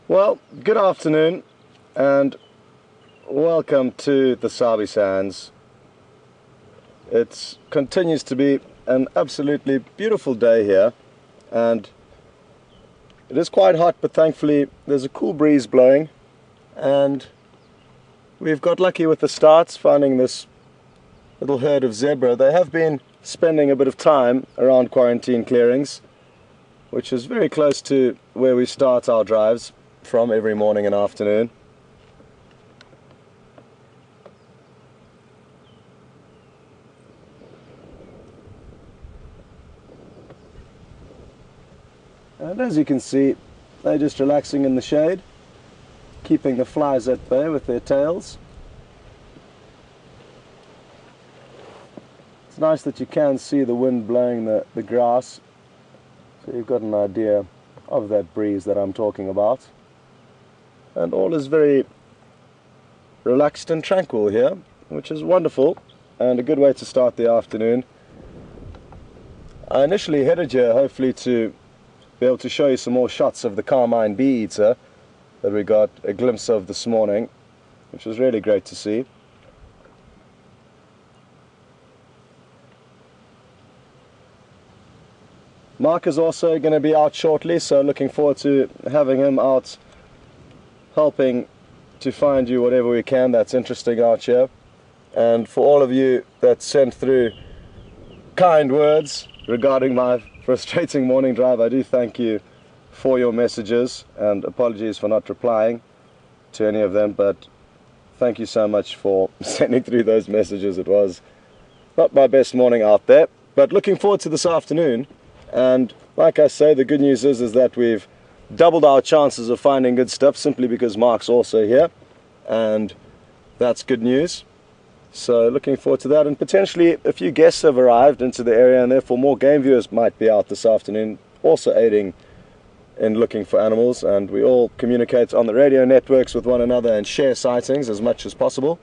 Well, good afternoon and welcome to the Sabi Sands. It continues to be an absolutely beautiful day here, and it is quite hot, but thankfully there's a cool breeze blowing, and we've got lucky with the starts finding this little herd of zebra. They have been spending a bit of time around quarantine clearings, which is very close to where we start our drives from every morning and afternoon. And as you can see, they're just relaxing in the shade, keeping the flies at bay with their tails. It's nice that you can see the wind blowing the grass, so you've got an idea of that breeze that I'm talking about. And all is very relaxed and tranquil here, which is wonderful and a good way to start the afternoon. I initially headed here hopefully to be able to show you some more shots of the carmine bee eater that we got a glimpse of this morning, which was really great to see. Mark is also going to be out shortly, so looking forward to having him out helping to find you whatever we can that's interesting out here. And for all of you that sent through kind words regarding my frustrating morning drive, I do thank you for your messages, and apologies for not replying to any of them, but thank you so much for sending through those messages. It was not my best morning out there, but looking forward to this afternoon. And like I say, the good news is that we've doubled our chances of finding good stuff simply because Mark's also here, and that's good news. So looking forward to that, and potentially a few guests have arrived into the area, and therefore more game viewers might be out this afternoon, also aiding in looking for animals. And we all communicate on the radio networks with one another and share sightings as much as possible.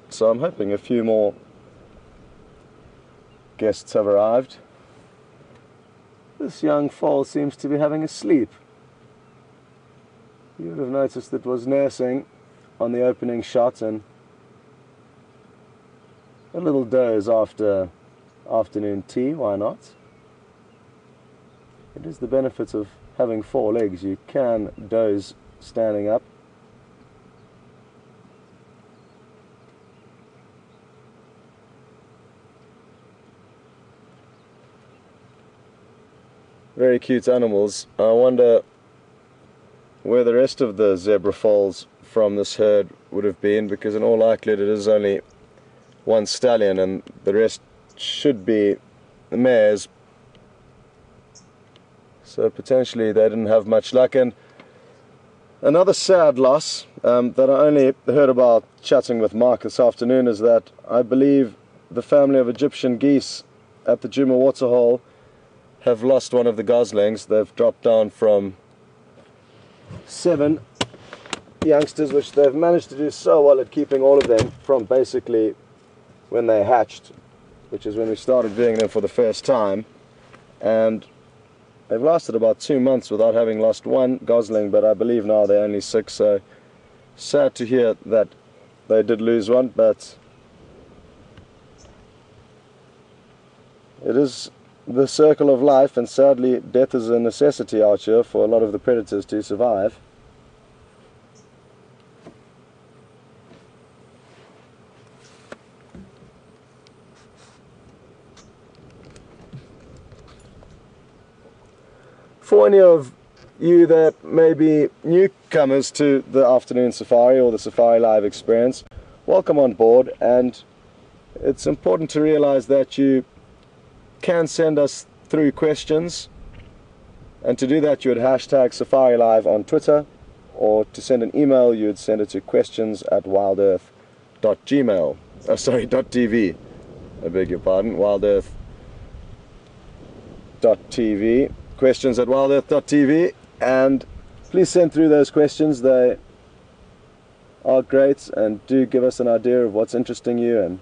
So I'm hoping a few more guests have arrived. This young foal seems to be having a sleep. You would have noticed it was nursing on the opening shot, and a little doze after afternoon tea, why not? It is the benefit of having 4 legs, you can doze standing up. Very cute animals. I wonder where the rest of the zebra foals from this herd would have been, because in all likelihood it is only one stallion and the rest should be the mares. So potentially they didn't have much luck. And another sad loss that I only heard about chatting with Mark this afternoon is that I believe the family of Egyptian geese at the Djuma waterhole have lost one of the goslings. They've dropped down from 7 youngsters, which they've managed to do so well at keeping all of them from basically when they hatched, which is when we started viewing them for the first time. And they've lasted about 2 months without having lost one gosling, but I believe now they're only 6, so sad to hear that they did lose one, but it is the circle of life, and sadly death is a necessity out here for a lot of the predators to survive. For any of you that may be newcomers to the afternoon safari or the Safari Live experience, welcome on board. And it's important to realize that you can send us through questions, and to do that you would hashtag Safari Live on Twitter, or to send an email you would send it to questions@wildearth.tv. I beg your pardon, wildearth.tv, questions@wildearth.tv, and please send through those questions. They are great and do give us an idea of what's interesting you, and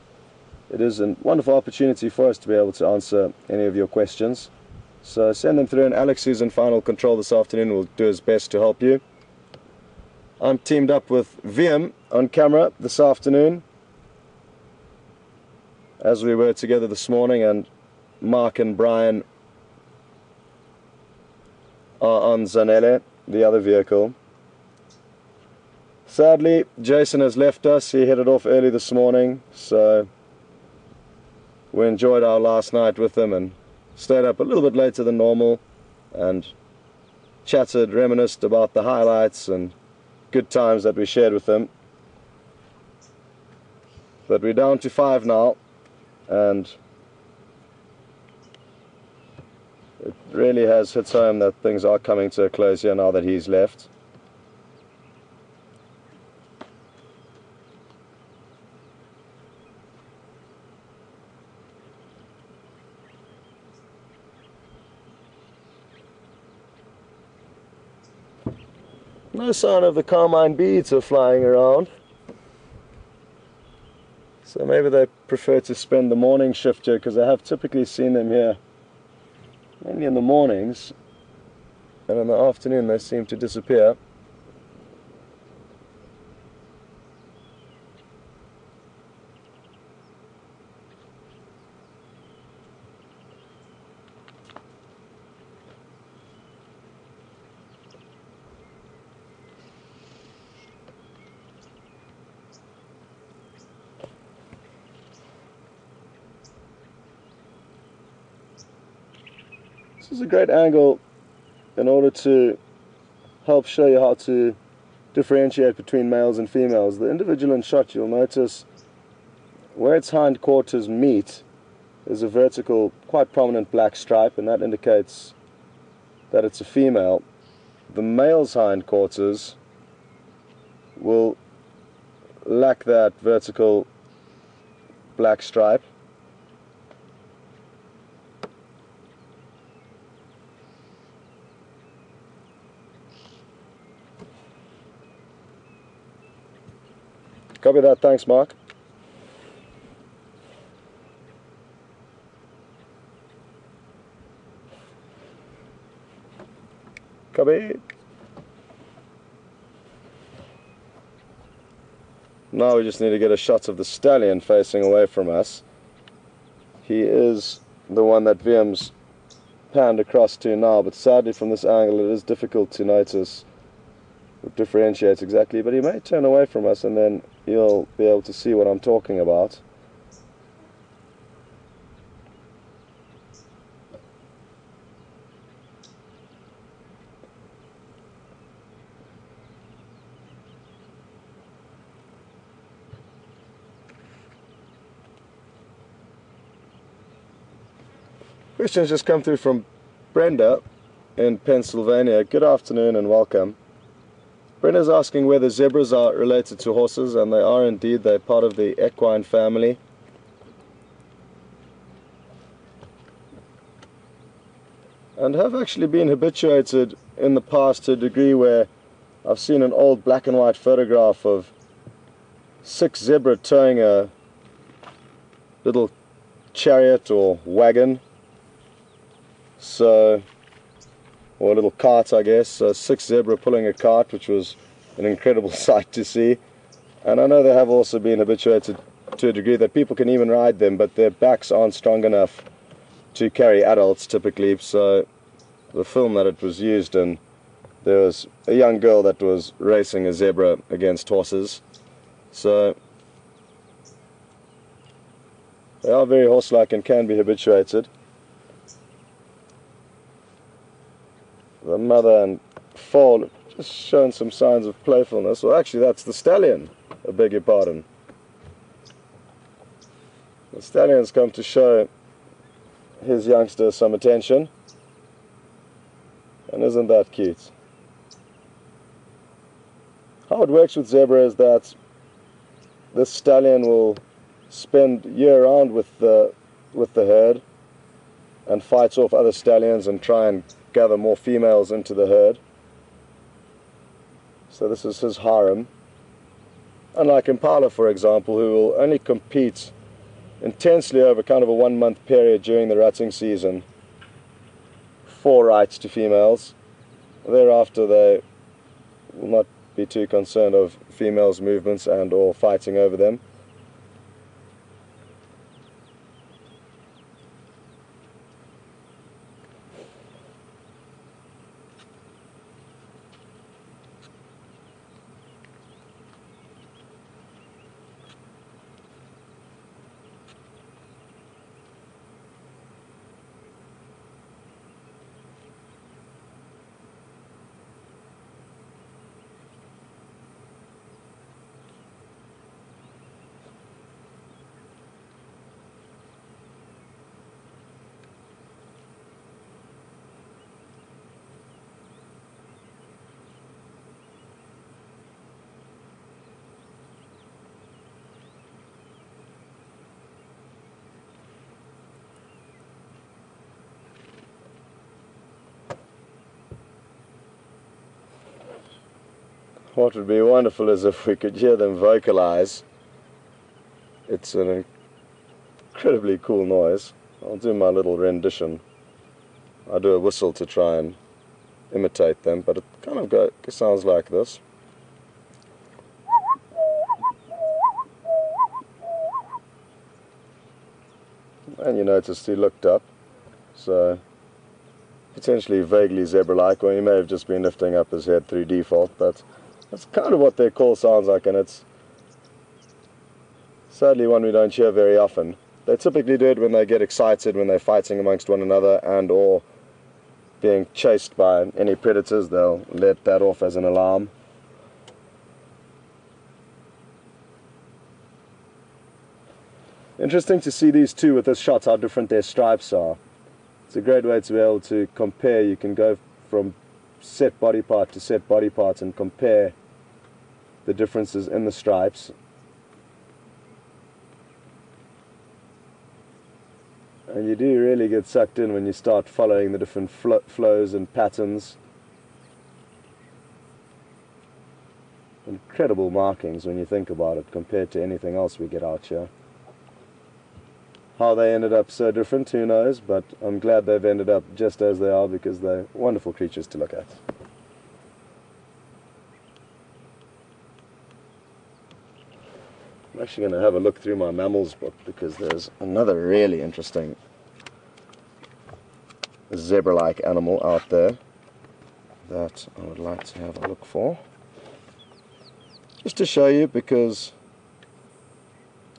it is a wonderful opportunity for us to be able to answer any of your questions. So send them through, and Alex, who's in final control this afternoon, will do his best to help you. I'm teamed up with VM on camera this afternoon, as we were together this morning, and Mark and Brian are on Zanele, the other vehicle. Sadly, Jason has left us. He headed off early this morning, so we enjoyed our last night with him and stayed up a little bit later than normal and chatted, reminisced about the highlights and good times that we shared with him. But we're down to 5 now, and it really has hit home that things are coming to a close here now that he's left. No sign of the carmine beads are flying around, so maybe they prefer to spend the morning shift here, because I have typically seen them here mainly in the mornings, and in the afternoon they seem to disappear. This is a great angle in order to help show you how to differentiate between males and females. The individual in shot, you'll notice where its hind quarters meet is a vertical, quite prominent black stripe, and that indicates that it's a female. The male's hind quarters will lack that vertical black stripe. Copy that, thanks Mark. Copy. Now we just need to get a shot of the stallion facing away from us. He is the one that VM's panned across to now, but sadly from this angle it is difficult to notice or differentiate exactly, but he may turn away from us and then you'll be able to see what I'm talking about. Questions just come through from Brenda in Pennsylvania. Good afternoon and welcome. Brenda's asking whether zebras are related to horses, and they are indeed. They're part of the equine family. And have actually been habituated in the past to a degree where I've seen an old black and white photograph of 6 zebra towing a little chariot or wagon. So, or a little cart, I guess. So 6 zebra pulling a cart, which was an incredible sight to see. And I know they have also been habituated to a degree that people can even ride them, but their backs aren't strong enough to carry adults typically. So the film that it was used in, there was a young girl that was racing a zebra against horses. So they are very horse-like and can be habituated. The mother and foal just showing some signs of playfulness. Well, actually that's the stallion, I beg your pardon. The stallion's come to show his youngster some attention. And isn't that cute? How it works with zebra is that this stallion will spend year round with the herd and fights off other stallions and try and gather more females into the herd. So this is his harem. Unlike Impala, for example, who will only compete intensely over kind of a 1-month period during the rutting season. 4 rights to females. Thereafter they will not be too concerned of females' movements and or fighting over them. What would be wonderful is if we could hear them vocalize. It's an incredibly cool noise. I'll do my little rendition. I do a whistle to try and imitate them, but it kind of sounds like this. And you noticed he looked up, so potentially vaguely zebra-like, or he may have just been lifting up his head through default, but that's kind of what their call sounds like, and it's sadly one we don't hear very often. They typically do it when they get excited, when they're fighting amongst one another and or being chased by any predators. They'll let that off as an alarm. Interesting to see these two with this shot, how different their stripes are. It's a great way to be able to compare. You can go from set body part to set body part and compare the differences in the stripes. And you do really get sucked in when you start following the different flows and patterns. Incredible markings when you think about it compared to anything else we get out here. How they ended up so different, who knows, but I'm glad they've ended up just as they are, because they're wonderful creatures to look at. I'm actually going to have a look through my mammals book, because there's another really interesting zebra-like animal out there that I would like to have a look for. Just to show you, because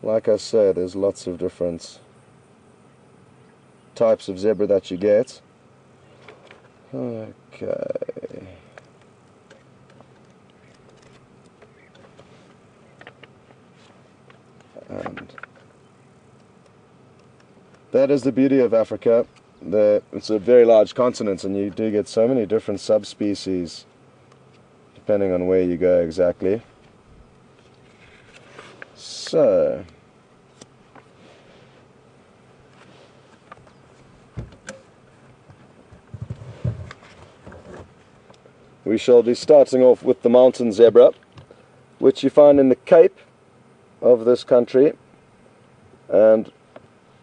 like I say, there's lots of different types of zebra that you get. Okay. And that is the beauty of Africa. It's a very large continent, and you do get so many different subspecies depending on where you go exactly. So we shall be starting off with the mountain zebra, which you find in the Cape of this country, and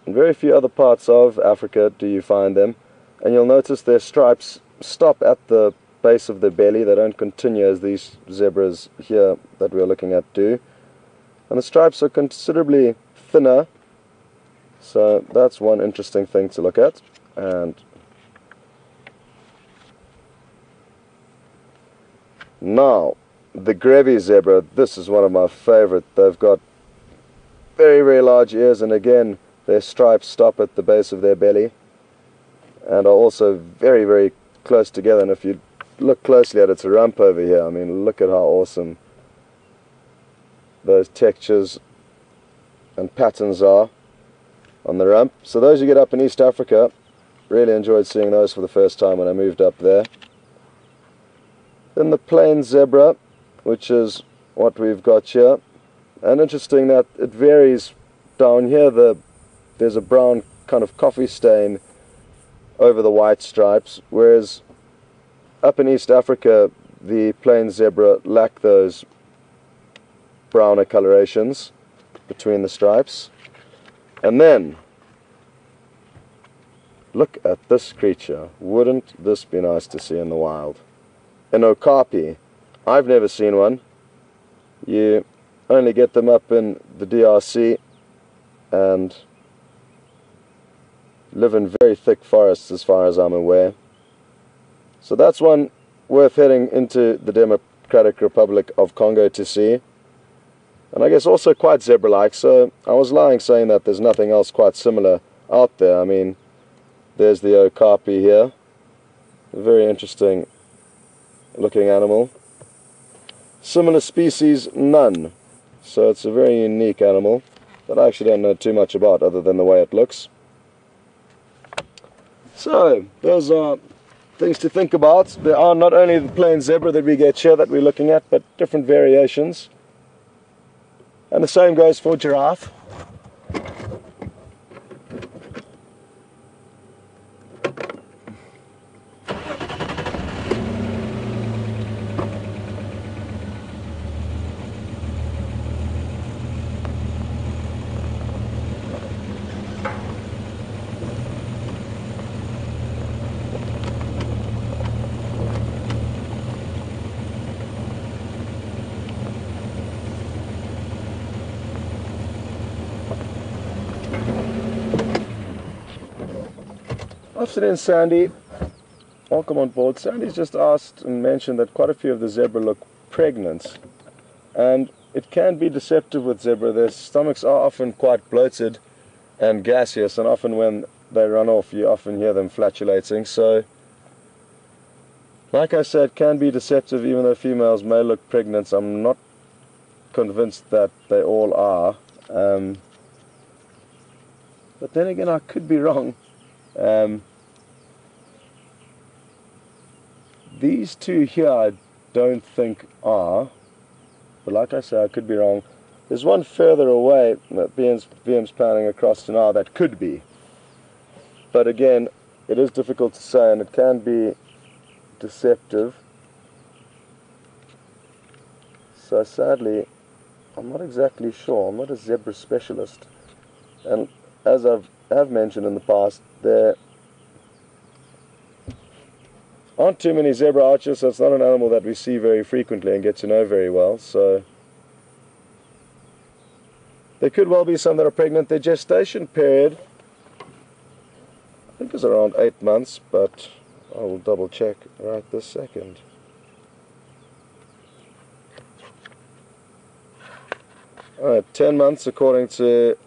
in very few other parts of Africa do you find them. And you'll notice their stripes stop at the base of the belly. They don't continue as these zebras here that we're looking at do. And the stripes are considerably thinner, so that's one interesting thing to look at. And now, the Grevy's zebra, this is one of my favorite. They've got very, very large ears, and again, their stripes stop at the base of their belly and are also very, very close together. And if you look closely at its rump over here, I mean, look at how awesome those textures and patterns are on the rump. So those you get up in East Africa, really enjoyed seeing those for the first time when I moved up there. Then the plain zebra, which is what we've got here. And interesting that it varies. Down here there's a brown kind of coffee stain over the white stripes, whereas up in East Africa the plain zebra lack those browner colorations between the stripes. And then Look at this creature. Wouldn't this be nice to see in the wild? An okapi. I've never seen one. You only get them up in the DRC and live in very thick forests as far as I'm aware. So that's one worth heading into the Democratic Republic of Congo to see. And I guess also quite zebra-like, so I was lying saying that there's nothing else quite similar out there. I mean, there's the okapi here. A very interesting looking animal. Similar species, none. So it's a very unique animal that I actually don't know too much about other than the way it looks. So, those are things to think about. There are not only the plain zebra that we get here that we're looking at, but different variations. And the same goes for giraffe. Afternoon, Sandy. Welcome on board. Sandy's just asked and mentioned that quite a few of the zebra look pregnant, and it can be deceptive with zebra. Their stomachs are often quite bloated and gaseous, and often when they run off you often hear them flatulating. So like I said, it can be deceptive even though females may look pregnant. I'm not convinced that they all are, but then again I could be wrong. These two here I don't think are, but like I say, I could be wrong. There's one further away that BM's planning across to now that could be, but again it is difficult to say and it can be deceptive. So sadly I'm not exactly sure. I'm not a zebra specialist, and as I have mentioned in the past, there aren't too many zebra archers, so it's not an animal that we see very frequently and get to know very well. So there could well be some that are pregnant. Their gestation period, I think, is around 8 months, but I will double check right this second. Alright, 10 months according to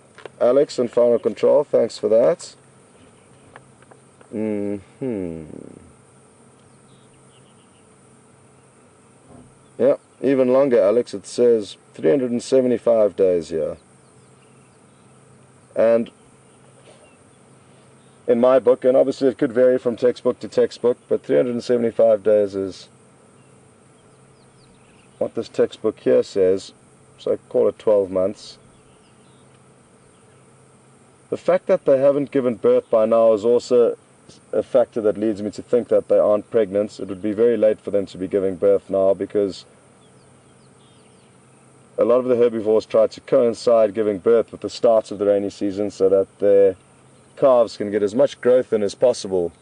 Alex in Final Control. Thanks for that. Yeah, even longer, Alex. It says 375 days here. And in my book, and obviously it could vary from textbook to textbook, but 375 days is what this textbook here says, so I call it 12 months. The fact that they haven't given birth by now is also a factor that leads me to think that they aren't pregnant. It would be very late for them to be giving birth now, because a lot of the herbivores try to coincide giving birth with the start of the rainy season so that their calves can get as much growth in as possible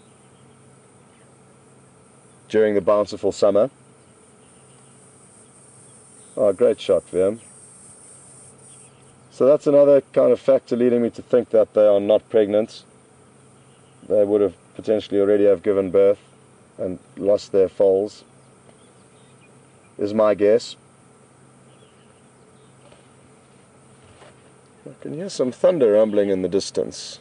during the bountiful summer. Oh, great shot, Vim. So that's another kind of factor leading me to think that they are not pregnant. They would have potentially already have given birth and lost their foals, is my guess. I can hear some thunder rumbling in the distance,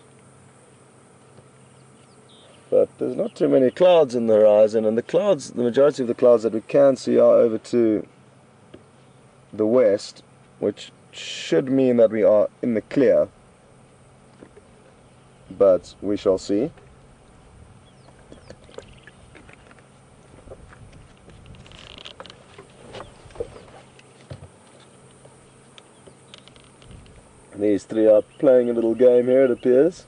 but there's not too many clouds in the horizon, and the clouds, the majority of the clouds that we can see are over to the west, which should mean that we are in the clear, but we shall see. These three are playing a little game here, it appears,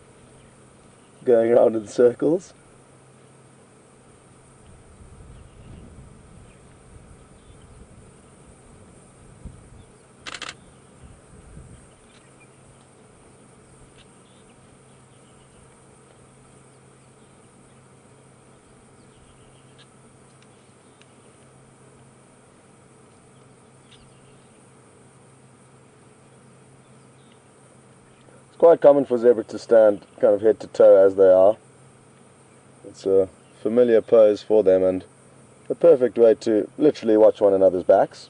going around in circles. quite common for zebra to stand kind of head to toe as they are. It's a familiar pose for them and a perfect way to literally watch one another's backs.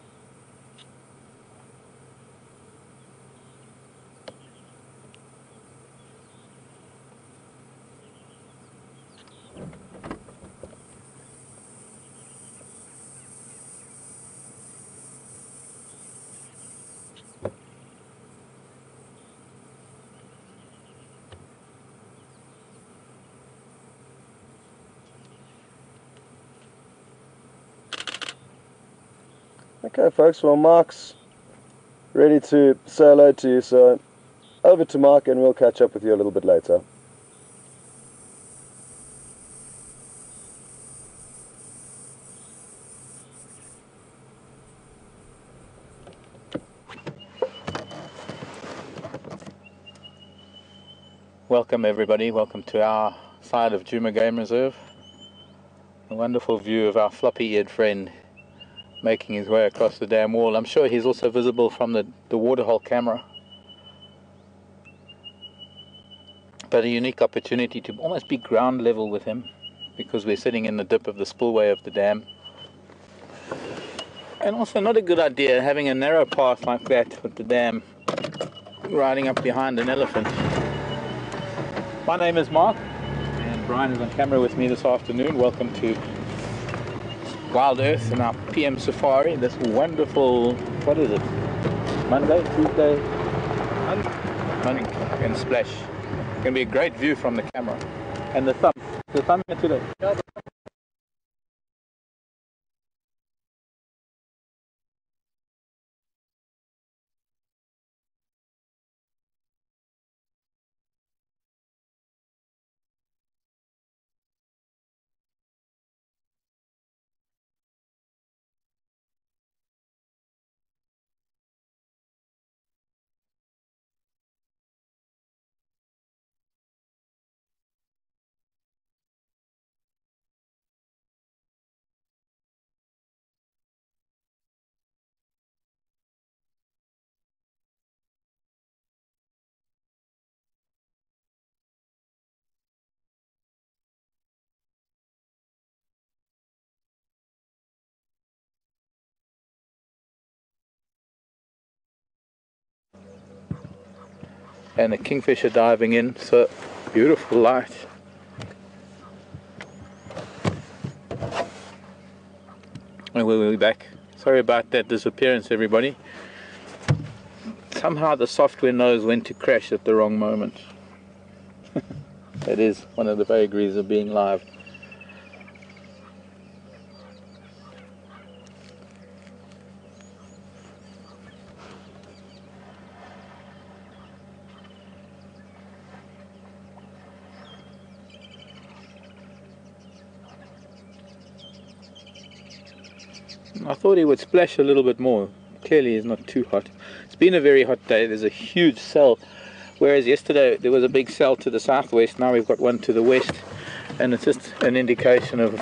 Okay folks, well Mark's ready to say hello to you, so over to Mark and we'll catch up with you a little bit later. Welcome everybody, welcome to our side of Djuma Game Reserve. A wonderful view of our floppy-eared friend making his way across the dam wall. I'm sure he's also visible from the waterhole camera. But a unique opportunity to almost be ground level with him because we're sitting in the dip of the spillway of the dam. And also not a good idea having a narrow path like that with the dam riding up behind an elephant. My name is Mark and Brian is on camera with me this afternoon. Welcome to Wild Earth and our PM Safari. This wonderful, what is it? Monday, Tuesday? Monday and Splash. It's going to be a great view from the camera. And the sun today. And the kingfisher diving in, so beautiful light. And we'll be back. Sorry about that disappearance everybody. Somehow the software knows when to crash at the wrong moment. That is one of the vagaries of being live. I thought he would splash a little bit more. Clearly he's not too hot. It's been a very hot day. There's a huge cell, whereas yesterday there was a big cell to the southwest. Now we've got one to the west, and it's just an indication of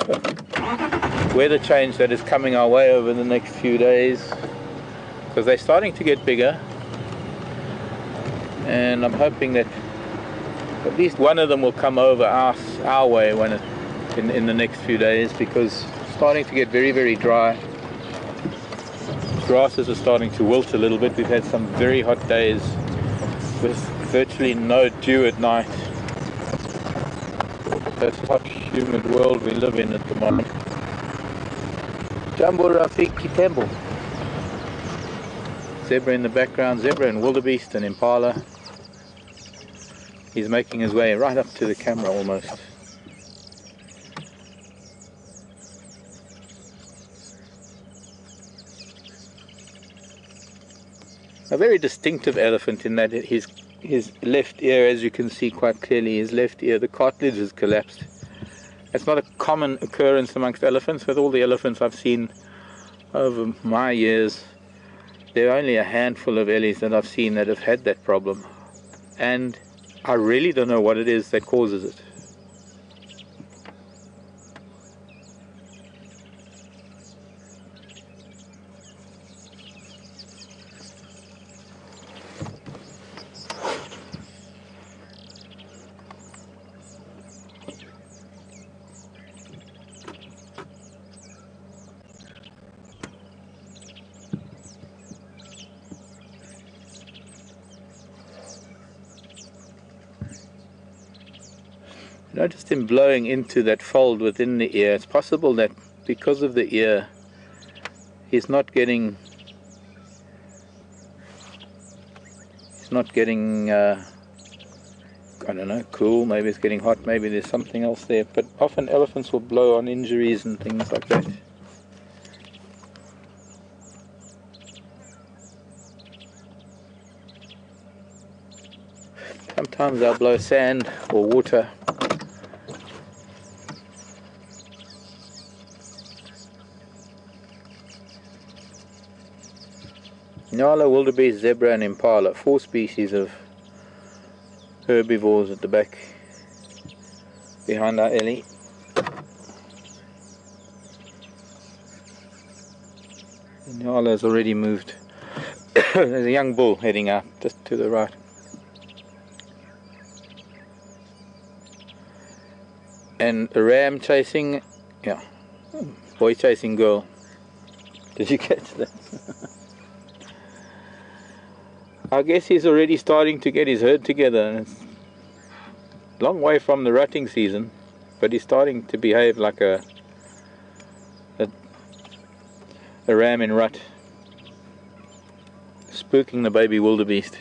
weather change that is coming our way over the next few days, because they're starting to get bigger, and I'm hoping that at least one of them will come over our way in the next few days, because it's starting to get very, very dry. Grasses are starting to wilt a little bit. We've had some very hot days with virtually no dew at night. That's a hot, humid world we live in at the moment. Jambo Rafiki Temple. Zebra in the background, zebra and wildebeest and impala. He's making his way right up to the camera almost. A very distinctive elephant in that his left ear, as you can see quite clearly, his left ear, the cartilage has collapsed. It's not a common occurrence amongst elephants. With all the elephants I've seen over my years, there are only a handful of ellies that I've seen that have had that problem. And I really don't know what it is that causes it. Notice him blowing into that fold within the ear. It's possible that because of the ear, he's not getting I don't know, cool, maybe it's getting hot, maybe there's something else there, but often elephants will blow on injuries and things like that. Sometimes they'll blow sand or water. Nyala, wildebeest, zebra and impala, 4 species of herbivores at the back behind our alley. Nyala has already moved. There's a young bull heading out just to the right. And a ram chasing, yeah, boy chasing girl. Did you catch that? I guess he's already starting to get his herd together. It's a long way from the rutting season, but he's starting to behave like a ram in rut, spooking the baby wildebeest.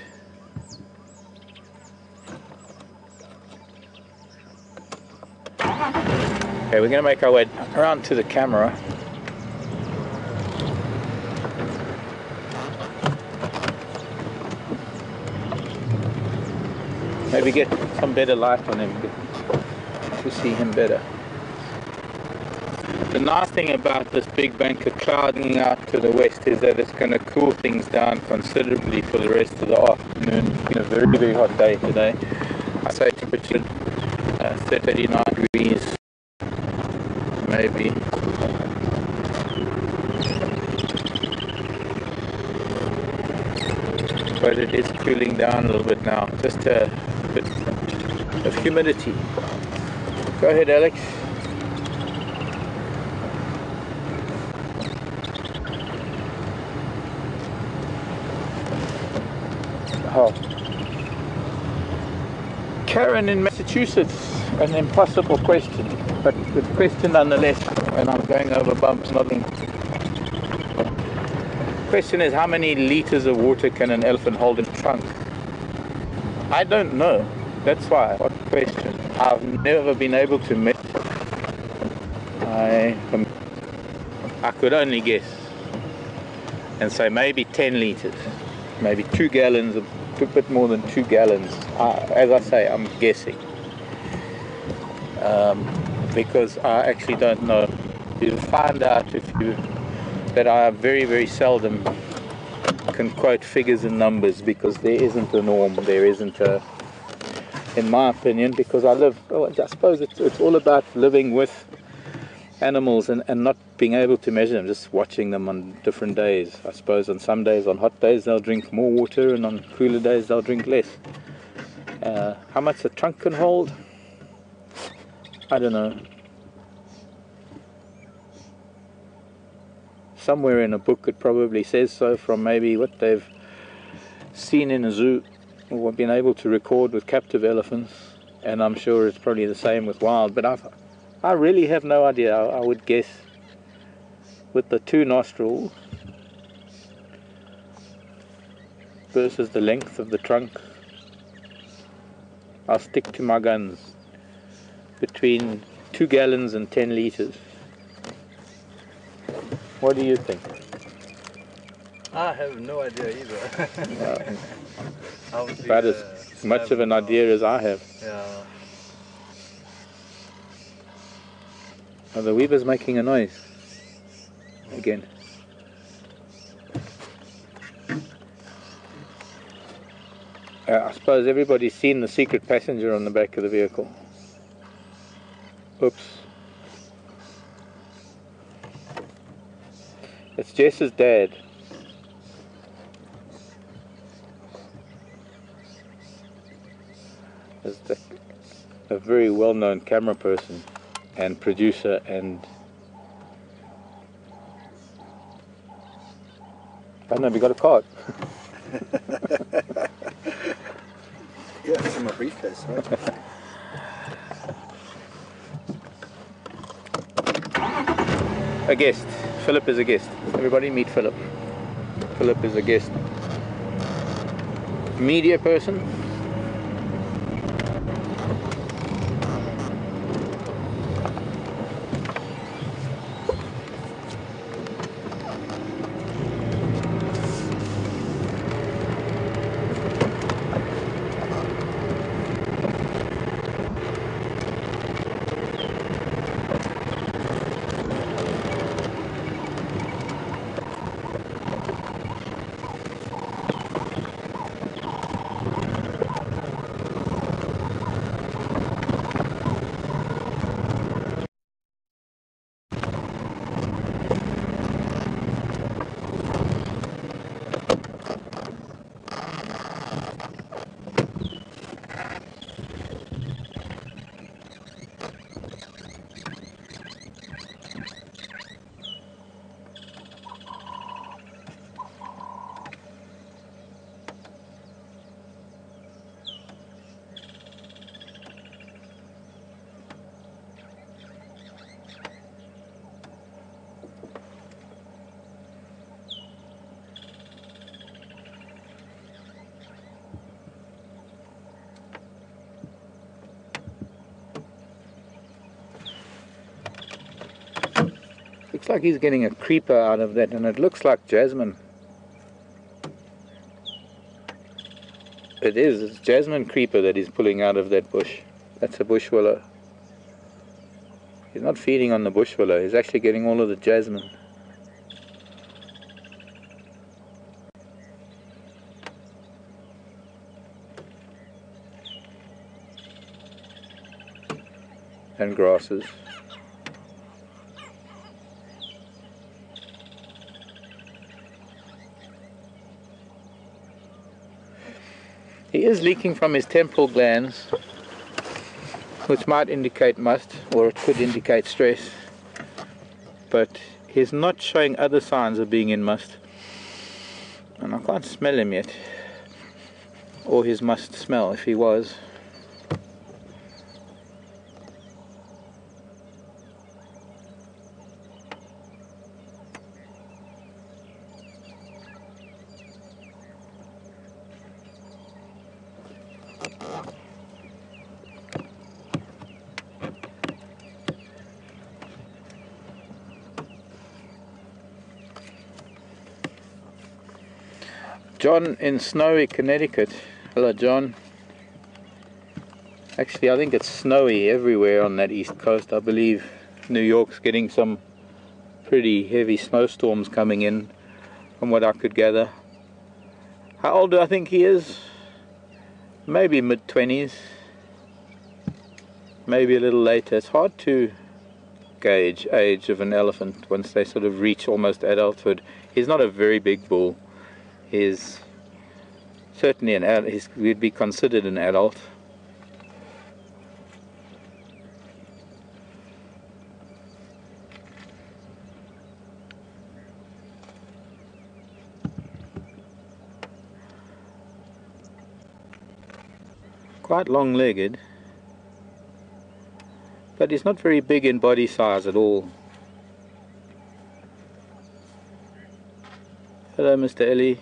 Okay, we're going to make our way around to the camera. Maybe get some better light on him to see him better. The nice thing about this big bank of cloud hanging out to the west is that it's going to cool things down considerably for the rest of the afternoon. It's been a very, very hot day today. I say temperature 39 degrees maybe. But it is cooling down a little bit now. Just a bit of humidity. Go ahead, Alex. Oh. Karen in Massachusetts, an impossible question, but good question nonetheless, when I'm going over bumps, nothing. Question is, how many liters of water can an elephant hold in the trunk? I don't know. That's why. What question? I've never been able to measure. I could only guess and say maybe 10 liters, maybe 2 gallons, a bit more than 2 gallons. As I say, I'm guessing because I actually don't know. You'll find out that I very, very seldom can quote figures and numbers because there isn't a norm, there isn't a, in my opinion, because I suppose it's all about living with animals and not being able to measure them, just watching them on different days. I suppose on some days, on hot days, they'll drink more water, and on cooler days, they'll drink less. How much the trunk can hold? I don't know. Somewhere in a book it probably says so, from maybe what they've seen in a zoo or been able to record with captive elephants, and I'm sure it's probably the same with wild, but I really have no idea. I would guess with the 2 nostrils versus the length of the trunk, I'll stick to my guns between 2 gallons and 10 liters. What do you think? I have no idea either. About as much of an idea as I have. Yeah. Oh, the weaver's making a noise again. I suppose everybody's seen the secret passenger on the back of the vehicle. Oops. It's Jess's dad. Is a very well-known camera person and producer, and I don't know, we got a card. Yeah, it's in my briefcase, right? a guest. Philip is a guest. Everybody meet Philip. Philip is a guest. Media person. Looks like he's getting a creeper out of that, and it looks like jasmine. It is, it's jasmine creeper that he's pulling out of that bush. That's a bush willow. He's not feeding on the bush willow, he's actually getting all of the jasmine. And grasses. He is leaking from his temporal glands, which might indicate must, or it could indicate stress, but he's not showing other signs of being in must, and I can't smell him yet, or his must smell if he was. John in snowy Connecticut. Hello, John. Actually, I think it's snowy everywhere on that east coast. I believe New York's getting some pretty heavy snowstorms coming in, from what I could gather. How old do I think he is? Maybe mid-20s. Maybe a little later. It's hard to gauge age of an elephant once they sort of reach almost adulthood. He's not a very big bull. He's certainly an adult. He would be considered an adult. Quite long-legged, but he's not very big in body size at all. Hello, Mr. Ellie.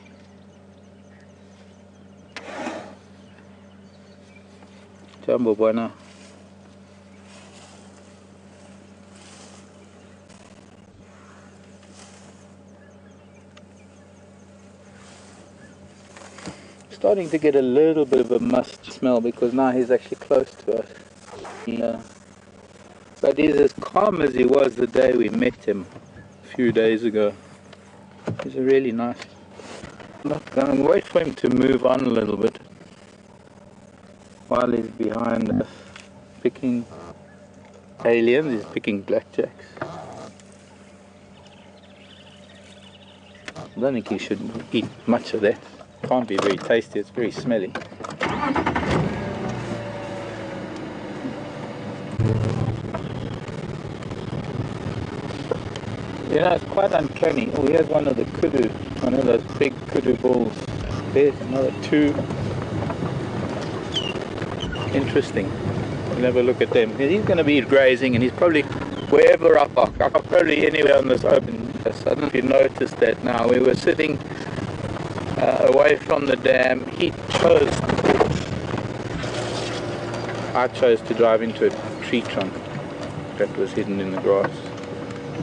Jambo buena. Starting to get a little bit of a must smell because now he's actually close to us. Yeah. But he's as calm as he was the day we met him a few days ago. He's a really nice. I'm going to wait for him to move on a little bit while he's behind us picking aliens. He's picking blackjacks. I don't think he should eat much of that. Can't be very tasty, it's very smelly. You know, it's quite uncanny. Oh, here's one of the kudu, one of those big kudu bulls. There's another two. Interesting. We'll have a look at them. He's going to be grazing, and he's probably wherever I park, probably anywhere on this open. I don't know if you noticed that now. We were sitting away from the dam. I chose to drive into a tree trunk that was hidden in the grass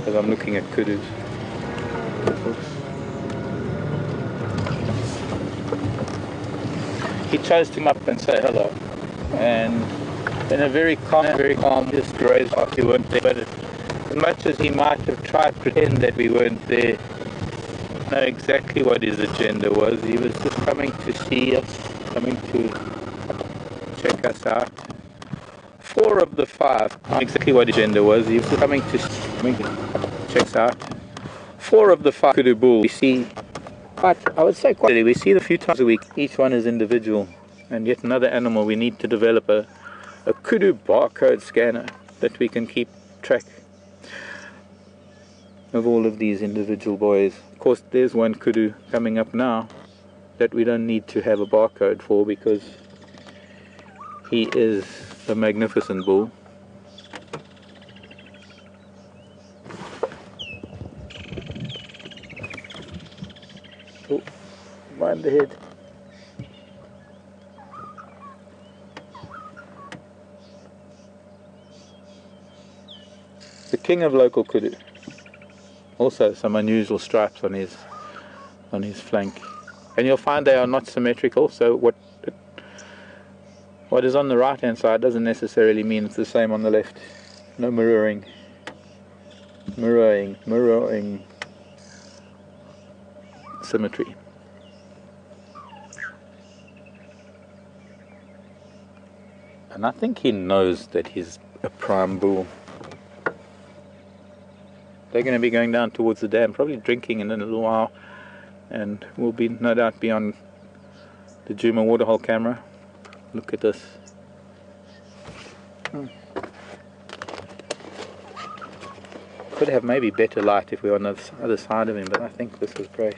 as I'm looking at kudus. He chose to come up and say hello, and in a very calm, just grazed like he weren't there. But as much as he might have tried to pretend that we weren't there, I know exactly what his agenda was. He was just coming to see us, coming to check us out. 4 of the 5, I know exactly what his agenda was. He was just coming to check us out. 4 of the 5 kudu bulls we see. But I would say quite we see it a few times a week. Each one is individual, and yet another animal. We need to develop a kudu barcode scanner that we can keep track of all of these individual boys. Of course, there's one kudu coming up now that we don't need to have a barcode for because he is a magnificent bull. Oh, mind the head. The king of local kudu. Also some unusual stripes on his flank. And you'll find they are not symmetrical, so what is on the right hand side doesn't necessarily mean it's the same on the left. No mirroring symmetry. And I think he knows that he's a prime bull. They're going to be going down towards the dam, probably drinking in a little while, and we'll be no doubt be on the Djuma waterhole camera. Look at this. Could have maybe better light if we were on the other side of him, but I think this was great.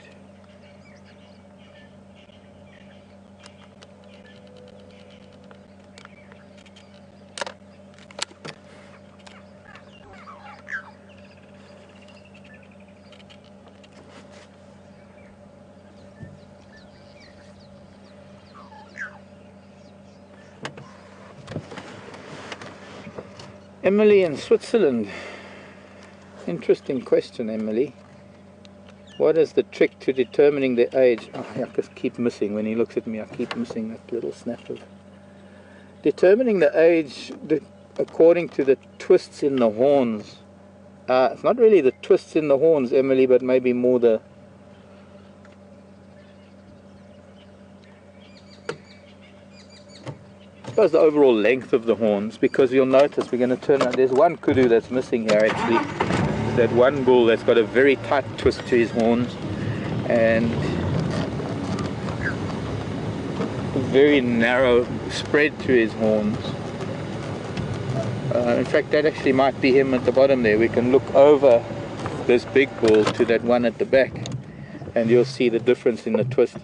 Emily in Switzerland. Interesting question, Emily. What is the trick to determining the age? Oh, I just keep missing when he looks at me. I keep missing that little snap of determining the age according to the twists in the horns. It's not really the twists in the horns, Emily, but maybe more the I suppose the overall length of the horns, because you'll notice we're going to turn out, there's one kudu that's missing here actually. That one bull that's got a very tight twist to his horns and a very narrow spread to his horns. In fact, that actually might be him at the bottom there. We can look over this big bull to that one at the back and you'll see the difference in the twist.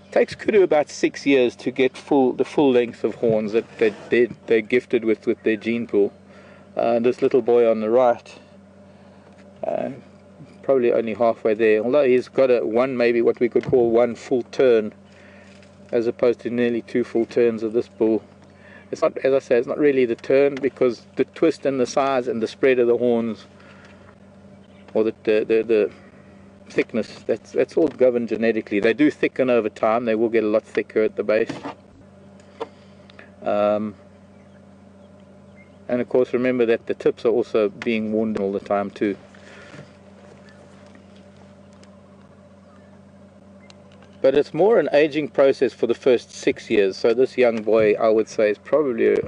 It takes kudu about 6 years to get the full length of horns that they're gifted with their gene pool. This little boy on the right, probably only halfway there, although he's got maybe what we could call one full turn, as opposed to nearly 2 full turns of this bull. It's not, as I say, it's not really the turn, because the twist and the size and the spread of the horns, or the thickness, that's all governed genetically. They do thicken over time. They will get a lot thicker at the base. And of course, remember that the tips are also being worn all the time too. But it's more an aging process for the first 6 years. So this young boy, I would say, is probably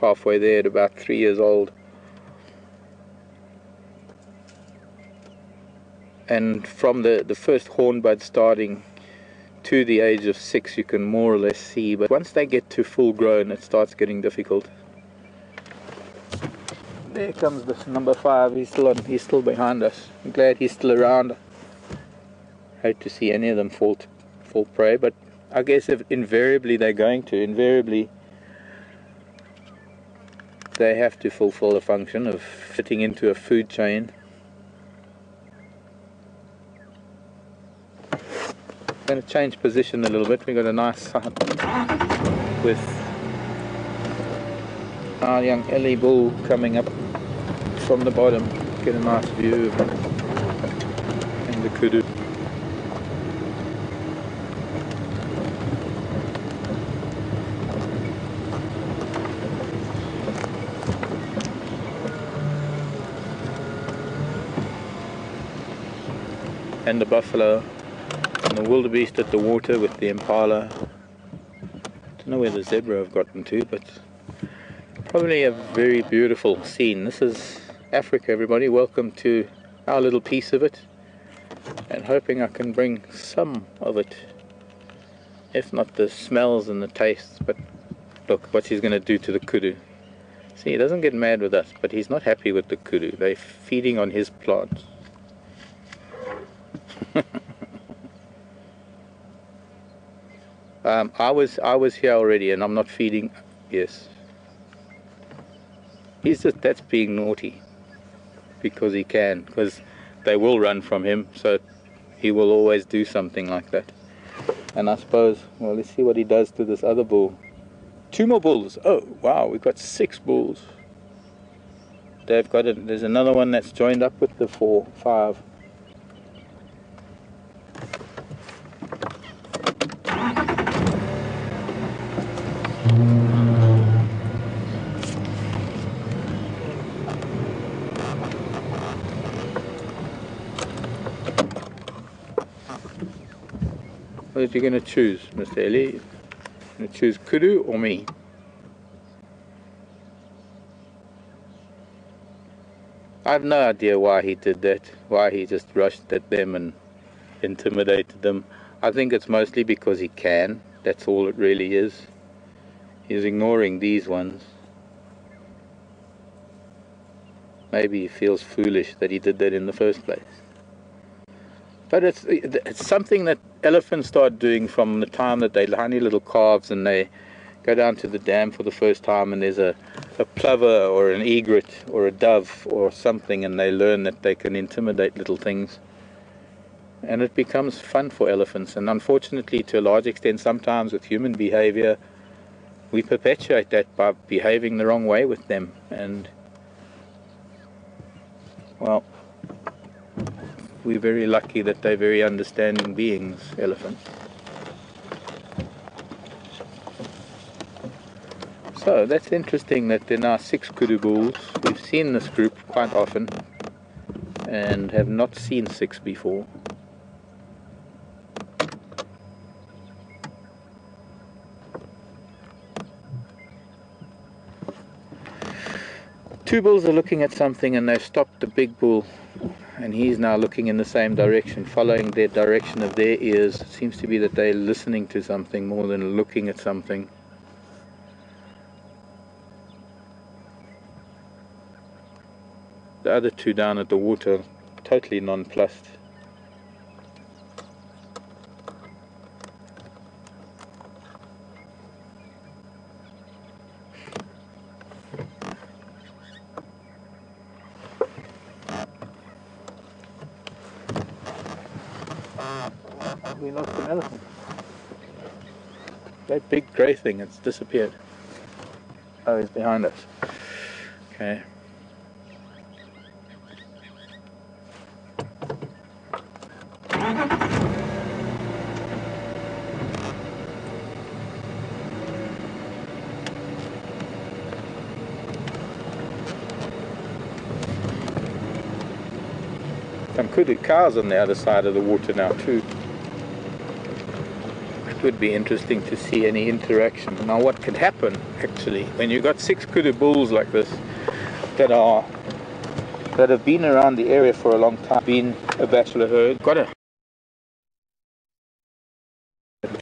halfway there at about 3 years old. And from the first horn bud starting to the age of 6, you can more or less see. But once they get to full grown, it starts getting difficult. There comes this number 5. He's still behind us. I'm glad he's still around. Hate to see any of them fall prey, but I guess if invariably they're going to. Invariably, they have to fulfill the function of fitting into a food chain. I'm going to change position a little bit. We've got a nice side with our young Ellie bull coming up from the bottom. Get a nice view of him and the kudu. And the buffalo. And the wildebeest at the water with the impala. Don't know where the zebra have gotten to, but probably a very beautiful scene. This is Africa, everybody. Welcome to our little piece of it, and hoping I can bring some of it, if not the smells and the tastes. But look what he's going to do to the kudu. See, he doesn't get mad with us, but he's not happy with the kudu. They're feeding on his plants. I was here already, and I'm not feeding. Yes, that's being naughty, because he can, because they will run from him, so he will always do something like that. And I suppose, well, let's see what he does to this other bull. 2 more bulls. Oh wow, we've got 6 bulls. They've got it. There's another one that's joined up with the 5. What are you going to choose, Mr. Ellie? You're going to choose kudu or me? I have no idea why he did that, why he just rushed at them and intimidated them. I think it's mostly because he can. That's all it really is. He's ignoring these ones. Maybe he feels foolish that he did that in the first place. But it's something that elephants start doing from the time that they're tiny little calves and they go down to the dam for the first time, and there's a plover or an egret or a dove or something, and they learn that they can intimidate little things. And it becomes fun for elephants. And unfortunately, to a large extent, sometimes with human behavior, we perpetuate that by behaving the wrong way with them. And, well, we're very lucky that they're very understanding beings, elephants. So that's interesting that there are now 6 kudu bulls. We've seen this group quite often and have not seen 6 before. Two bulls are looking at something, and they've stopped the big bull, and he's now looking in the same direction, following their direction of their ears. It seems to be that they're listening to something more than looking at something. The other 2 down at the water, totally nonplussed. We lost an elephant. That big grey thing, it's disappeared. Oh, he's behind us. Okay. Some kudu cows on the other side of the water now too. It would be interesting to see any interaction. Now what could happen actually when you've got 6 kudu bulls like this that have been around the area for a long time, been a bachelor herd, got a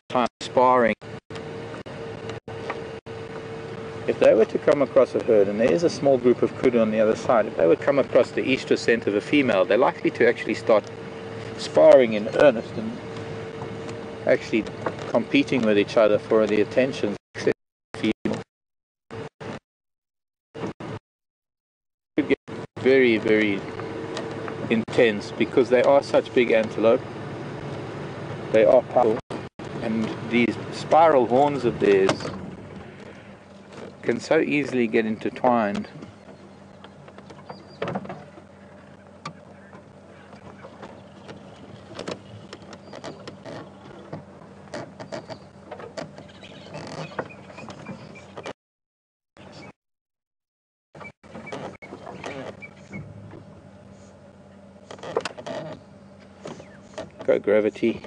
time sparring. If they were to come across a herd, and there is a small group of kudu on the other side, if they would come across the estrus scent of a female, they're likely to actually start sparring in earnest and actually competing with each other for the attention. very, very intense because they are such big antelope. They are powerful, and these spiral horns of theirs can so easily get intertwined. Go gravity.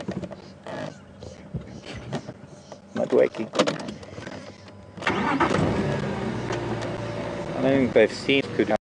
Not waking. I don't think they've seen could happen.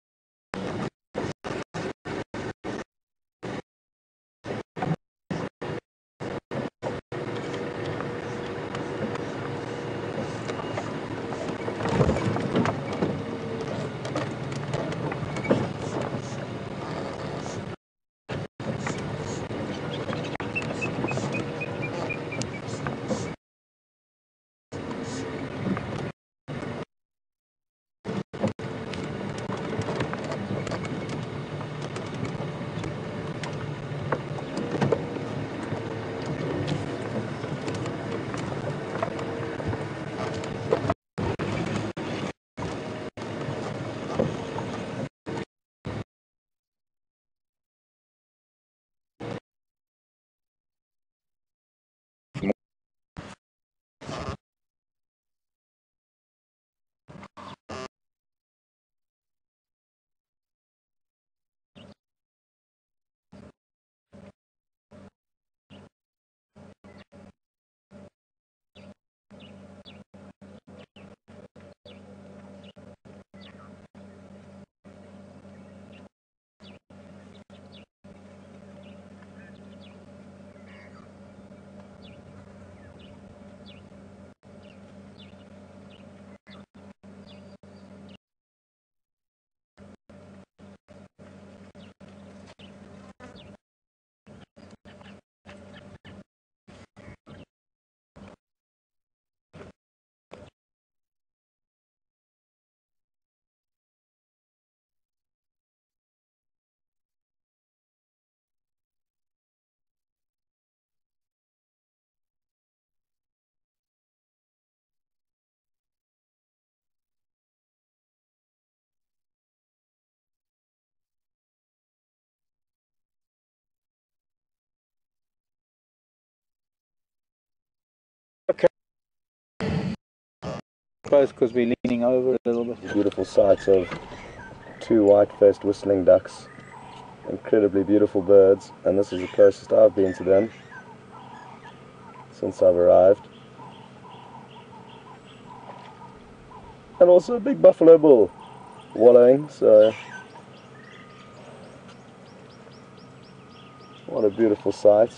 Okay. Close because we're leaning over a little bit. Beautiful sights of two white-faced whistling ducks. Incredibly beautiful birds, and this is the closest I've been to them since I've arrived. And also a big buffalo bull wallowing, so what a beautiful sight.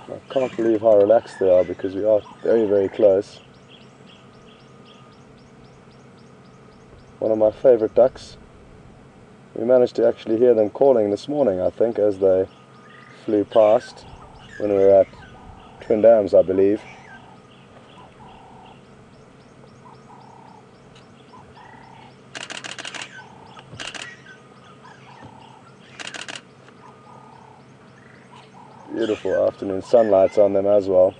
I can't believe how relaxed they are because we are very, very close. One of my favorite ducks. We managed to actually hear them calling this morning, I think, as they flew past when we were at Twin Dams, I believe. Beautiful afternoon sunlight on them as well.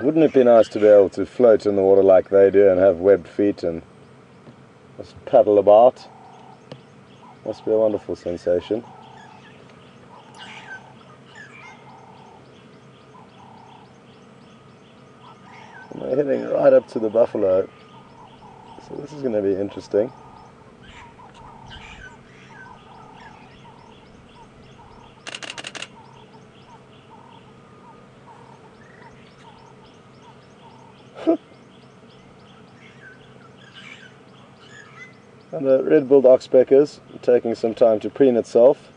Wouldn't it be nice to be able to float in the water like they do and have webbed feet and just paddle about? Must be a wonderful sensation. And we're heading right up to the buffalo, so this is going to be interesting. And the red-billed oxpeckers taking some time to preen itself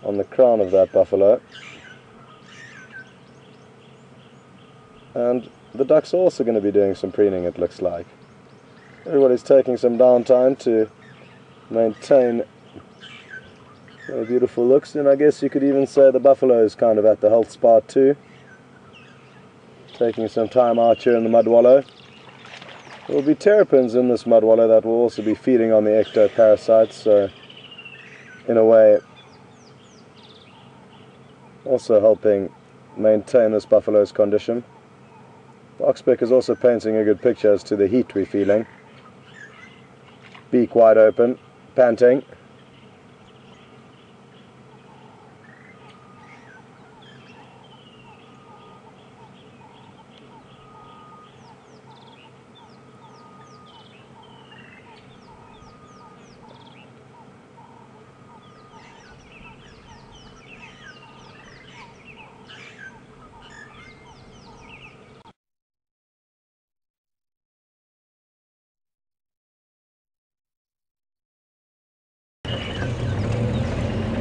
on the crown of that buffalo. And the ducks are also going to be doing some preening, it looks like. Everybody's taking some downtime to maintain their beautiful looks, and I guess you could even say the buffalo is kind of at the health spot too, taking some time out here in the mud wallow. There will be terrapins in this mud wallow that will also be feeding on the ectoparasites, so in a way also helping maintain this buffalo's condition. The oxpeck is also painting a good picture as to the heat we're feeling. Beak wide open, panting.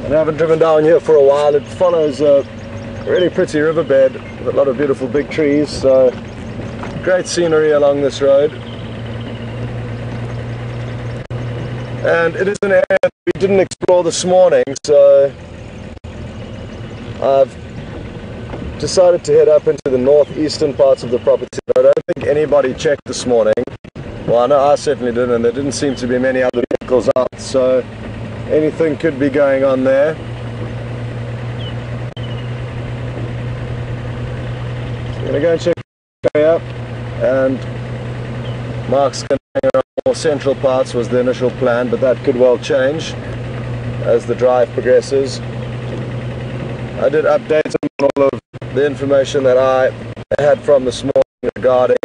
I haven't driven down here for a while. It follows a really pretty riverbed with a lot of beautiful big trees, so great scenery along this road. And it is an area that we didn't explore this morning, so I've decided to head up into the northeastern parts of the property. I don't think anybody checked this morning. Well, I know I certainly didn't, and there didn't seem to be many other vehicles out, so anything could be going on there. So I'm going to go and check the area, and Mark's going to hang around more central parts was the initial plan, but that could well change as the drive progresses. I did update him on all of the information that I had from this morning regarding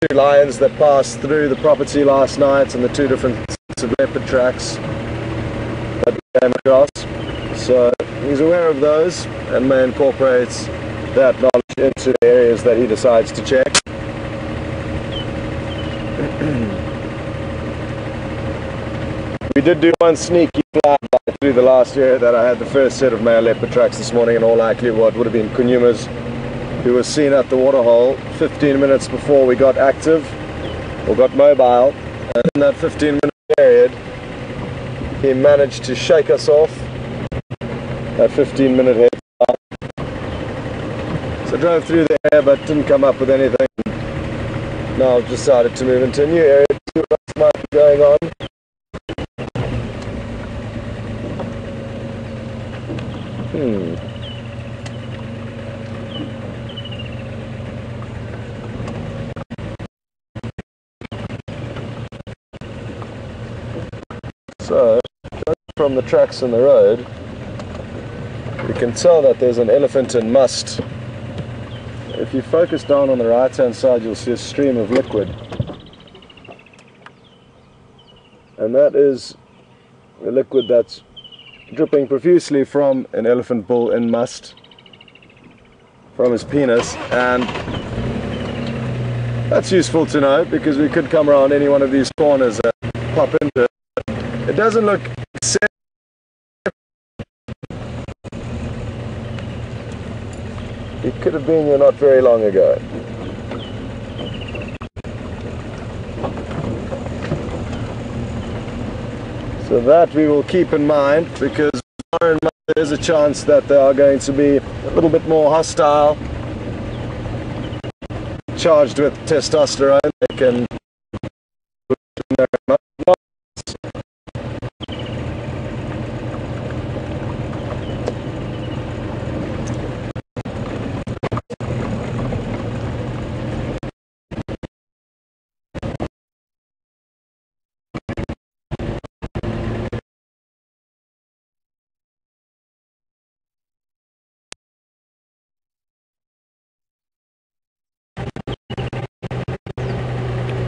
two lions that passed through the property last night and the two different sets of leopard tracks that we came across. So he's aware of those and may incorporate that knowledge into the areas that he decides to check. We did do one sneaky flyby through the last area that I had the first set of male leopard tracks this morning, and all likely what would have been Kunyuma's, who was seen at the waterhole 15 minutes before we got active or got mobile, and in that 15-minute period he managed to shake us off that 15-minute head start. So drove through the area but didn't come up with anything. Now I've decided to move into a new area to see what else might be going on. So, from the tracks in the road, you can tell that there's an elephant in must. If you focus down on the right hand side, you'll see a stream of liquid. And that is the liquid that's dripping profusely from an elephant bull in must, from his penis, and that's useful to know because we could come around any one of these corners and pop into it. It doesn't look excessive. It could have been here not very long ago. So that we will keep in mind, because there is a chance that they are going to be a little bit more hostile, charged with testosterone. They can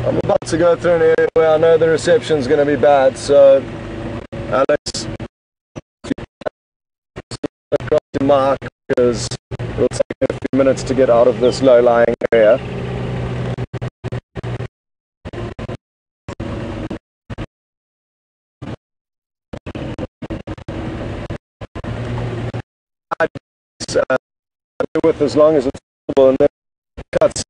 I'm about to go through an area where I know the reception's going to be bad, so Alex, across to Mark, because it'll take a few minutes to get out of this low-lying area. With as long as it's possible, and then cuts.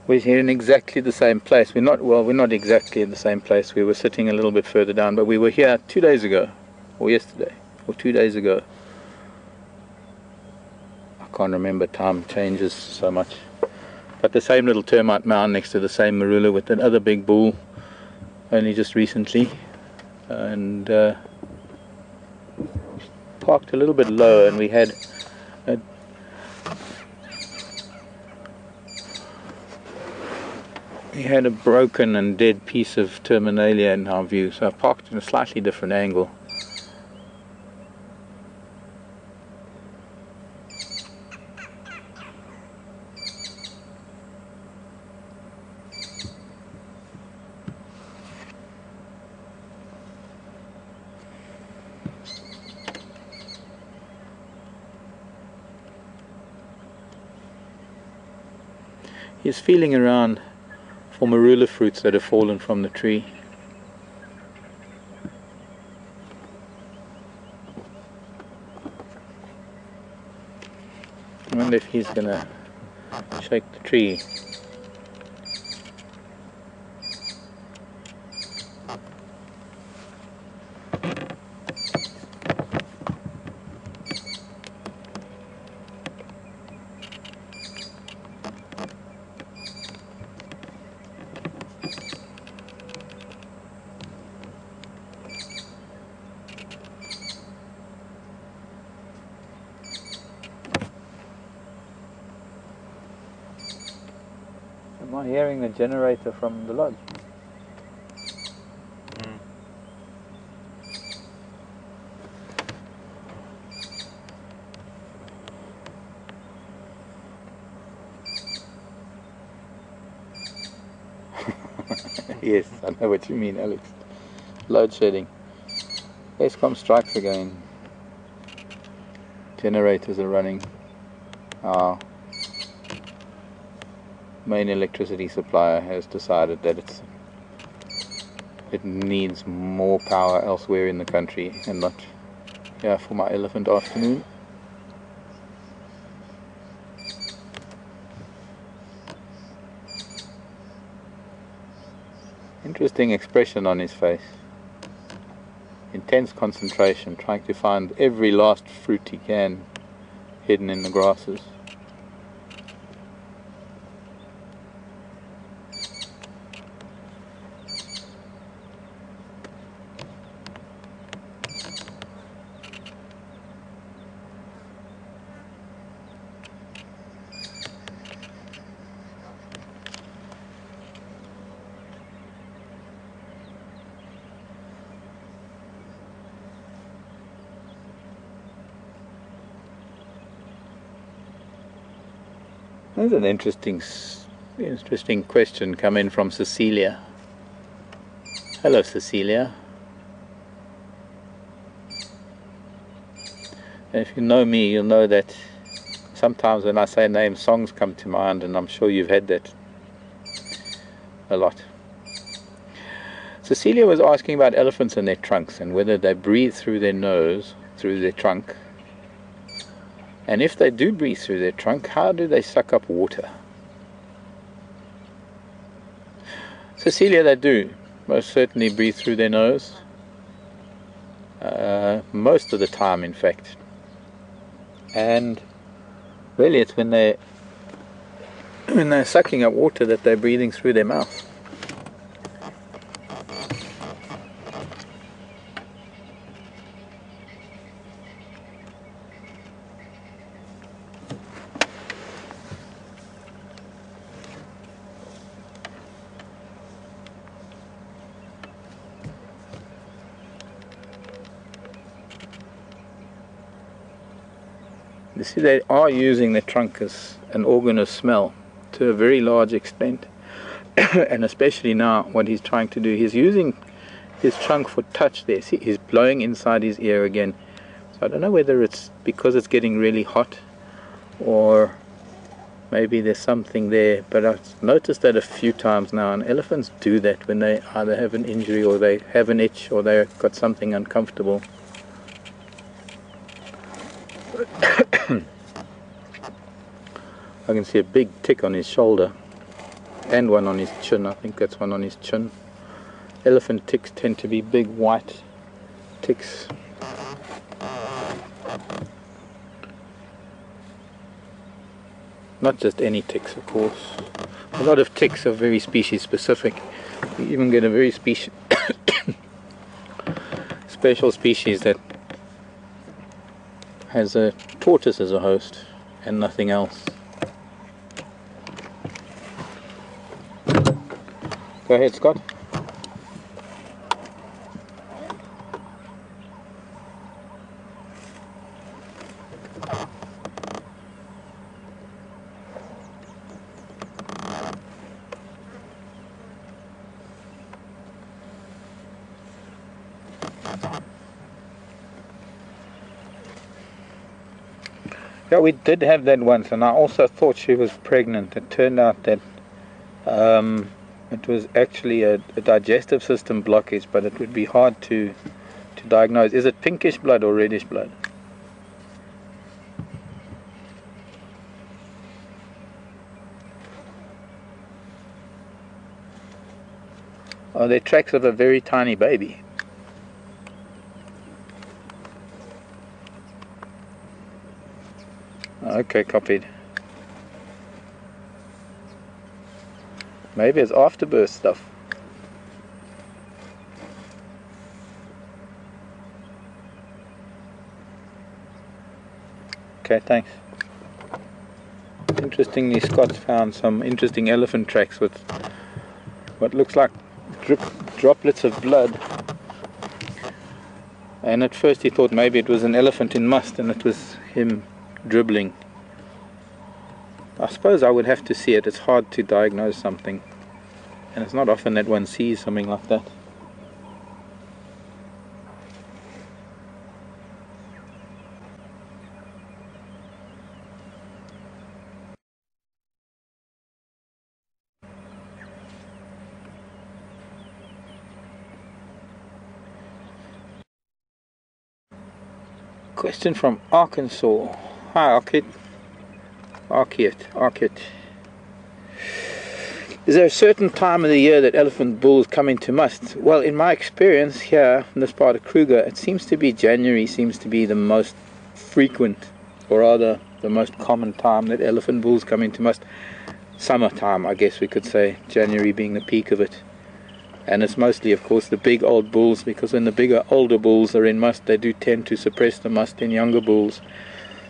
We're here in exactly the same place. We're not exactly in the same place. We were sitting a little bit further down, but we were here 2 days ago, or yesterday, or 2 days ago. I can't remember, time changes so much. But the same little termite mound next to the same marula with that other big bull, only just recently. And parked a little bit low, and we had a broken and dead piece of terminalia in our view, so I parked in a slightly different angle. He's feeling around for marula fruits that have fallen from the tree. I wonder if he's gonna shake the tree. Am I hearing the generator from the lodge? Yes, I know what you mean, Alex. Load shedding. Eskom strikes again. Generators are running. Our main electricity supplier has decided that it needs more power elsewhere in the country and not here for my elephant afternoon. Interesting expression on his face. Intense concentration, trying to find every last fruit he can hidden in the grasses. There's an interesting question come in from Cecilia. Hello, Cecilia. And if you know me, you'll know that sometimes when I say names, songs come to mind, and I'm sure you've had that a lot. Cecilia was asking about elephants and their trunks and whether they breathe through their nose, through their trunk. And if they do breathe through their trunk, how do they suck up water? Cecilia, they do most certainly breathe through their nose. Most of the time, in fact. And really it's when they're sucking up water that they're breathing through their mouth. You see, they are using the trunk as an organ of smell to a very large extent. And especially now, what he's trying to do, he's using his trunk for touch there. See, he's blowing inside his ear again. So I don't know whether it's because it's getting really hot or maybe there's something there. But I've noticed that a few times now, and elephants do that when they either have an injury or they have an itch or they've got something uncomfortable. I can see a big tick on his shoulder. and one on his chin. I think that's one on his chin. Elephant ticks tend to be big white ticks. Not just any ticks, of course. A lot of ticks are very species specific. You even get a very special species that has a tortoise as a host and nothing else. Go ahead, Scott. Yeah, we did have that once, and I also thought she was pregnant. It turned out that it was actually a digestive system blockage, but it would be hard to diagnose. Is it pinkish blood or reddish blood? Oh, they're tracks of a very tiny baby. Okay, copied. Maybe it's afterbirth stuff. Okay, thanks. Interestingly, Scott's found some interesting elephant tracks with what looks like droplets of blood. And at first he thought maybe it was an elephant in must, and it was him dribbling. I suppose I would have to see it. It's hard to diagnose something, and it's not often that one sees something like that. Question from Arkansas. Hi, Archet. Is there a certain time of the year that elephant bulls come into must? Well, in my experience here in this part of Kruger, it seems to be January seems to be the most frequent, or rather the most common time that elephant bulls come into must. Summertime, I guess we could say, January being the peak of it. And it's mostly, of course, the big old bulls, because when the bigger, older bulls are in must, they do tend to suppress the must in younger bulls.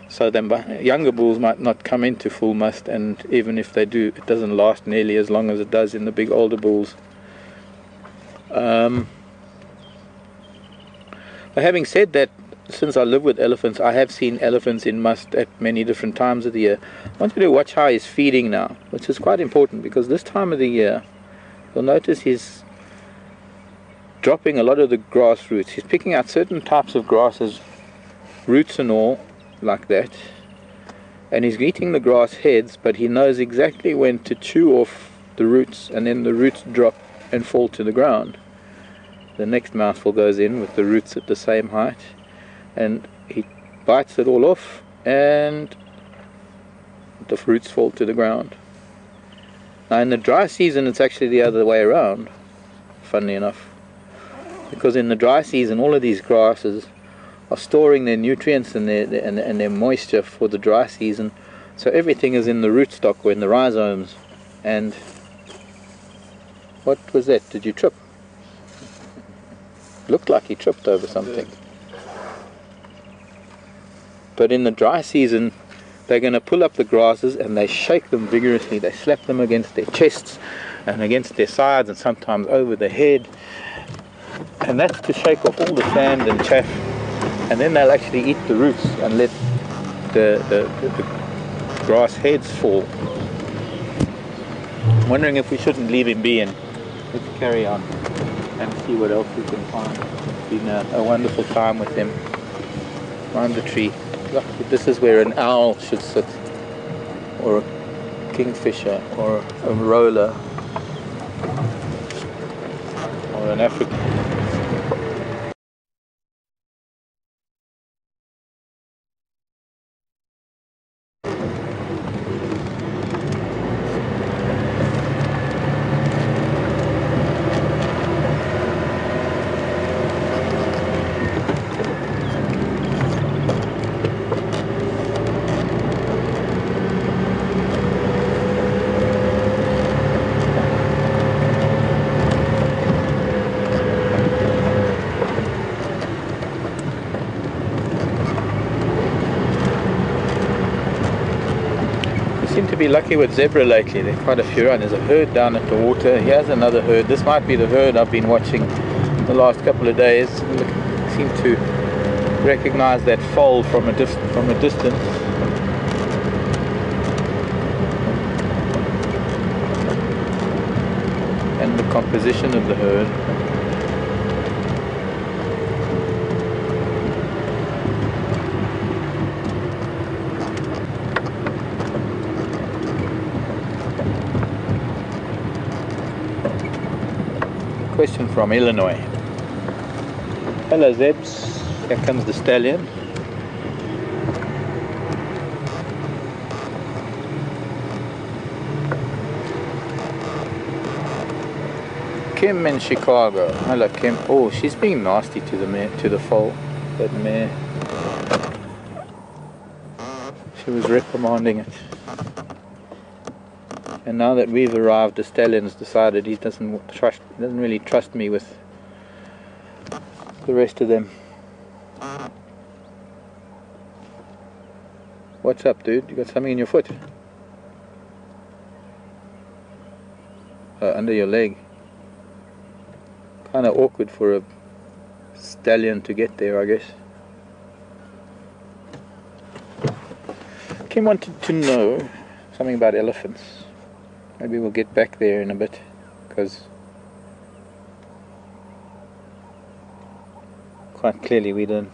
So then younger bulls might not come into full must, and even if they do, it doesn't last nearly as long as it does in the big older bulls. But having said that, since I live with elephants, I have seen elephants in must at many different times of the year. I want you to watch how he's feeding now, which is quite important, because this time of the year, you'll notice he's dropping a lot of the grass roots. He's picking out certain types of grasses, roots and all, like that, and he's eating the grass heads, but he knows exactly when to chew off the roots, and then the roots drop and fall to the ground. The next mouthful goes in with the roots at the same height, and he bites it all off, and the roots fall to the ground. Now in the dry season it's actually the other way around, funnily enough, because in the dry season all of these grasses are storing their nutrients and their moisture for the dry season, so everything is in the rootstock or in the rhizomes. And what was that? Did you trip? Looked like he tripped over something. But in the dry season they're going to pull up the grasses and they shake them vigorously. They slap them against their chests and against their sides and sometimes over the head, and that's to shake off all the sand and chaff. And then they'll actually eat the roots and let the grass heads fall. I'm wondering if we shouldn't leave him be, and let's carry on and see what else we can find. It's been a wonderful time with him. Find the tree. Look, this is where an owl should sit, or a kingfisher, or a roller, or an African. seem to be lucky with zebra lately. There are quite a few around. There's a herd down at the water. Here's another herd. This might be the herd I've been watching the last couple of days. I seem to recognize that foal from a distance. And the composition of the herd. Question from Illinois. Hello Zebs, here comes the stallion. Kim in Chicago. Hello Kim. Oh, she's being nasty to the mare, to the foal. That mare. She was reprimanding it. And now that we've arrived, the stallion's decided he doesn't really trust me with the rest of them. What's up, dude? You got something in your foot? Under your leg. Kind of awkward for a stallion to get there, I guess. Kim wanted to know something about elephants. Maybe we'll get back there in a bit, because quite clearly we don't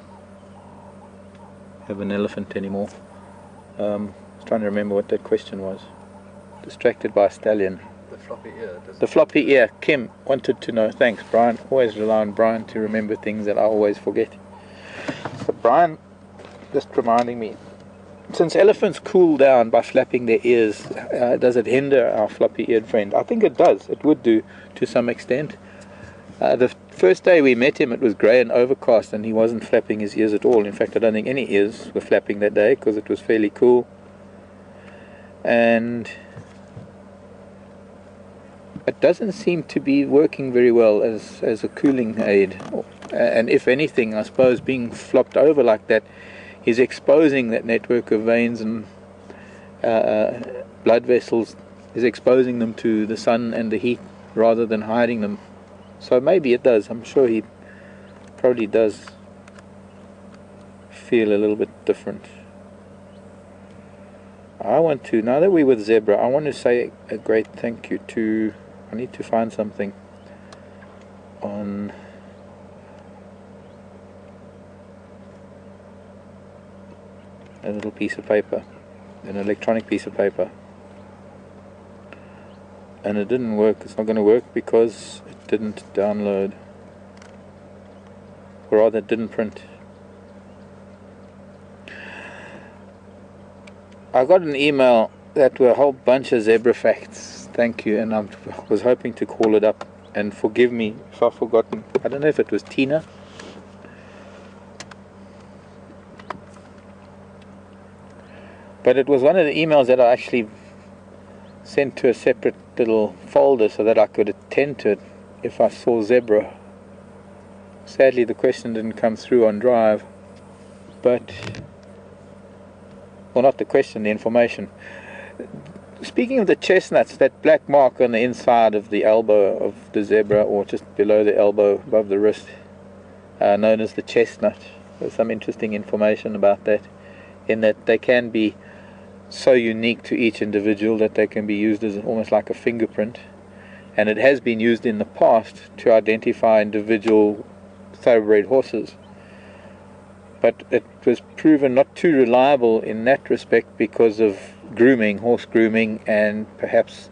have an elephant anymore. I was trying to remember what that question was. Distracted by a stallion. The floppy ear. The floppy ear. Kim wanted to know. Thanks, Brian. Always rely on Brian to remember things that I always forget. So Brian, just reminding me. Since elephants cool down by flapping their ears, does it hinder our floppy-eared friend? I think it does. It would do to some extent. The first day we met him, it was grey and overcast, and he wasn't flapping his ears at all. In fact, I don't think any ears were flapping that day because it was fairly cool. And it doesn't seem to be working very well as a cooling aid. And if anything, I suppose being flopped over like that is exposing that network of veins and blood vessels, is exposing them to the sun and the heat rather than hiding them. So maybe it does. I'm sure he probably does feel a little bit different. Now that we're with zebra, I want to say a great thank you to, I need to find something on a little piece of paper, an electronic piece of paper, and it didn't work. It's not going to work because it didn't download, or rather it didn't print. I got an email that were a whole bunch of zebra facts. Thank you, and I was hoping to call it up, and forgive me if I've forgotten. I don't know if it was Tina. But it was one of the emails that I actually sent to a separate little folder so that I could attend to it if I saw zebra. Sadly, the question didn't come through on Drive, but, well, not the question, the information. Speaking of the chestnuts, that black mark on the inside of the elbow of the zebra, or just below the elbow above the wrist, known as the chestnut. There's some interesting information about that, in that they can be so unique to each individual that they can be used as almost like a fingerprint, and it has been used in the past to identify individual thoroughbred horses, but it was proven not too reliable in that respect because of grooming, horse grooming, and perhaps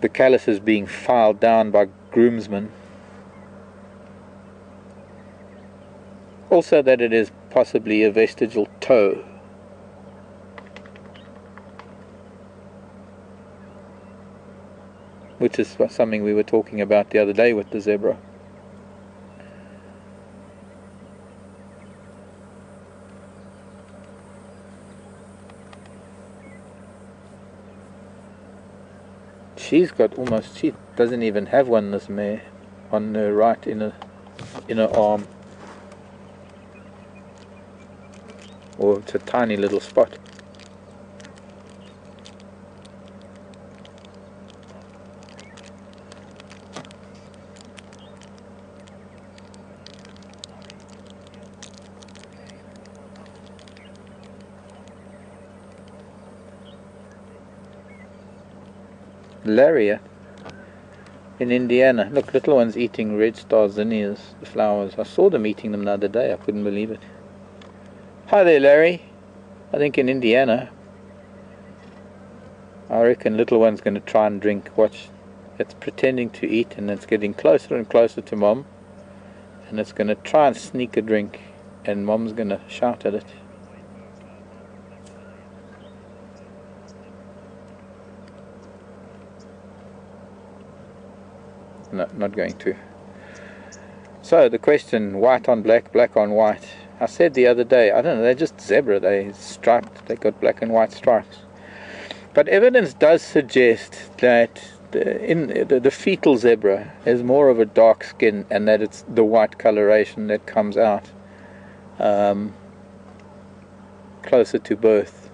the calluses being filed down by groomsmen. Also that it is possibly a vestigial toe. Which is something we were talking about the other day with the zebra. She's got almost, she doesn't even have one, this mare, on her right in her arm. Or it's a tiny little spot. Larry in Indiana. Look, little ones eating red star zinnias, the flowers. I saw them eating them the other day. I couldn't believe it. Hi there, Larry. I think in Indiana. I reckon little one's going to try and drink. Watch. It's pretending to eat, and it's getting closer and closer to Mom. And it's going to try and sneak a drink, and Mom's going to shout at it. No, not going to. So the question, white on black, black on white. I said the other day, I don't know, they're just zebra. They're striped. They got black and white stripes. But evidence does suggest that the fetal zebra has more of a dark skin, and that it's the white coloration that comes out closer to birth.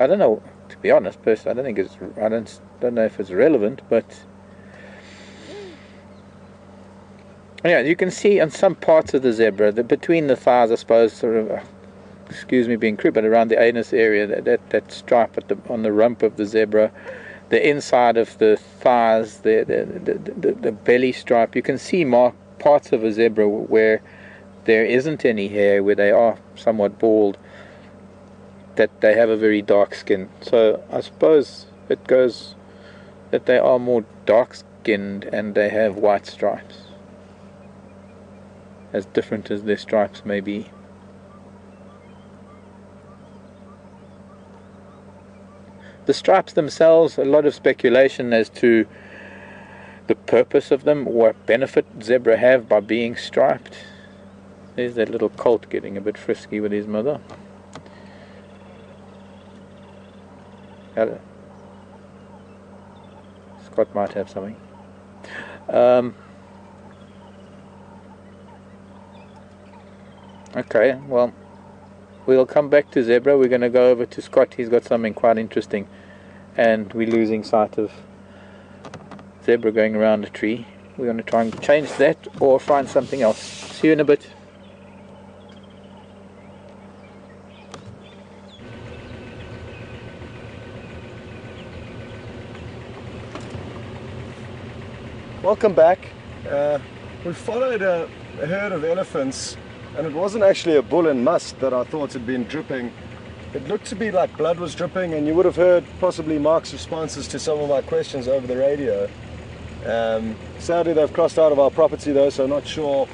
I don't know, to be honest, personally, I don't know if it's relevant, but yeah, you can see on some parts of the zebra, between the thighs, I suppose, sort of, excuse me being crude, but around the anus area, that stripe on the rump of the zebra, the inside of the thighs, the belly stripe, you can see parts of a zebra where there isn't any hair, where they are somewhat bald, that they have a very dark skin. So I suppose it goes that they are more dark skinned and they have white stripes, as different as their stripes may be. The stripes themselves, a lot of speculation as to the purpose of them, what benefit zebra have by being striped. There's that little colt getting a bit frisky with his mother. Scott might have something. Okay, well, we'll come back to zebra. We're going to go over to Scott. He's got something quite interesting, and we're losing sight of zebra going around a tree. We're going to try and change that or find something else. See you in a bit. Welcome back. We followed a herd of elephants, and it wasn't actually a bull and must that I thought had been dripping. It looked to be like blood was dripping, and you would have heard possibly Mark's responses to some of my questions over the radio. Sadly, they've crossed out of our property though, so not sure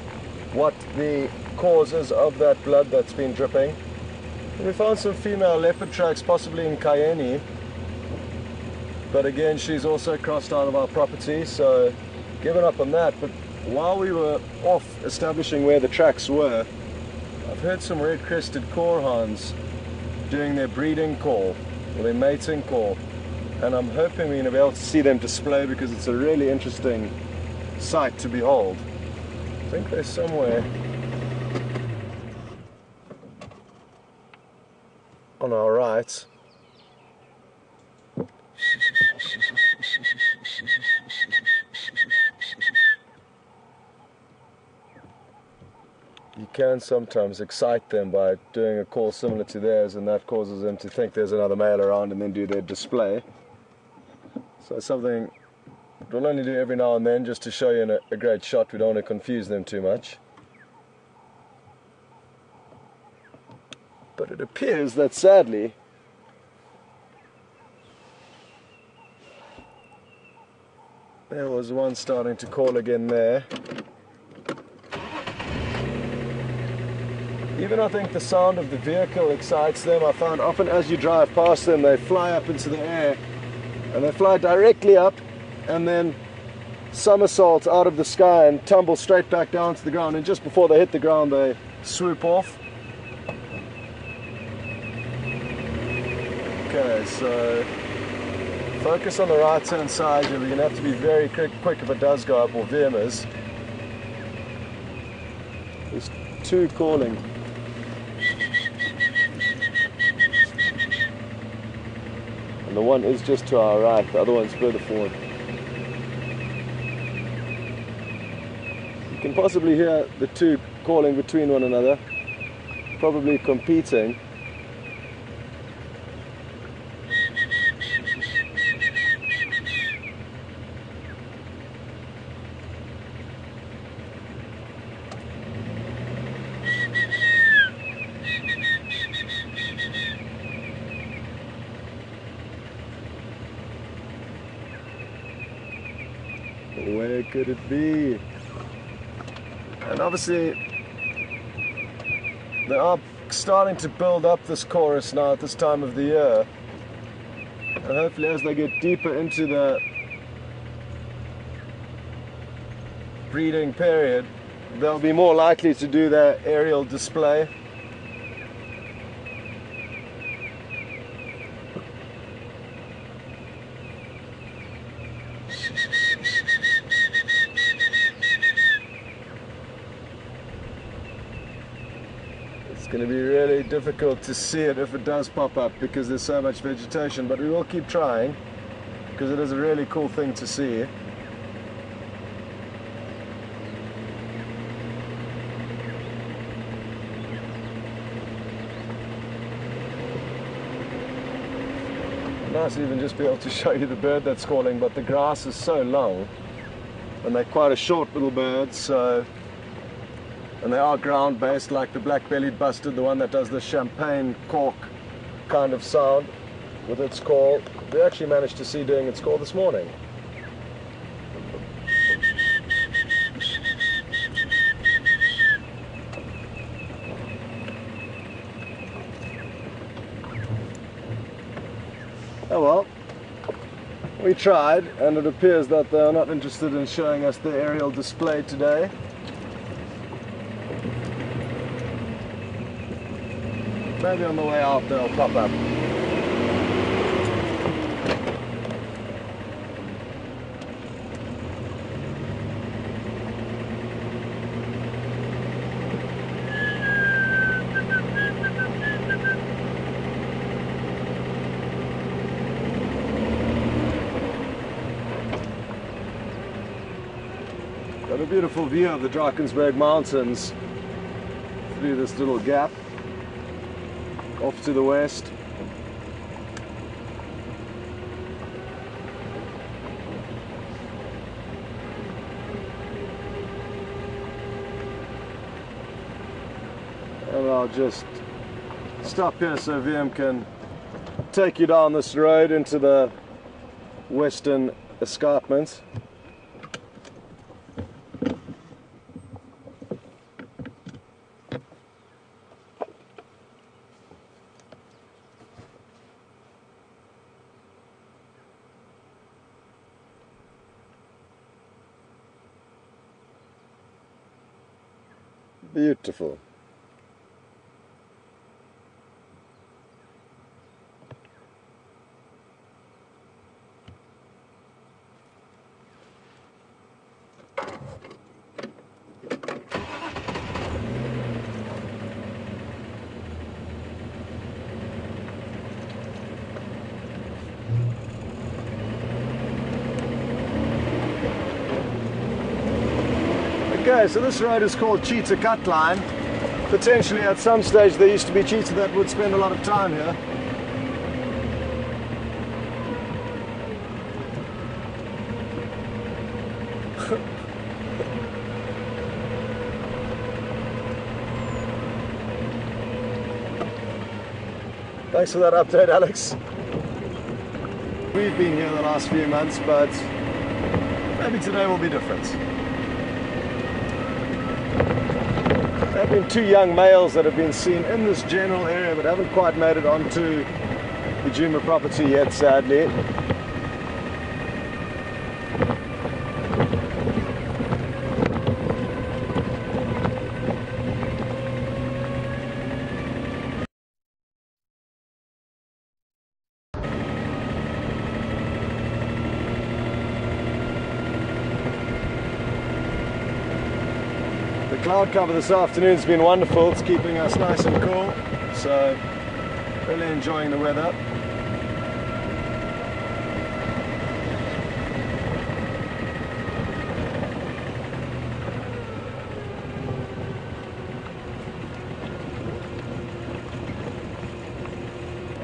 what the cause is of that blood that's been dripping. And we found some female leopard tracks, possibly in Cayenne, but again, she's also crossed out of our property, so given up on that. But while we were off establishing where the tracks were, I've heard some red-crested korhans doing their breeding call, or their mating call, and I'm hoping we're going to be able to see them display, because it's a really interesting sight to behold. I think they're somewhere on our right. You can sometimes excite them by doing a call similar to theirs, and that causes them to think there's another male around and then do their display. So it's something we'll only do every now and then just to show you a great shot. We don't want to confuse them too much. But it appears that sadly there was one starting to call again there. Even I think the sound of the vehicle excites them. I found often as you drive past them, they fly up into the air, and they fly directly up and then somersault out of the sky and tumble straight back down to the ground, and just before they hit the ground they swoop off. Okay, so focus on the right hand side here. We're going to have to be very quick if it does go up, or VMers. There's two calling. And the one is just to our right, the other one's further forward. You can possibly hear the two calling between one another. probably competing. Where could it be? And obviously they are starting to build up this chorus now at this time of the year, and hopefully as they get deeper into the breeding period they'll be more likely to do their aerial display. It's going to be really difficult to see it if it does pop up because there's so much vegetation, but we will keep trying because it is a really cool thing to see. Nice even just be able to show you the bird that's calling, but the grass is so long and they're quite a short little bird, so, and they are ground based like the black-bellied bustard, the one that does the champagne cork kind of sound with its call. We actually managed to see doing its call this morning. Oh well, we tried, and it appears that they are not interested in showing us the aerial display today. Maybe on the way out they'll pop up. Got a beautiful view of the Drakensberg Mountains through this little gap off to the west. And I'll just stop here so VM can take you down this road into the western escarpment. Beautiful. Okay, so this road is called Cheetah Cut Line. Potentially at some stage there used to be cheetah that would spend a lot of time here. Thanks for that update, Alex. We've been here the last few months, but maybe today will be different. There have been 2 young males that have been seen in this general area but haven't quite made it onto the Djuma property yet, sadly. The cloud cover this afternoon has been wonderful. It's keeping us nice and cool, so really enjoying the weather.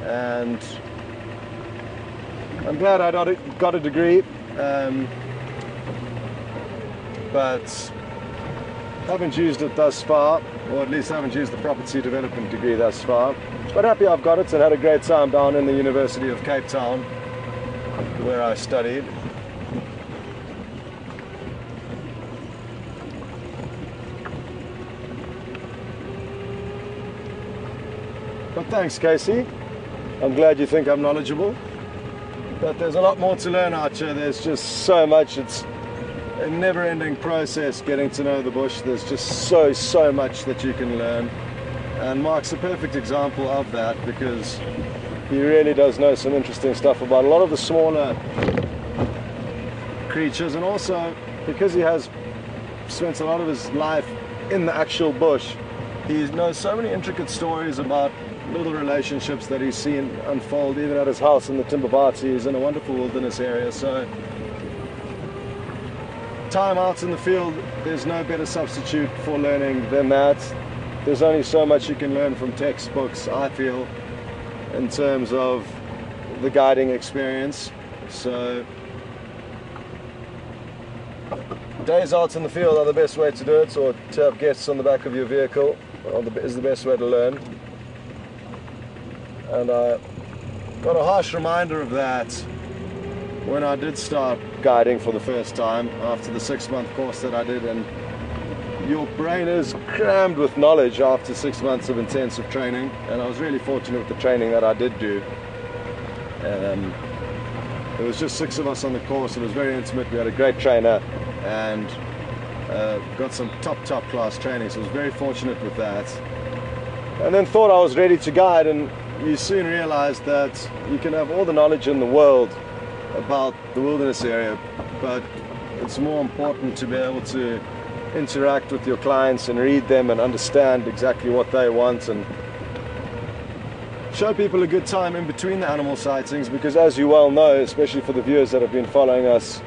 and I'm glad I got a degree, but haven't used it thus far, or at least haven't used the property development degree thus far. But happy I've got it and had a great time down in the University of Cape Town where I studied. But thanks, Casey. I'm glad you think I'm knowledgeable. But there's a lot more to learn out here. There's just so much. It's a never-ending process getting to know the bush. There's just so much that you can learn. And Mark's a perfect example of that because he really does know some interesting stuff about a lot of the smaller creatures, and also because he has spent a lot of his life in the actual bush, he knows so many intricate stories about little relationships that he's seen unfold even at his house in the Timbabati. He's in a wonderful wilderness area, so time out in the field, there's no better substitute for learning than that. There's only so much you can learn from textbooks, I feel, in terms of the guiding experience. So days out in the field are the best way to do it, or to have guests on the back of your vehicle is the best way to learn. And I got a harsh reminder of that when I did start guiding for the first time after the 6-month course that I did. And your brain is crammed with knowledge after 6 months of intensive training, and I was really fortunate with the training that I did do. There was just 6 of us on the course. It was very intimate. We had a great trainer and got some top class training, so I was very fortunate with that. And then thought I was ready to guide, and you soon realize that you can have all the knowledge in the world about the wilderness area, but it's more important to be able to interact with your clients and read them and understand exactly what they want and show people a good time in between the animal sightings, because as you well know, especially for the viewers that have been following us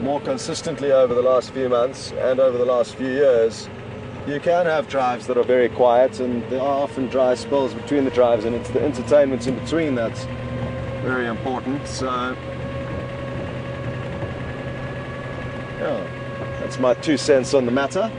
more consistently over the last few months and over the last few years, you can have drives that are very quiet, and there are often dry spells between the drives, and it's the entertainment in between that's very important. So yeah, that's my 2 cents on the matter.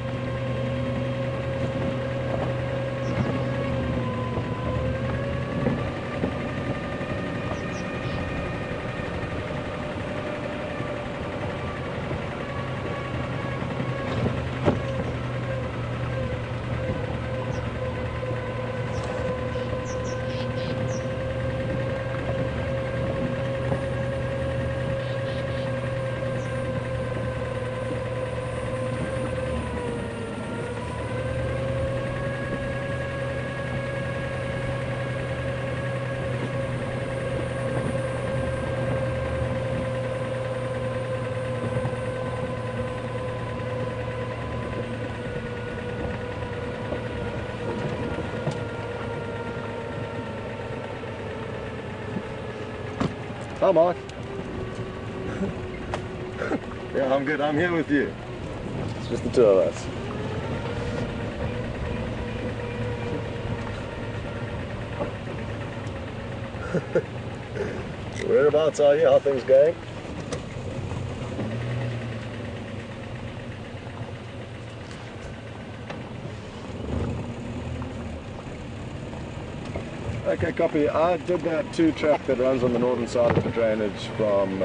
Hi, Mark. Yeah, I'm good. I'm here with you. It's just the 2 of us. Whereabouts are you? How are things going? Okay, copy. I did that 2 track that runs on the northern side of the drainage from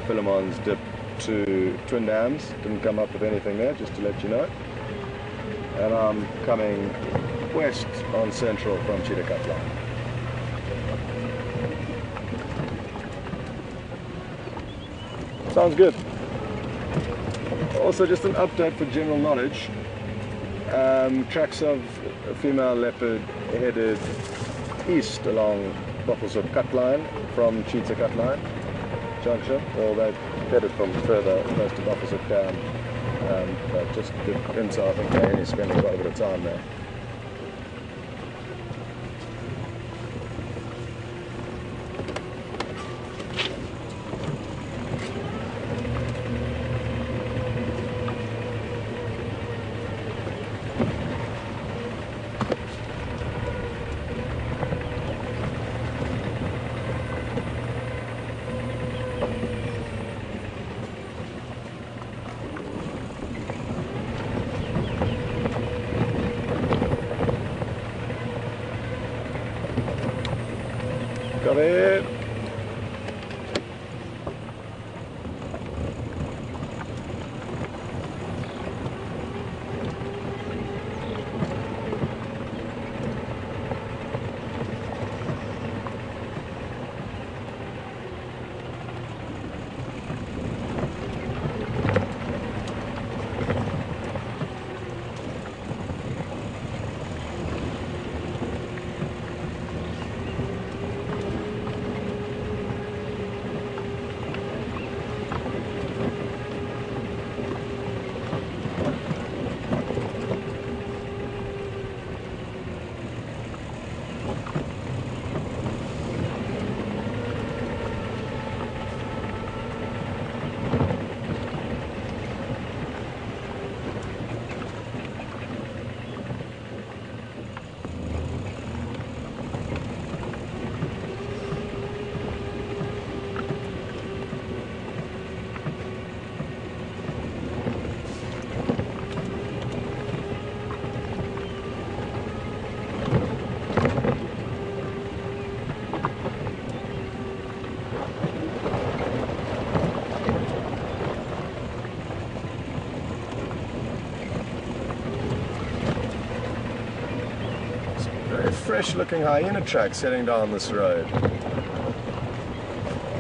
Philemon's Dip to Twin Dams. Didn't come up with anything there, just to let you know. And I'm coming west on Central from Cheetah Cut Line. Sounds good. Also, just an update for general knowledge. Tracks of a female leopard headed east along Buffelshoek Cut Line from Cheetah Cut Line junction. Well, they headed from further close to Buffelshoek Dam, but just into, I think they're only spending quite a bit of time there. Come in. Fresh looking hyena tracks heading down this road. I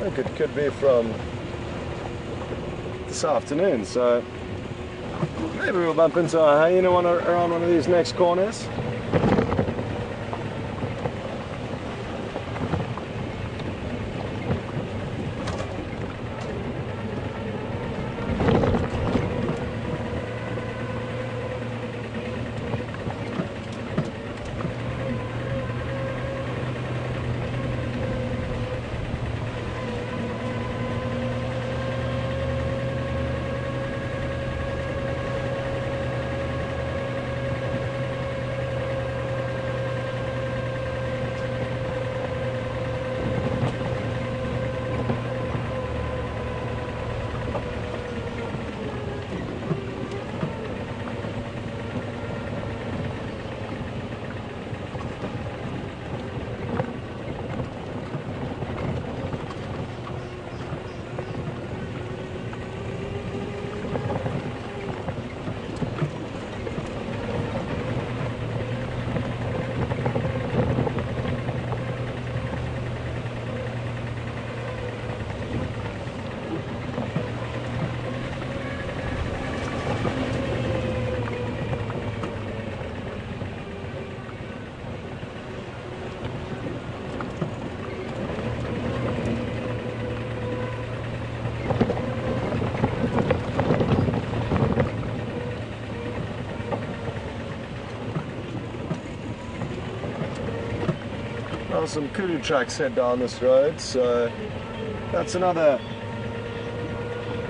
think it could be from this afternoon, so maybe we'll bump into a hyena around one of these next corners. Well, some kudu tracks head down this road, so that's another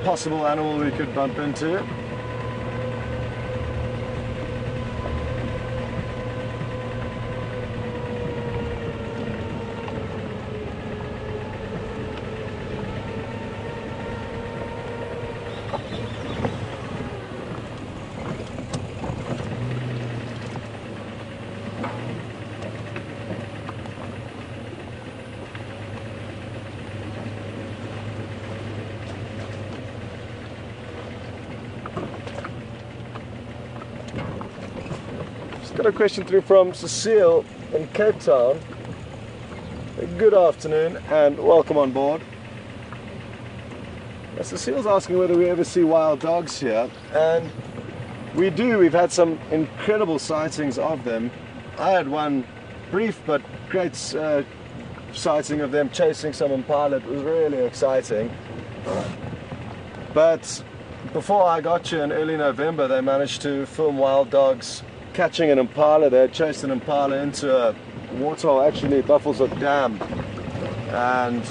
possible animal we could bump into. Got a question through from Cecile in Cape Town. Good afternoon and welcome on board. Cecile's asking whether we ever see wild dogs here, and we do. We've had some incredible sightings of them. I had one brief but great sighting of them chasing some impala. It was really exciting. But before I got here in early November, they managed to film wild dogs catching an impala. They had chased an impala into a waterhole, actually Buffelshoek Dam, and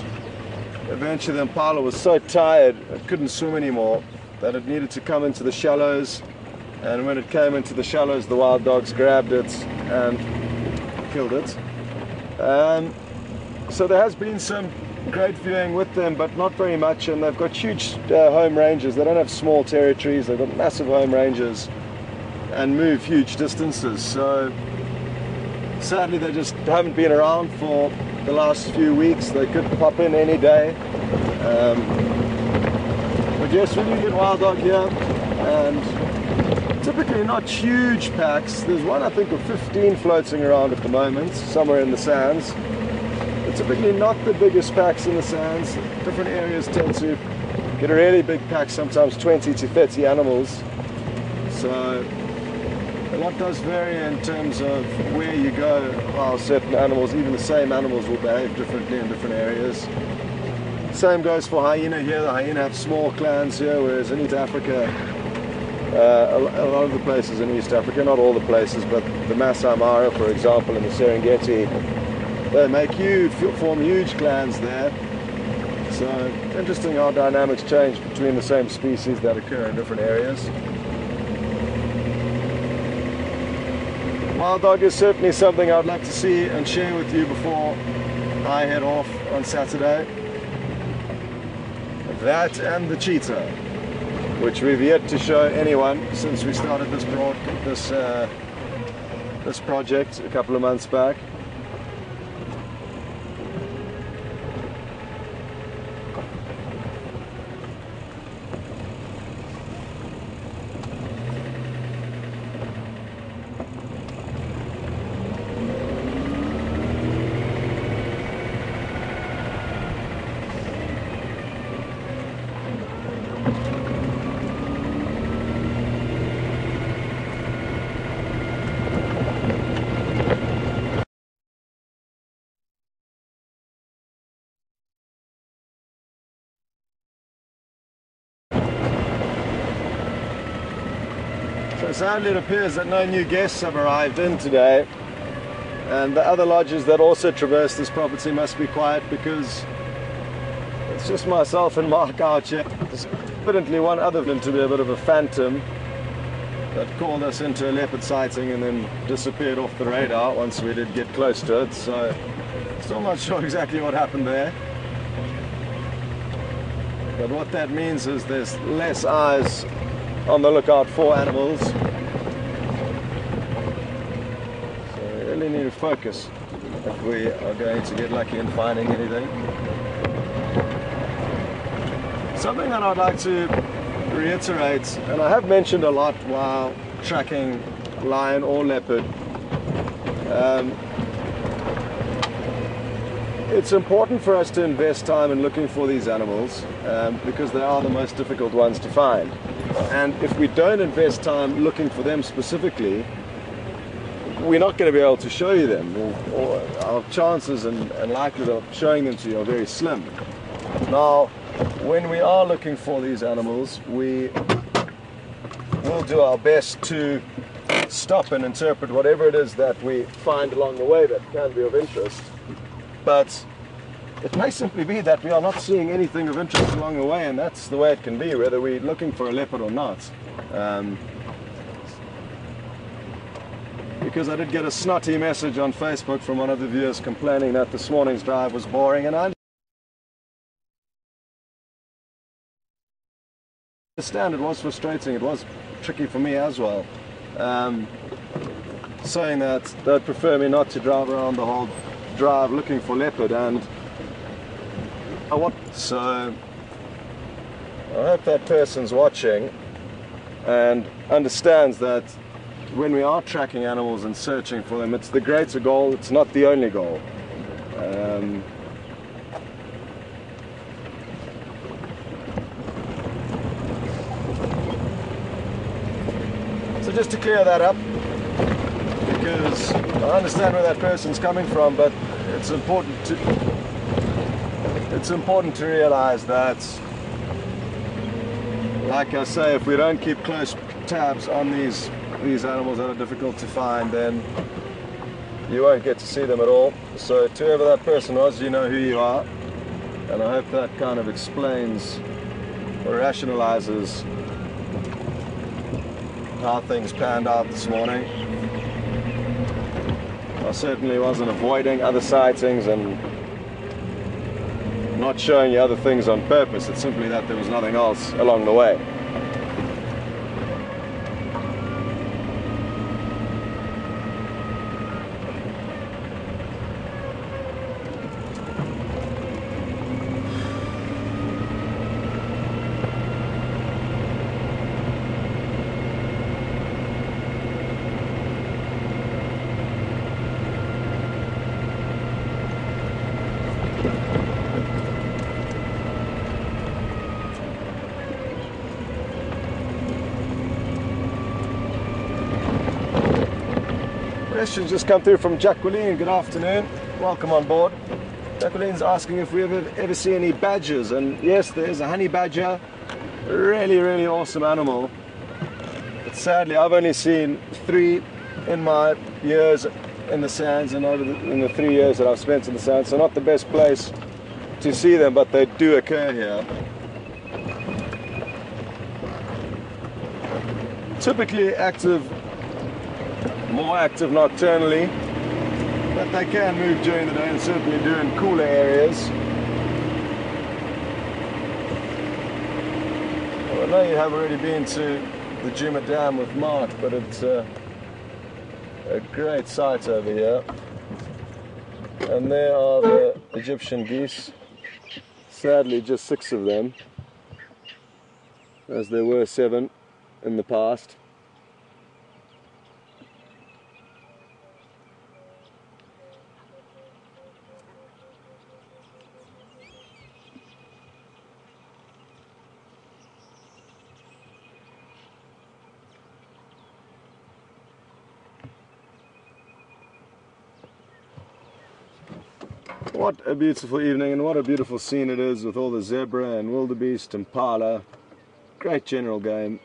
eventually the impala was so tired it couldn't swim anymore that it needed to come into the shallows, and when it came into the shallows the wild dogs grabbed it and killed it. So there has been some great viewing with them, but not very much, and they've got huge home ranges. They don't have small territories, they've got massive home ranges and move huge distances, so Sadly, they just haven't been around for the last few weeks. They could pop in any day. But yes, we do get wild dog here, and typically not huge packs. There's one I think of 15 floating around at the moment, somewhere in the sands. But typically not the biggest packs in the sands. Different areas tend to get a really big pack, sometimes 20 to 30 animals. So a lot does vary in terms of where you go, while certain animals, even the same animals, will behave differently in different areas. Same goes for hyena here. The hyena have small clans here, whereas in East Africa, a lot of the places in East Africa, not all the places, but the Masai Mara, for example, in the Serengeti, they form huge clans there. So interesting how dynamics change between the same species that occur in different areas. Wild dog is certainly something I'd like to see and share with you before I head off on Saturday. That and the cheetah, which we've yet to show anyone since we started this project a couple of months back. So sadly it appears that no new guests have arrived in today, and the other lodges that also traverse this property must be quiet because it's just myself and Mark out here. There's evidently one other to be a bit of a phantom that called us into a leopard sighting and then disappeared off the radar once we did get close to it, so still not sure exactly what happened there. But what that means is there's less eyes on the lookout for animals. So we really need to focus if we are going to get lucky in finding anything. Something that I'd like to reiterate, and I have mentioned a lot while tracking lion or leopard, it's important for us to invest time in looking for these animals because they are the most difficult ones to find. And if we don't invest time looking for them specifically, we're not going to be able to show you them, or our chances and likelihood of showing them to you are very slim. Now, when we are looking for these animals, we will do our best to stop and interpret whatever it is that we find along the way that can be of interest. But it may simply be that we are not seeing anything of interest along the way, and that's the way it can be, whether we're looking for a leopard or not. Because I did get a snotty message on Facebook from one of the viewers complaining that this morning's drive was boring, and I understand it was frustrating, it was tricky for me as well. Saying that they'd prefer me not to drive around the whole drive looking for leopard, and so I hope that person's watching and understands that when we are tracking animals and searching for them, it's the greater goal, it's not the only goal. So just to clear that up, because I understand where that person's coming from, but it's important to realize that, like I say, if we don't keep close tabs on these animals that are difficult to find, then you won't get to see them at all. So to whoever that person was, you know who you are, and I hope that kind of explains or rationalizes how things panned out this morning. I certainly wasn't avoiding other sightings and not showing you other things on purpose. It's simply that there was nothing else along the way. Questions just come through from Jacqueline. Good afternoon. Welcome on board. Jacqueline's asking if we ever see any badgers, and yes, there's a honey badger. Really, really awesome animal. But sadly, I've only seen 3 in my years in the sands, and in the 3 years that I've spent in the sands. So not the best place to see them, but they do occur here. Typically active, more active nocturnally, but they can move during the day and certainly do in cooler areas. Well, I know you have already been to the Djuma Dam with Mark, but it's a great sight over here. And there are the Egyptian geese. Sadly, just 6 of them, as there were 7 in the past. What a beautiful evening, and what a beautiful scene it is with all the zebra and wildebeest and impala. Great general game.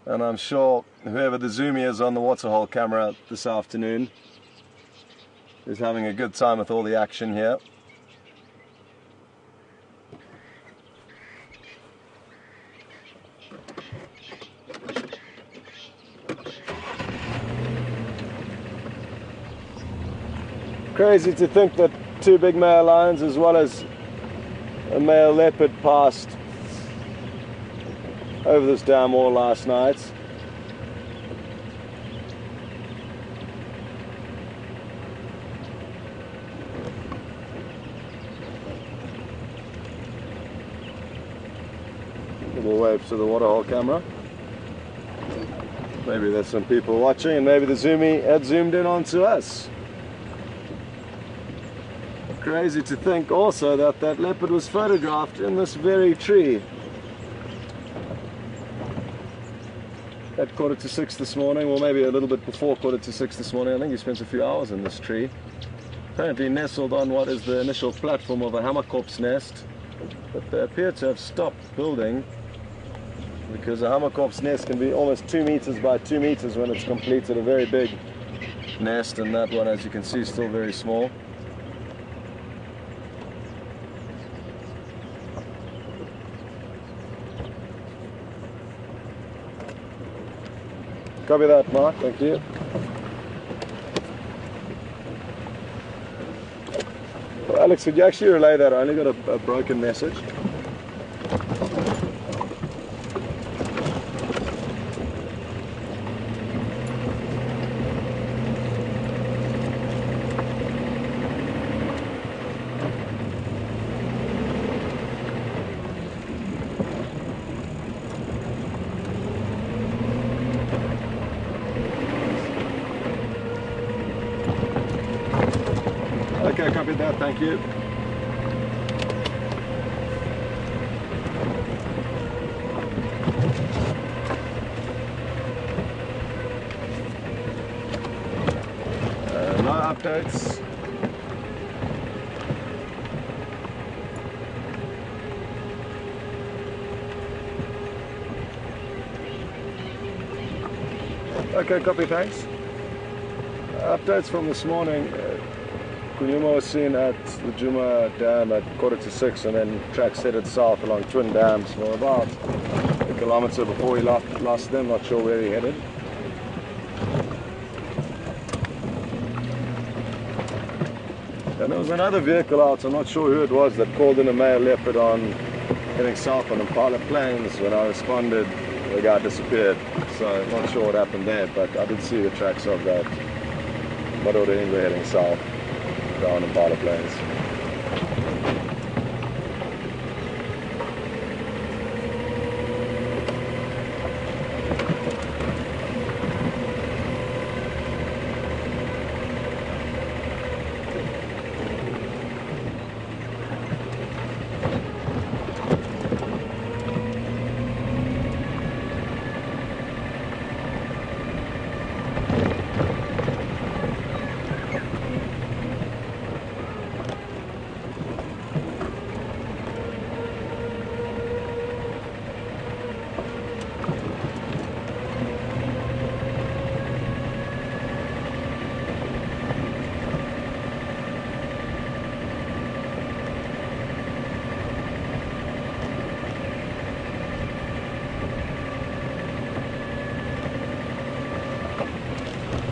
And I'm sure whoever the zoomie is on the waterhole camera this afternoon is having a good time with all the action here. Crazy to think that 2 big male lions as well as a male leopard passed over this dam all last night. Little wave to the waterhole camera. Maybe there's some people watching, and maybe the zoomie had zoomed in onto us. Crazy to think also that that leopard was photographed in this very tree at 5:45 this morning, or maybe a little bit before 5:45 this morning. I think he spent a few hours in this tree. Apparently nestled on what is the initial platform of a hammerkorp's nest, but they appear to have stopped building, because a hammerkorp's nest can be almost 2 meters by 2 meters when it's completed, a very big nest, and that one, as you can see, is still very small. Copy that, Mark, thank you. Well, Alex, could you actually relay that? I only got a broken message. Okay, copy that, thank you. No updates. Okay, copy, thanks. Updates from this morning. Kunyuma was seen at the Djuma Dam at 5:45, and then tracks headed south along twin dams for about a kilometer before he lost them. Not sure where he headed. And there was another vehicle out, I'm not sure who it was, that called in a male leopard on heading south on Impala Plains. When I responded, the guy disappeared. So I'm not sure what happened there, but I did see the tracks of that Maroda Ingwe heading south down Impala Plains.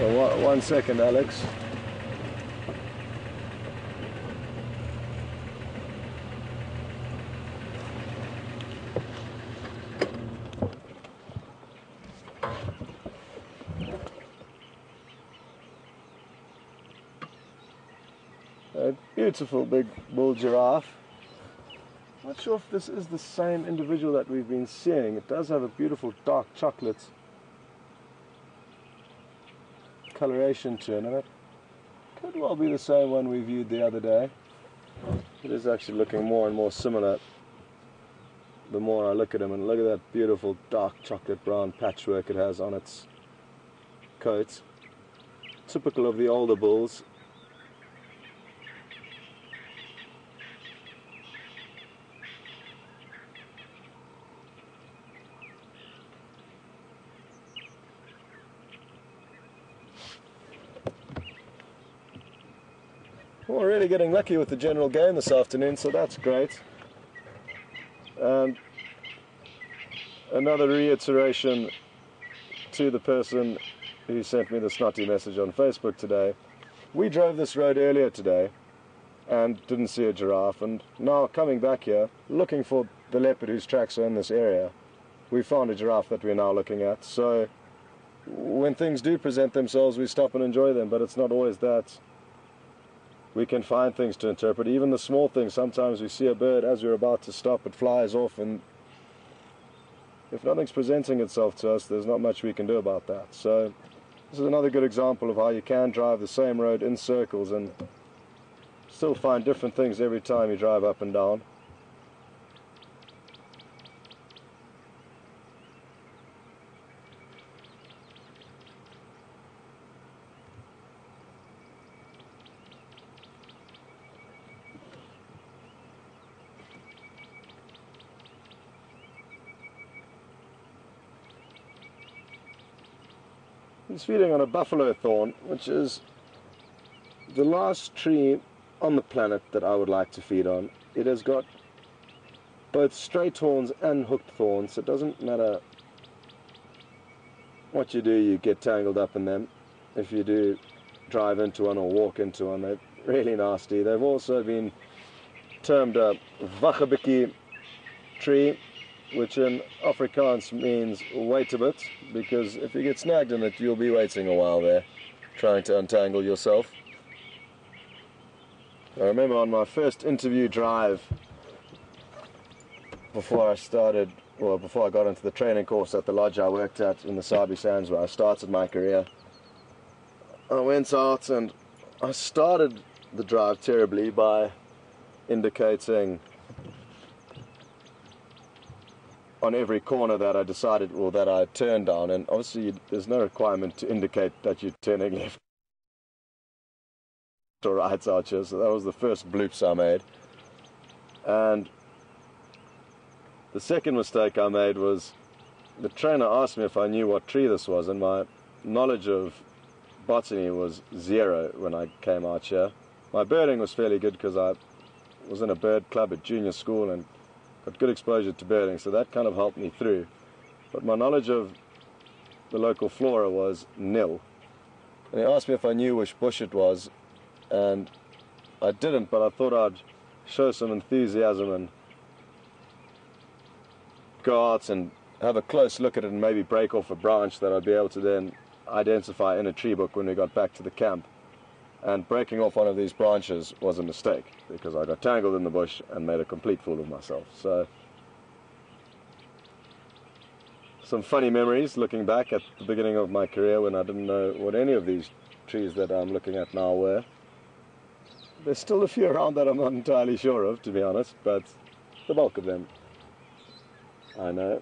Oh, one second, Alex. A beautiful big bull giraffe. Not sure if this is the same individual that we've been seeing. It does have a beautiful dark chocolate coloration to it, and it could well be the same one we viewed the other day. It is actually looking more and more similar the more I look at him, and look at that beautiful dark chocolate brown patchwork it has on its coat. Typical of the older bulls. Well, we're really getting lucky with the general game this afternoon, so that's great. And another reiteration to the person who sent me the snotty message on Facebook today. We drove this road earlier today and didn't see a giraffe, and now coming back here, looking for the leopard whose tracks are in this area, we found a giraffe that we're now looking at. So when things do present themselves, we stop and enjoy them, but it's not always that. We can find things to interpret, even the small things. Sometimes we see a bird as we're about to stop, it flies off, and if nothing's presenting itself to us, there's not much we can do about that. So this is another good example of how you can drive the same road in circles and still find different things every time you drive up and down. He's feeding on a buffalo thorn, which is the last tree on the planet that I would like to feed on. It has got both straight horns and hooked thorns, so it doesn't matter what you do, you get tangled up in them. If you do drive into one or walk into one, they're really nasty. They've also been termed a waggebikkie tree, which in Afrikaans means wait a bit, because if you get snagged in it, you'll be waiting a while there, trying to untangle yourself. I remember on my first interview drive, before I got into the training course at the lodge I worked at in the Sabi Sands where I started my career, I went out and I started the drive terribly by indicating on every corner that I decided, or that I turned down, and obviously there's no requirement to indicate that you're turning left or right out here, so that was the first bloops I made. And the second mistake I made was the trainer asked me if I knew what tree this was, and my knowledge of botany was zero when I came out here. My birding was fairly good because I was in a bird club at junior school and got good exposure to birding, so that kind of helped me through. But my knowledge of the local flora was nil. And he asked me if I knew which bush it was, and I didn't, but I thought I'd show some enthusiasm and go out and have a close look at it and maybe break off a branch that I'd be able to then identify in a tree book when we got back to the camp. And breaking off one of these branches was a mistake, because I got tangled in the bush and made a complete fool of myself. So, some funny memories looking back at the beginning of my career when I didn't know what any of these trees that I'm looking at now were. There's still a few around that I'm not entirely sure of, to be honest, but the bulk of them I know.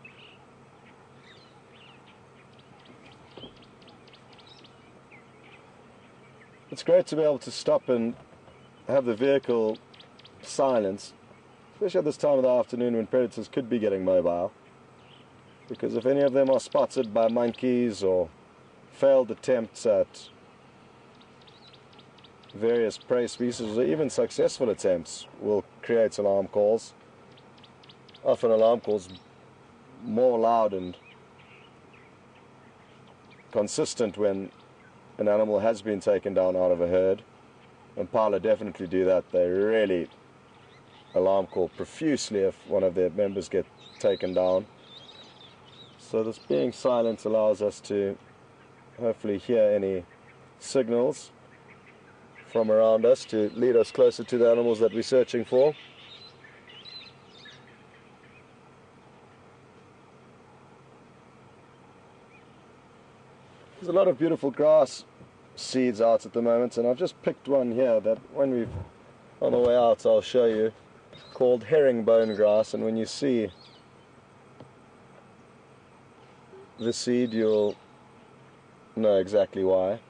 It's great to be able to stop and have the vehicle silence, especially at this time of the afternoon when predators could be getting mobile, because if any of them are spotted by monkeys or failed attempts at various prey species, or even successful attempts, will create alarm calls. Often alarm calls more loud and consistent when an animal has been taken down out of a herd. Impala definitely do that. They really alarm call profusely if one of their members get taken down. So this being silent allows us to hopefully hear any signals from around us to lead us closer to the animals that we're searching for. There's a lot of beautiful grass seeds out at the moment, and I've just picked one here that on the way out I'll show you, called herringbone grass, and when you see the seed you'll know exactly why.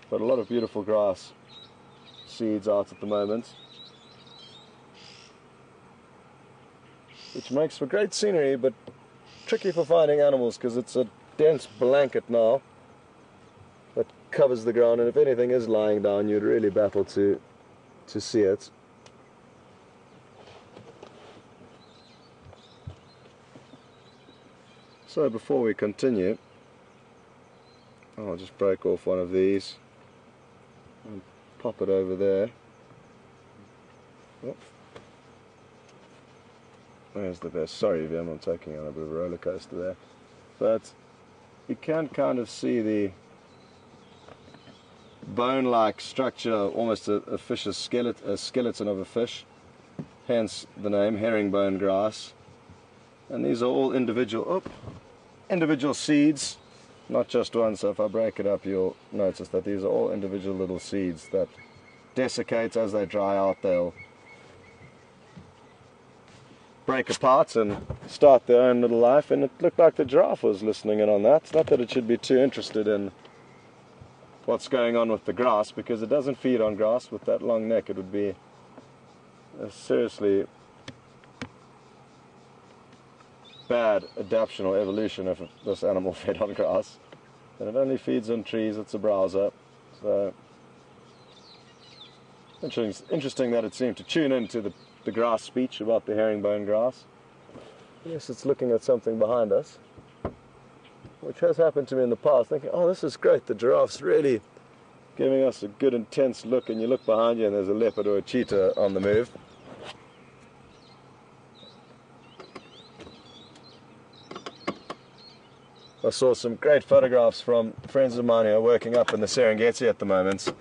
But a lot of beautiful grass seeds out at the moment, which makes for great scenery but tricky for finding animals because it's a dense blanket now that covers the ground, and if anything is lying down you'd really battle to see it. So before we continue, I'll just break off one of these and pop it over there. Oh. There's the best. Sorry Vim, I'm taking on a bit of a roller coaster there. But you can kind of see the bone-like structure, almost a fish's skeleton of a fish, hence the name herringbone grass. And these are all individual seeds, not just one. So if I break it up you'll notice that these are all individual little seeds that desiccate as they dry out. They'll break apart and start their own little life, and it looked like the giraffe was listening in on that. It's not that it should be too interested in what's going on with the grass, because it doesn't feed on grass with that long neck. It would be a seriously bad adaptation or evolution if this animal fed on grass. And it only feeds on trees. It's a browser. So interesting that it seemed to tune into the grass speech about the herringbone grass. Yes, it's looking at something behind us, which has happened to me in the past, thinking, oh, this is great, the giraffe's really giving us a good intense look, and you look behind you and there's a leopard or a cheetah on the move. I saw some great photographs from friends of mine who are working up in the Serengeti at the moment.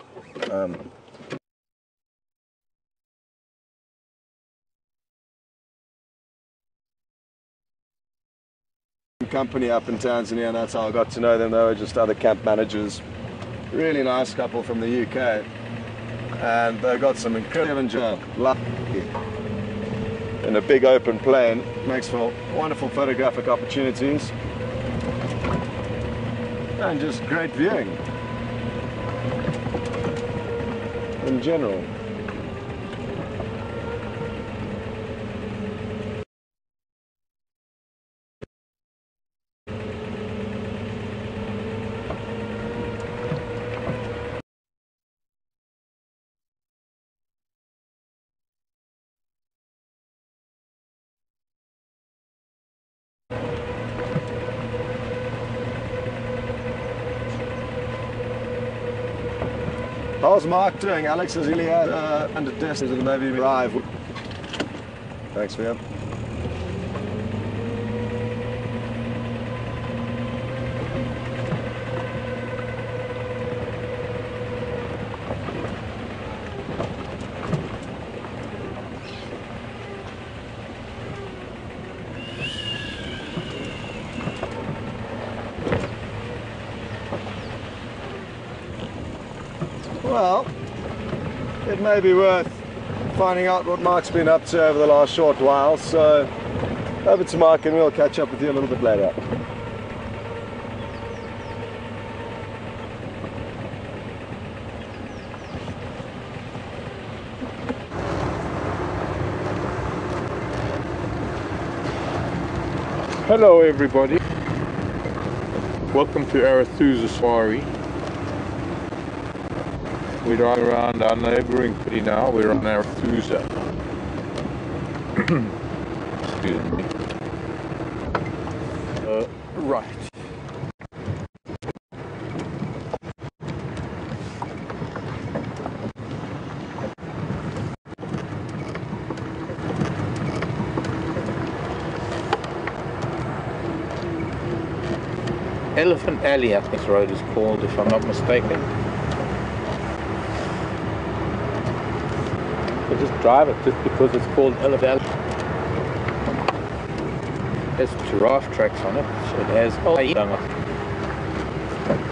Company up in Tanzania, and that's how I got to know them. They were just other camp managers. Really nice couple from the UK, and they got some incredible lucky in a big open plain. Makes for wonderful photographic opportunities and just great viewing in general. How's Mark doing? Alex, has he had under test? Is it maybe arrive? Thanks, man. Well, it may be worth finding out what Mark's been up to over the last short while, so over to Mark and we'll catch up with you a little bit later. Hello everybody, welcome to Arathusa Safari. We're driving around our neighbouring city now. We're on Arathusa. Excuse me. Right. Elephant Alley, I think this road is called, if I'm not mistaken. We'll just drive it just because it's called Elephant Alley. There's giraffe tracks on it, so it has so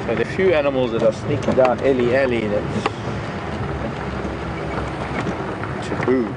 there are a few animals that are sneaking down Alley Alley that's taboo.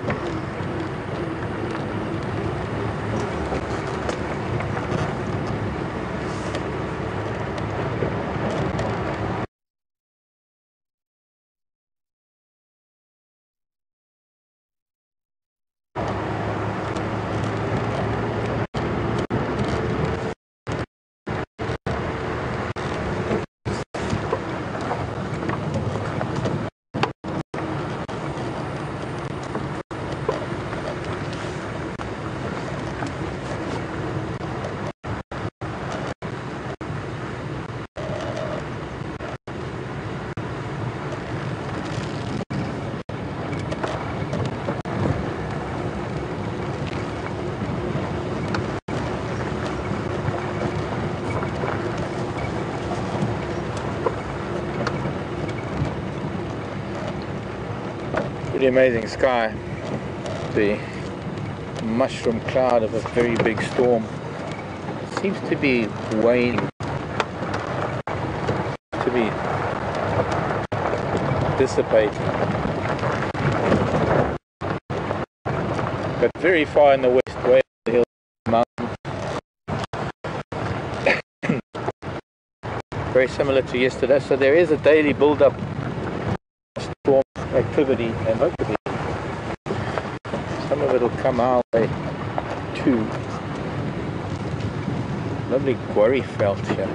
Pretty amazing sky. The mushroom cloud of a very big storm seems to be waning, to be dissipating, but very far in the west, way up the hill mountain. Very similar to yesterday, so there is a daily build-up storm activity, and hopefully some of it will come our way too. Lovely guarri felt here.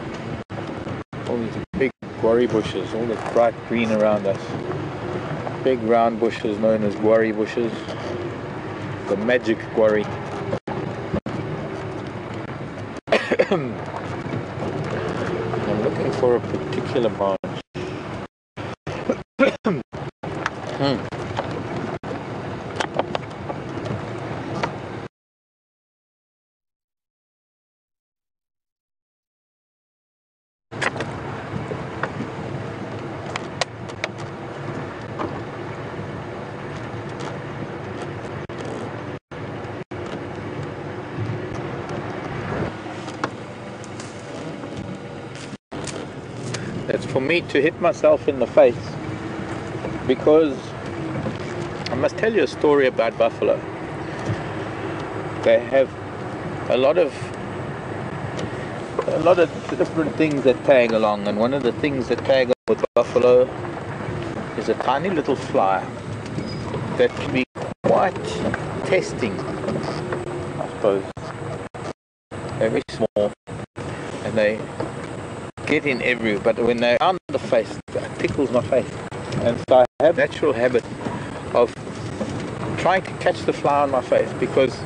All these big guarri bushes, all this bright green around us. Big round bushes known as guarri bushes. The magic guarri. I'm looking for a particular branch. That's for me to hit myself in the face, because I must tell you a story about buffalo. They have a lot of different things that tag along, and one of the things that tag along with buffalo is a tiny little fly that can be quite testing, I suppose. Very small, and they get in everywhere, but when they're on the face, it tickles my face. And so I have a natural habit of trying to catch the fly on my face, because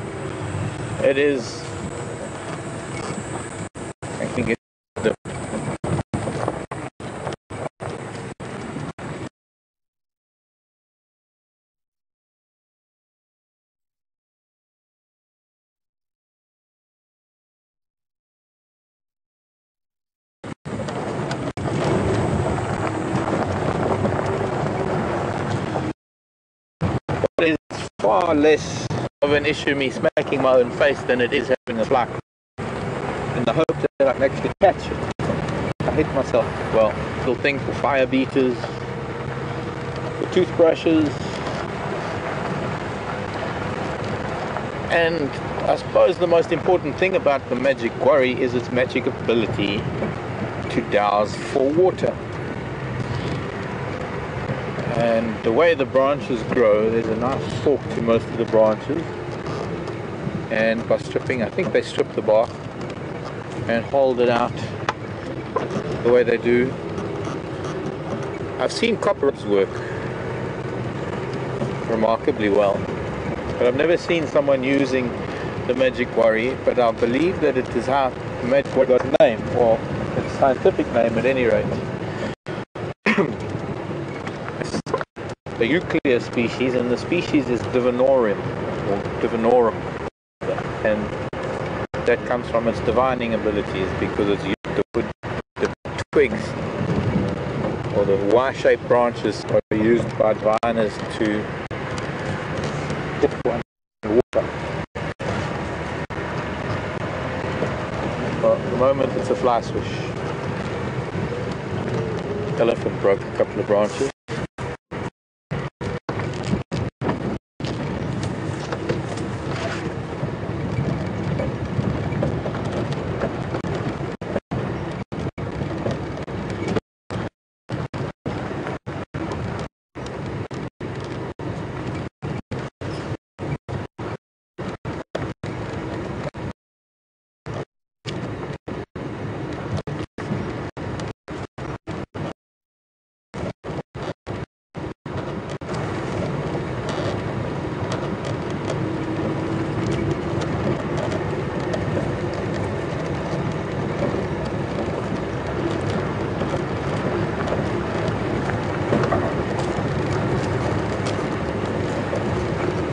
it is, I think it's the far less of an issue me smacking my own face than it is having a fly. In the hope that I can actually catch it, I hit myself. Well, little thing for fire beaters, for toothbrushes, and I suppose the most important thing about the magic guarri is its magic ability to douse for water. And the way the branches grow, there's a nice fork to most of the branches, and by stripping, I think they strip the bark and hold it out the way they do. I've seen coppers work remarkably well, but I've never seen someone using the magic guarri, but I believe that it is how the magic guarri got its name, or its scientific name at any rate. The euclea species, and the species is divinorum, and that comes from its divining abilities, because it's used the wood twigs, or the Y-shaped branches, are used by diviners to dip one in water. Well, at the moment it's a fly swish. Elephant broke a couple of branches.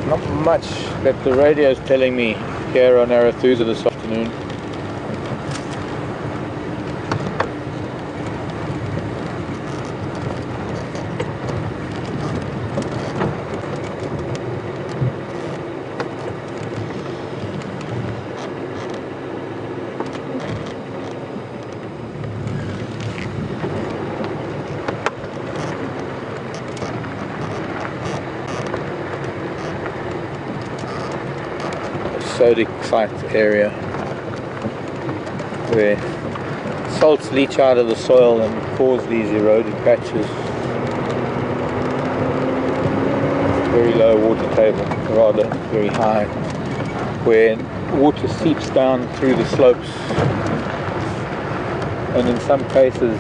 Not much that the radio is telling me here on Arathusa this afternoon. Sodic site area where salts leach out of the soil and cause these eroded patches. Very low water table, rather very high, where water seeps down through the slopes and in some cases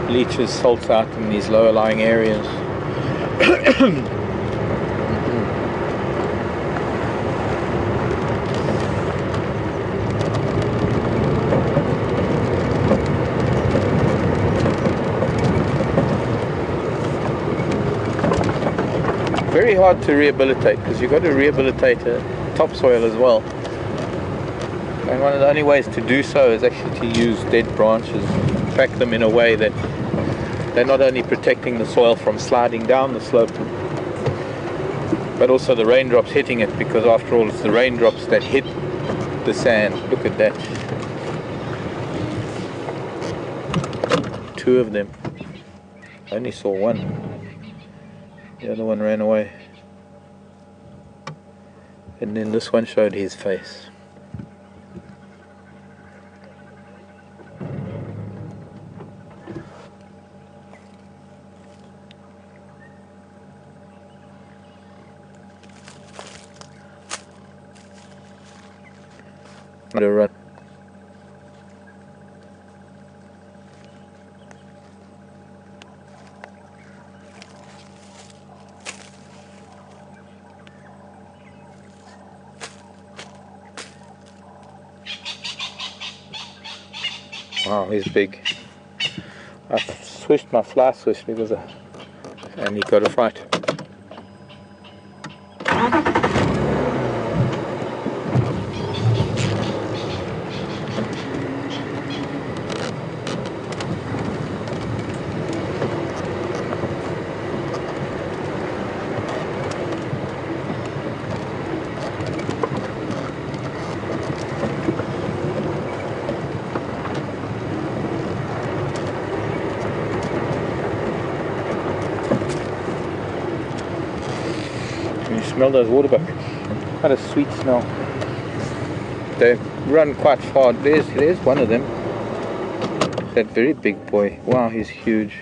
leaches salts out in these lower lying areas. Very hard to rehabilitate because you've got to rehabilitate topsoil as well. And one of the only ways to do so is actually to use dead branches, pack them in a way that they're not only protecting the soil from sliding down the slope, but also the raindrops hitting it, because after all it's the raindrops that hit the sand. Look at that. 2 of them. I only saw one. The other one ran away. And then this one showed his face. Run. Wow, he's big. I swished my fly swish because and he got a fright. Smell those water buckets. Quite a sweet smell. They run quite far. There's one of them. That very big boy. Wow, he's huge.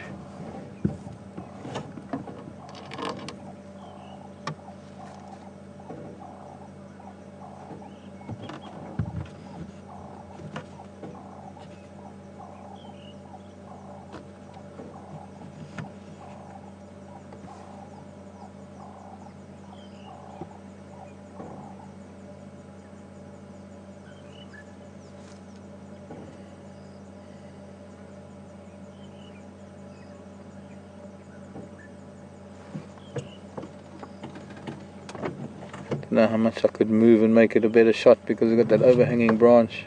Know how much I could move and make it a better shot because I've got that overhanging branch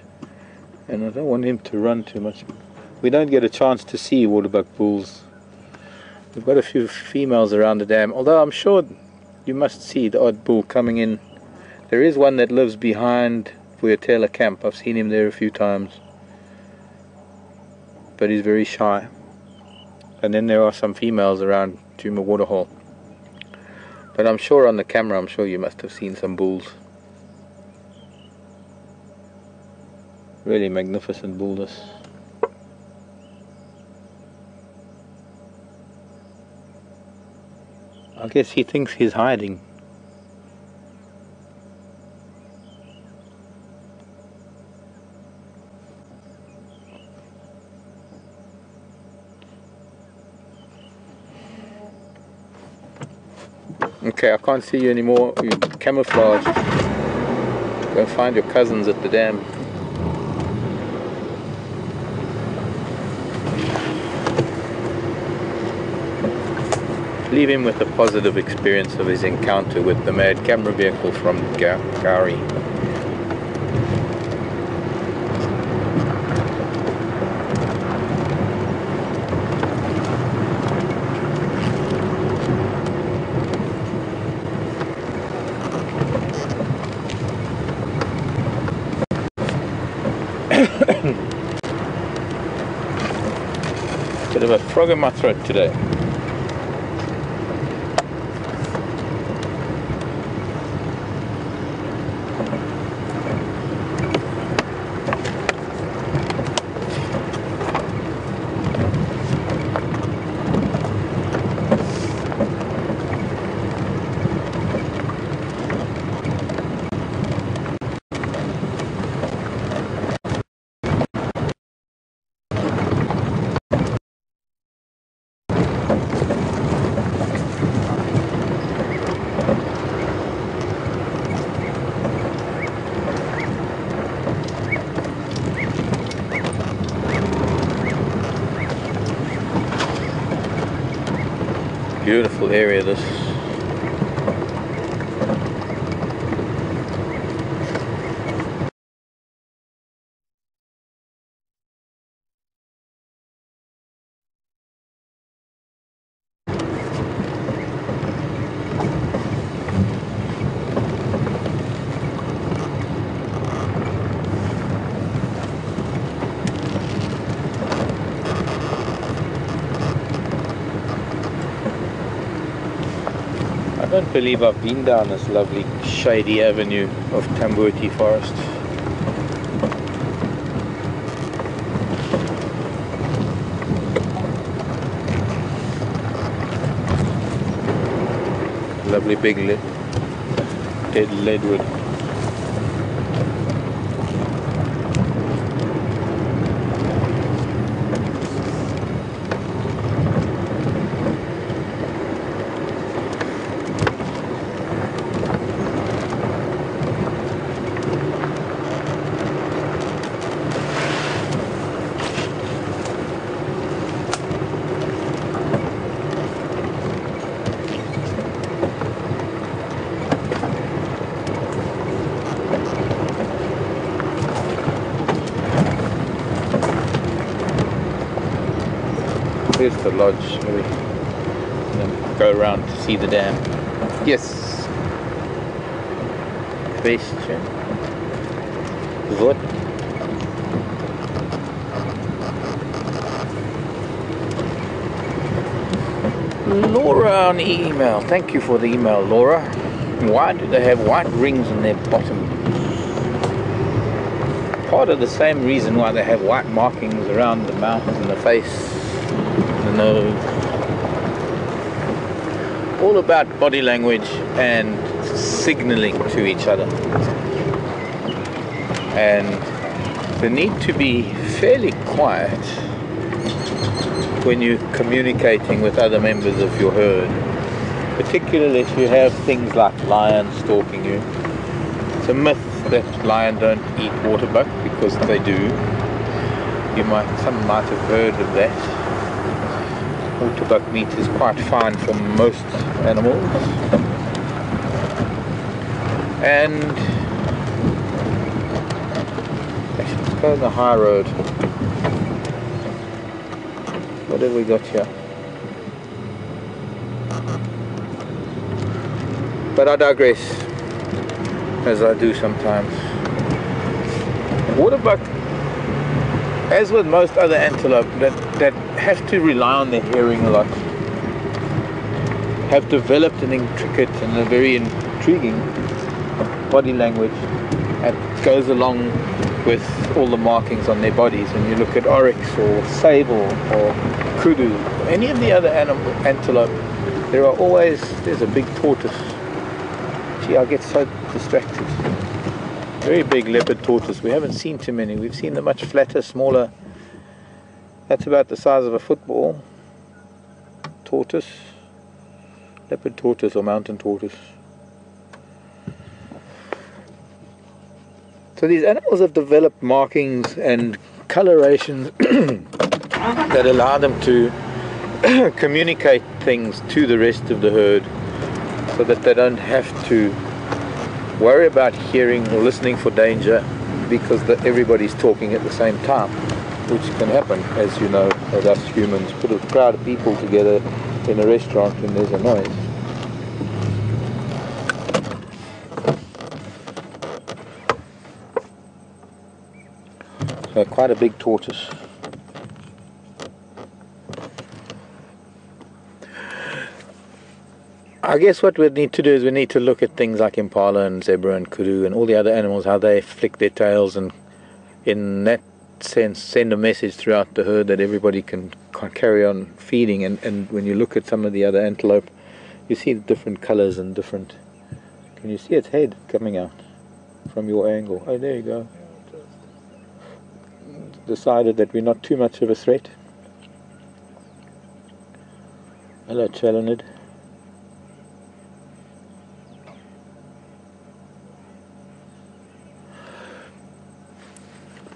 and I don't want him to run too much. We don't get a chance to see waterbuck bulls. We've got a few females around the dam, although I'm sure you must see the odd bull coming in. There is one that lives behind Vuyatela camp. I've seen him there a few times, but he's very shy. And then there are some females around Djuma waterhole. But I'm sure on the camera, I'm sure you must have seen some bulls. Really magnificent bull this. I guess he thinks he's hiding. Okay, I can't see you anymore. You're camouflaged. Go find your cousins at the dam. Leave him with a positive experience of his encounter with the mad camera vehicle from Gari. Bit of a frog in my throat today. Beautiful area this. I don't believe I've been down this lovely shady avenue of Tambuti forest. Lovely big dead leadwood. Here's the lodge, maybe. And then go around to see the dam. Yes. Question. What? Laura on email. Thank you for the email, Laura. Why do they have white rings on their bottom? Part of the same reason why they have white markings around the mouth and the face. The nose. All about body language and signaling to each other, and the need to be fairly quiet when you're communicating with other members of your herd, particularly if you have things like lions stalking you. It's a myth that lions don't eat waterbuck, because they do. Some might have heard of that. Waterbuck meat is quite fine for most animals, and go on the high road. What have we got here? But I digress, as I do sometimes. Waterbuck, as with most other antelope that have to rely on their hearing a lot, have developed an intricate and a very intriguing body language that goes along with all the markings on their bodies. When you look at oryx or sable or kudu, any of the other antelope, there's a big tortoise. Gee, I get so distracted. Very big leopard tortoise. We haven't seen too many. We've seen the much flatter, smaller. That's about the size of a football. Tortoise. Leopard tortoise or mountain tortoise. So these animals have developed markings and colorations that allow them to communicate things to the rest of the herd, so that they don't have to worry about hearing or listening for danger because everybody's talking at the same time, which can happen, as you know, as us humans put a crowd of people together in a restaurant and there's a noise. So quite a big tortoise. I guess what we need to do is we need to look at things like impala and zebra and kudu and all the other animals, how they flick their tails, and in that sense send a message throughout the herd that everybody can carry on feeding. And when you look at some of the other antelope, you see the different colors and different... Can you see its head coming out from your angle? Oh, there you go. Decided that we're not too much of a threat. Hello, Chalonid.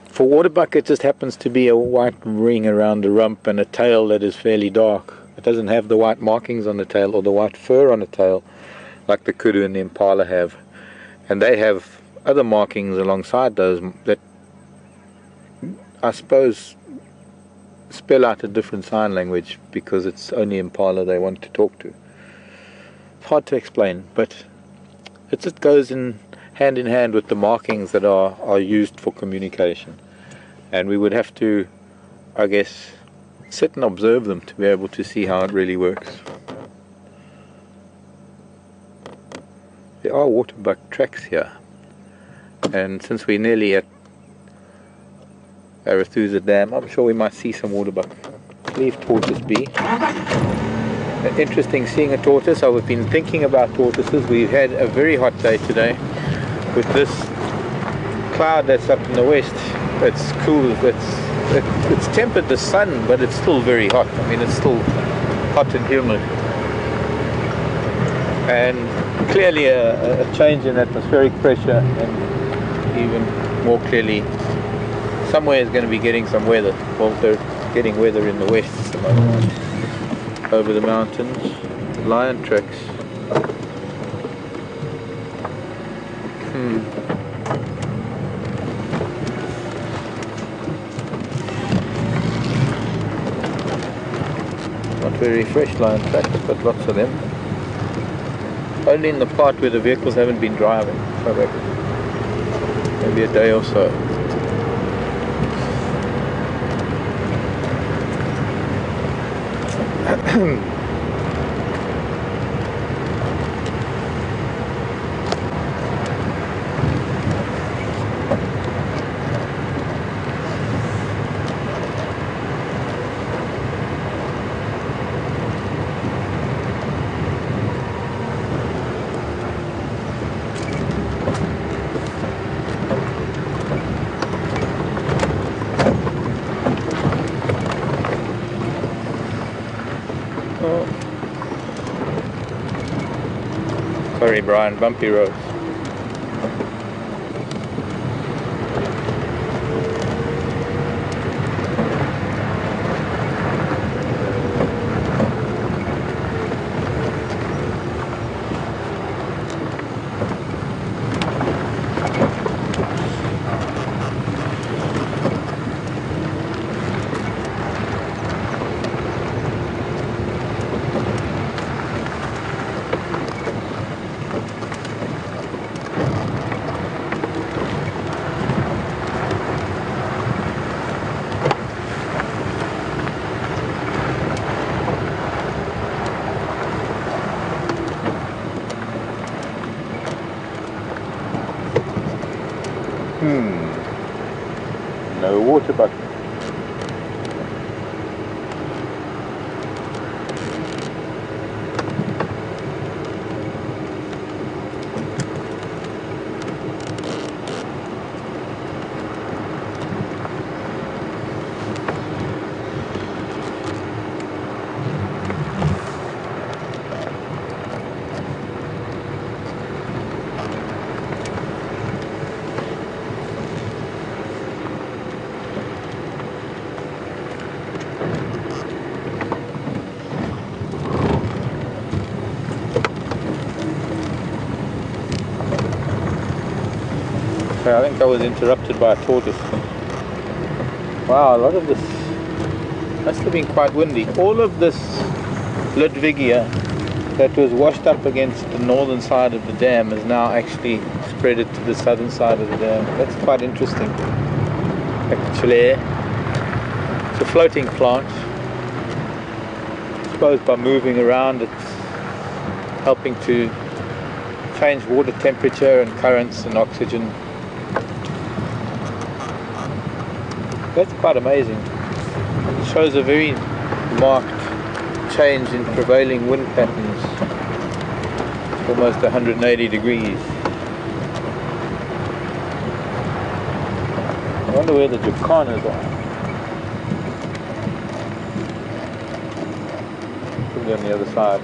For waterbuck, it just happens to be a white ring around the rump and a tail that is fairly dark. It doesn't have the white markings on the tail or the white fur on the tail like the kudu and the impala have. And they have other markings alongside those that I suppose spell out a different sign language because it's only impala they want to talk to. It's hard to explain, but it just goes in hand with the markings that are used for communication. And we would have to, I guess, sit and observe them to be able to see how it really works. There are waterbuck tracks here, and since we're nearly at Arathusa Dam, I'm sure we might see some waterbuck. Leave tortoise be. Interesting seeing a tortoise. I've been thinking about tortoises. We've had a very hot day today with this cloud that's up in the west. It's cool. It's tempered the sun, but it's still very hot. I mean, it's still hot and humid. And clearly a change in atmospheric pressure, and even more clearly, somewhere is going to be getting some weather. Well, they're getting weather in the west at the moment. Over the mountains, lion tracks. Not very fresh lion tracks, but lots of them. Only in the part where the vehicles haven't been driving, so maybe a day or so. Sorry, Brian, bumpy roads. no water bucket. I think I was interrupted by a tortoise. Wow, a lot of this must have been quite windy. All of this Ludwigia that was washed up against the northern side of the dam is now actually spreaded to the southern side of the dam. That's quite interesting. Actually, it's a floating plant. I suppose by moving around it's helping to change water temperature and currents and oxygen. That's quite amazing. It shows a very marked change in prevailing wind patterns. It's almost 180 degrees. I wonder where the jacanas are. Probably on the other side.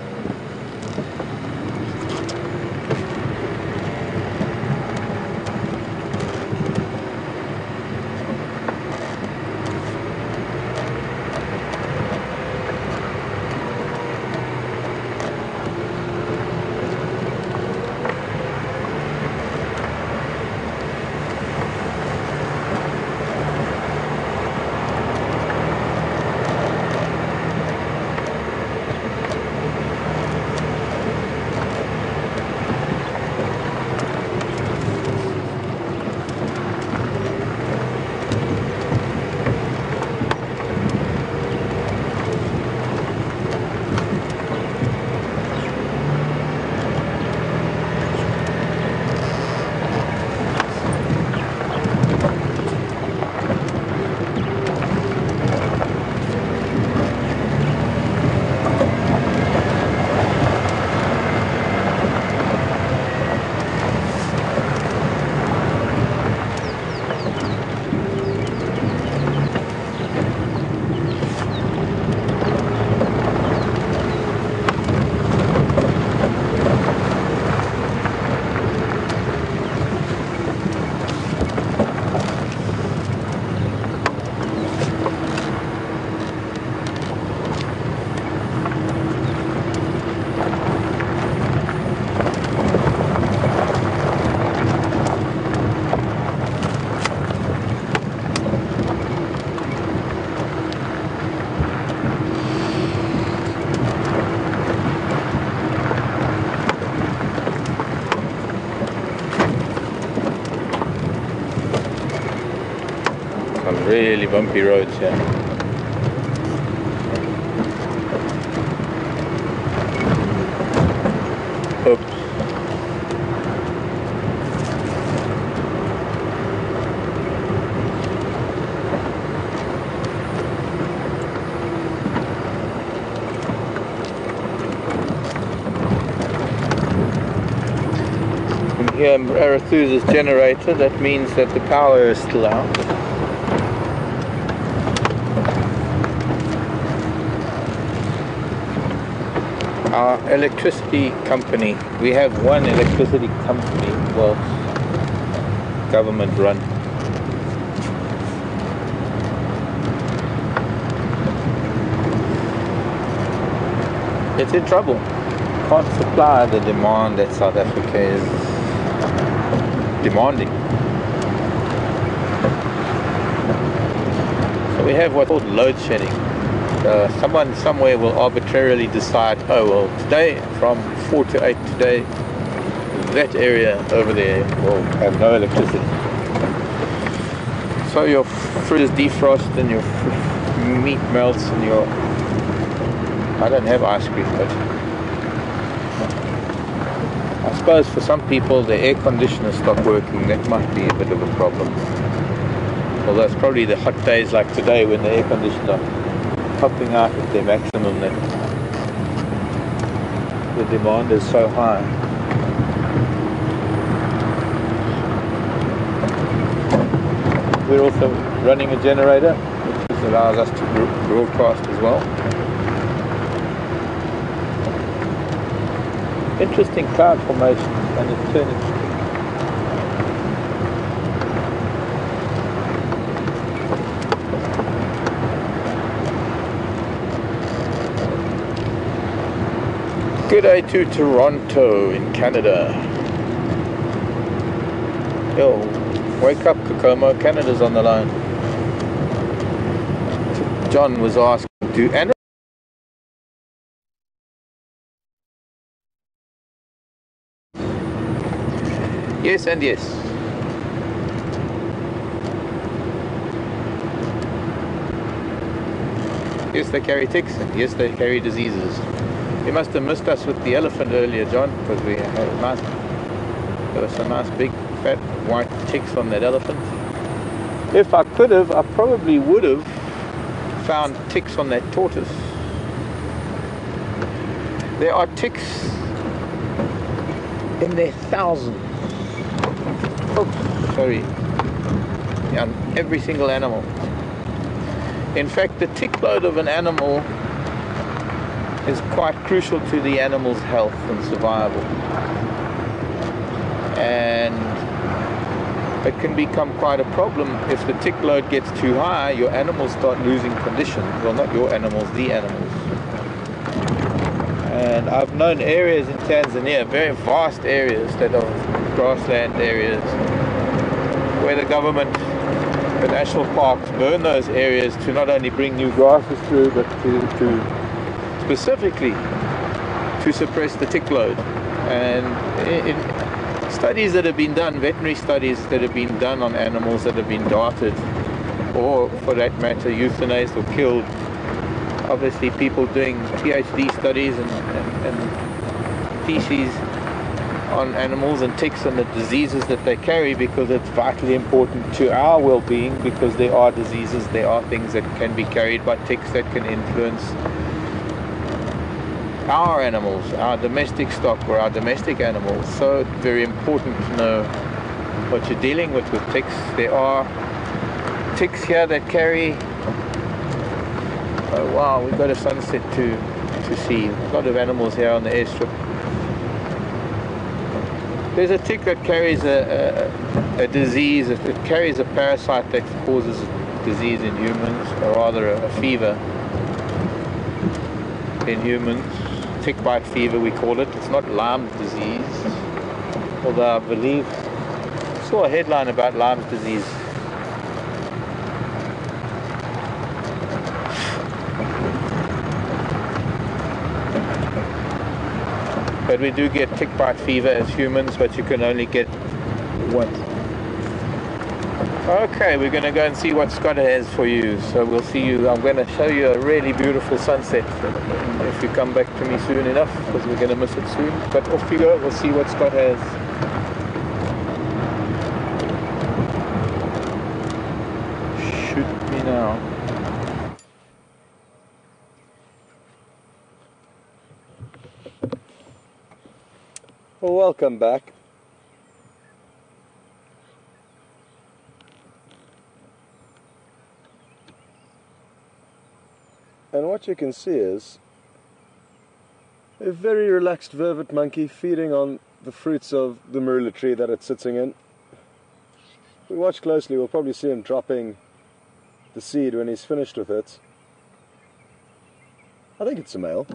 Really bumpy roads here. Oops. From here, Arathusa's generator, that means that the power is still out. Our electricity company, we have one electricity company, well, government run. It's in trouble. Can't supply the demand that South Africa is demanding. So we have what's called load shedding. Someone somewhere will arbitrarily decide, oh well, today from 4 to 8 today, that area over there will have no electricity. So your fruit is defrosted and your meat melts and your... I don't have ice cream, but I suppose for some people the air conditioners stop working. That might be a bit of a problem. Although it's probably the hot days like today when the air conditioners are popping out at their maximum that the demand is so high. We're also running a generator, which allows us to broadcast as well. Interesting cloud formation, and it's turning. Good day to Toronto in Canada. Yo, wake up Kokomo, Canada's on the line. John was asking, do animals... Yes and yes. Yes, they carry ticks, and yes, they carry diseases. You must have missed us with the elephant earlier, John, because we had there were some nice big fat white ticks on that elephant. If I could have, I probably would have found ticks on that tortoise. There are ticks in their thousands. Oh, sorry. On every single animal. In fact, the tick load of an animal is quite crucial to the animal's health and survival. And it can become quite a problem if the tick load gets too high. Your animals start losing condition. Well, not your animals, the animals. And I've known areas in Tanzania, very vast areas that are grassland areas, where the government, the national parks, burn those areas to not only bring new grasses through, but to specifically to suppress the tick load. And in studies that have been done, veterinary studies that have been done on animals that have been darted, or for that matter euthanized or killed, obviously people doing PhD studies and theses on animals and ticks and the diseases that they carry, because it's vitally important to our well-being, because there are diseases, there are things that can be carried by ticks that can influence our animals, our domestic stock or our domestic animals. So it's very important to know what you're dealing with ticks. There are ticks here that carry, oh wow, we've got a sunset to see. A lot of animals here on the airstrip. There's a tick that carries a disease, it carries a parasite that causes a disease in humans, or rather a fever in humans. Tick bite fever we call it. It's not Lyme disease, although I believe I saw a headline about Lyme disease. But we do get tick bite fever as humans, but you can only get one. Okay, we're going to go and see what Scott has for you. So we'll see you. I'm going to show you a really beautiful sunset if you come back to me soon enough, because we're going to miss it soon. But off you go, we'll see what Scott has. Shoot me now. Well, welcome back. And what you can see is a very relaxed vervet monkey feeding on the fruits of the marula tree that it's sitting in. If we watch closely, we'll probably see him dropping the seed when he's finished with it. I think it's a male,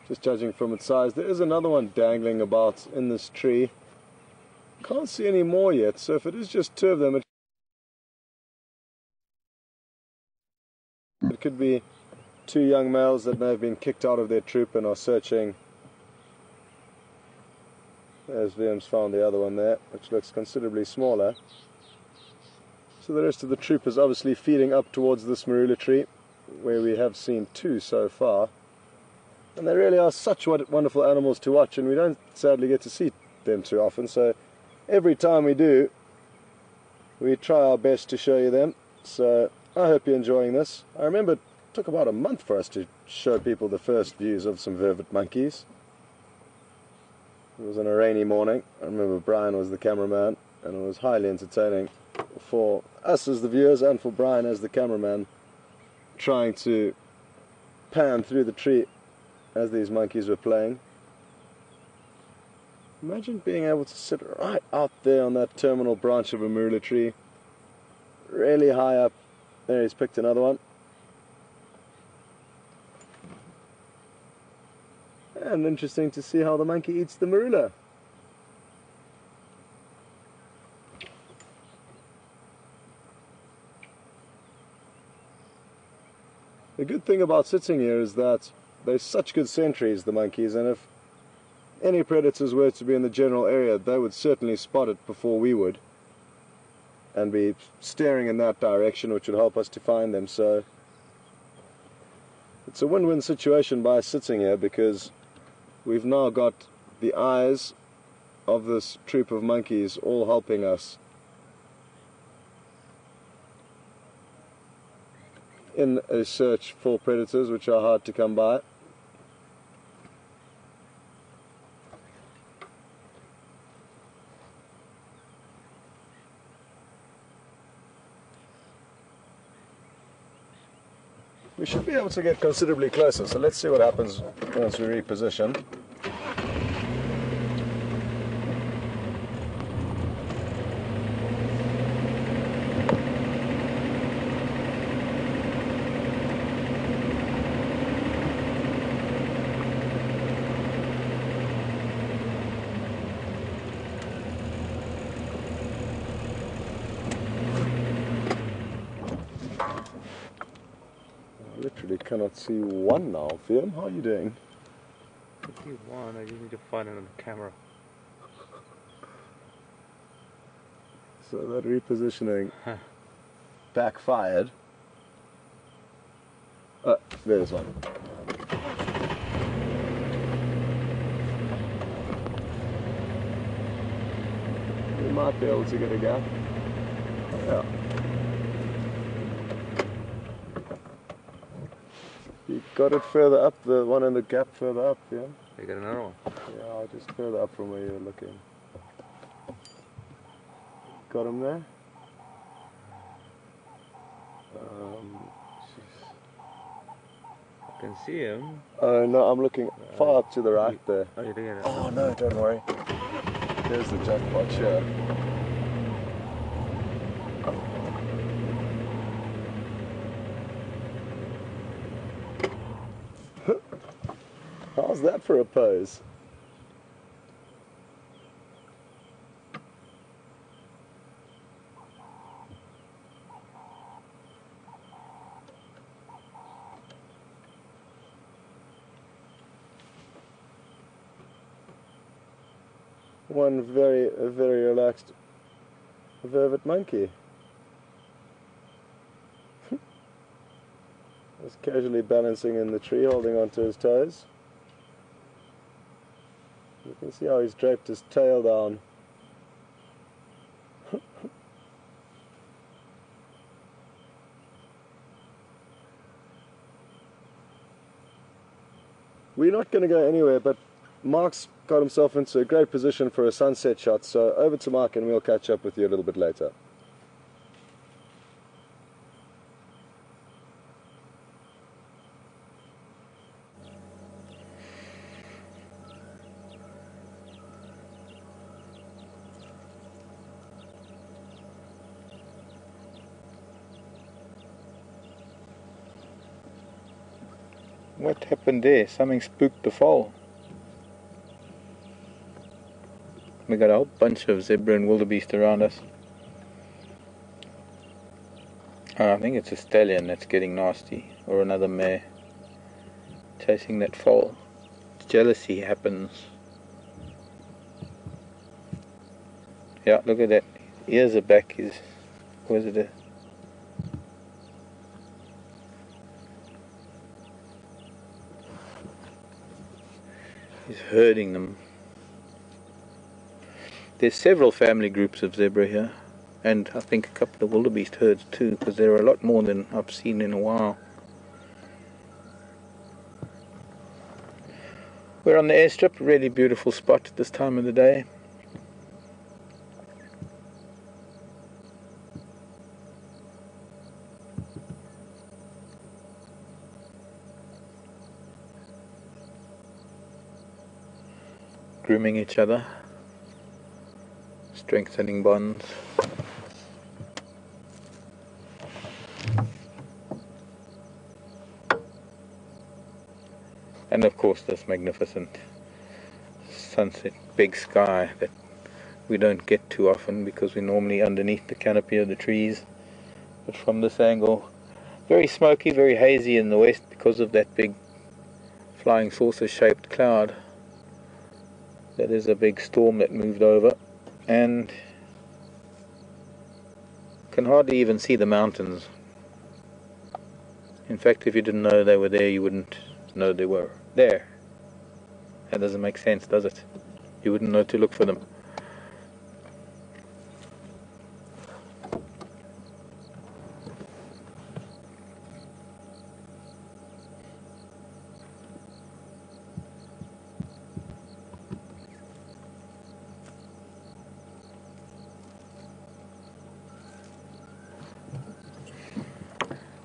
just judging from its size. There is another one dangling about in this tree. Can't see any more yet, so if it is just two of them, it could be two young males that may have been kicked out of their troop and are searching. As Liam's found the other one there, which looks considerably smaller. So the rest of the troop is obviously feeding up towards this marula tree, where we have seen two so far. And they really are such wonderful animals to watch, and we don't sadly get to see them too often. So every time we do, we try our best to show you them. So I hope you're enjoying this. I remember it took about a month for us to show people the first views of some vervet monkeys. It was on a rainy morning. I remember Brian was the cameraman, and it was highly entertaining for us as the viewers and for Brian as the cameraman, trying to pan through the tree as these monkeys were playing. Imagine being able to sit right out there on that terminal branch of a marula tree, really high up. There, he's picked another one. And interesting to see how the monkey eats the marula. The good thing about sitting here is that they're such good sentries, the monkeys, and if any predators were to be in the general area, they would certainly spot it before we would and be staring in that direction, which would help us to find them. So it's a win-win situation by sitting here, because we've now got the eyes of this troop of monkeys all helping us in a search for predators which are hard to come by. We should be able to get considerably closer, so let's see what happens once we reposition. Literally cannot see one now. Fiam, how are you doing? I see one, I just need to find it on the camera. So that repositioning backfired. There's one. We might be able to get a gap. Yeah. You got it further up, the one in the gap further up, yeah? You got another one? Yeah, just further up from where you were looking. Got him there? I can see him. Oh no, I'm looking far up to the right there. Oh, you're looking at it. Oh no, don't worry. There's the jackpot here. How's that for a pose? One very relaxed vervet monkey. Just casually balancing in the tree, holding onto his toes. You can see how he's draped his tail down. We're not going to go anywhere, but Mark's got himself into a great position for a sunset shot, so over to Mark and we'll catch up with you a little bit later. What happened there? Something spooked the foal. We got a whole bunch of zebra and wildebeest around us. I think it's a stallion that's getting nasty, or another mare chasing that foal. Jealousy happens. Yeah, look at that. Ears are back. Was it a... He's herding them. There's several family groups of zebra here. and I think a couple of wildebeest herds too, because there are a lot more than I've seen in a while. We're on the airstrip, a really beautiful spot at this time of the day. Grooming each other, strengthening bonds. And of course this magnificent sunset, big sky that we don't get too often because we're normally underneath the canopy of the trees. But from this angle, very smoky, very hazy in the west because of that big flying saucer shaped cloud. That is a big storm that moved over, and can hardly even see the mountains. In fact, if you didn't know they were there, you wouldn't know they were there. That doesn't make sense, does it? You wouldn't know to look for them.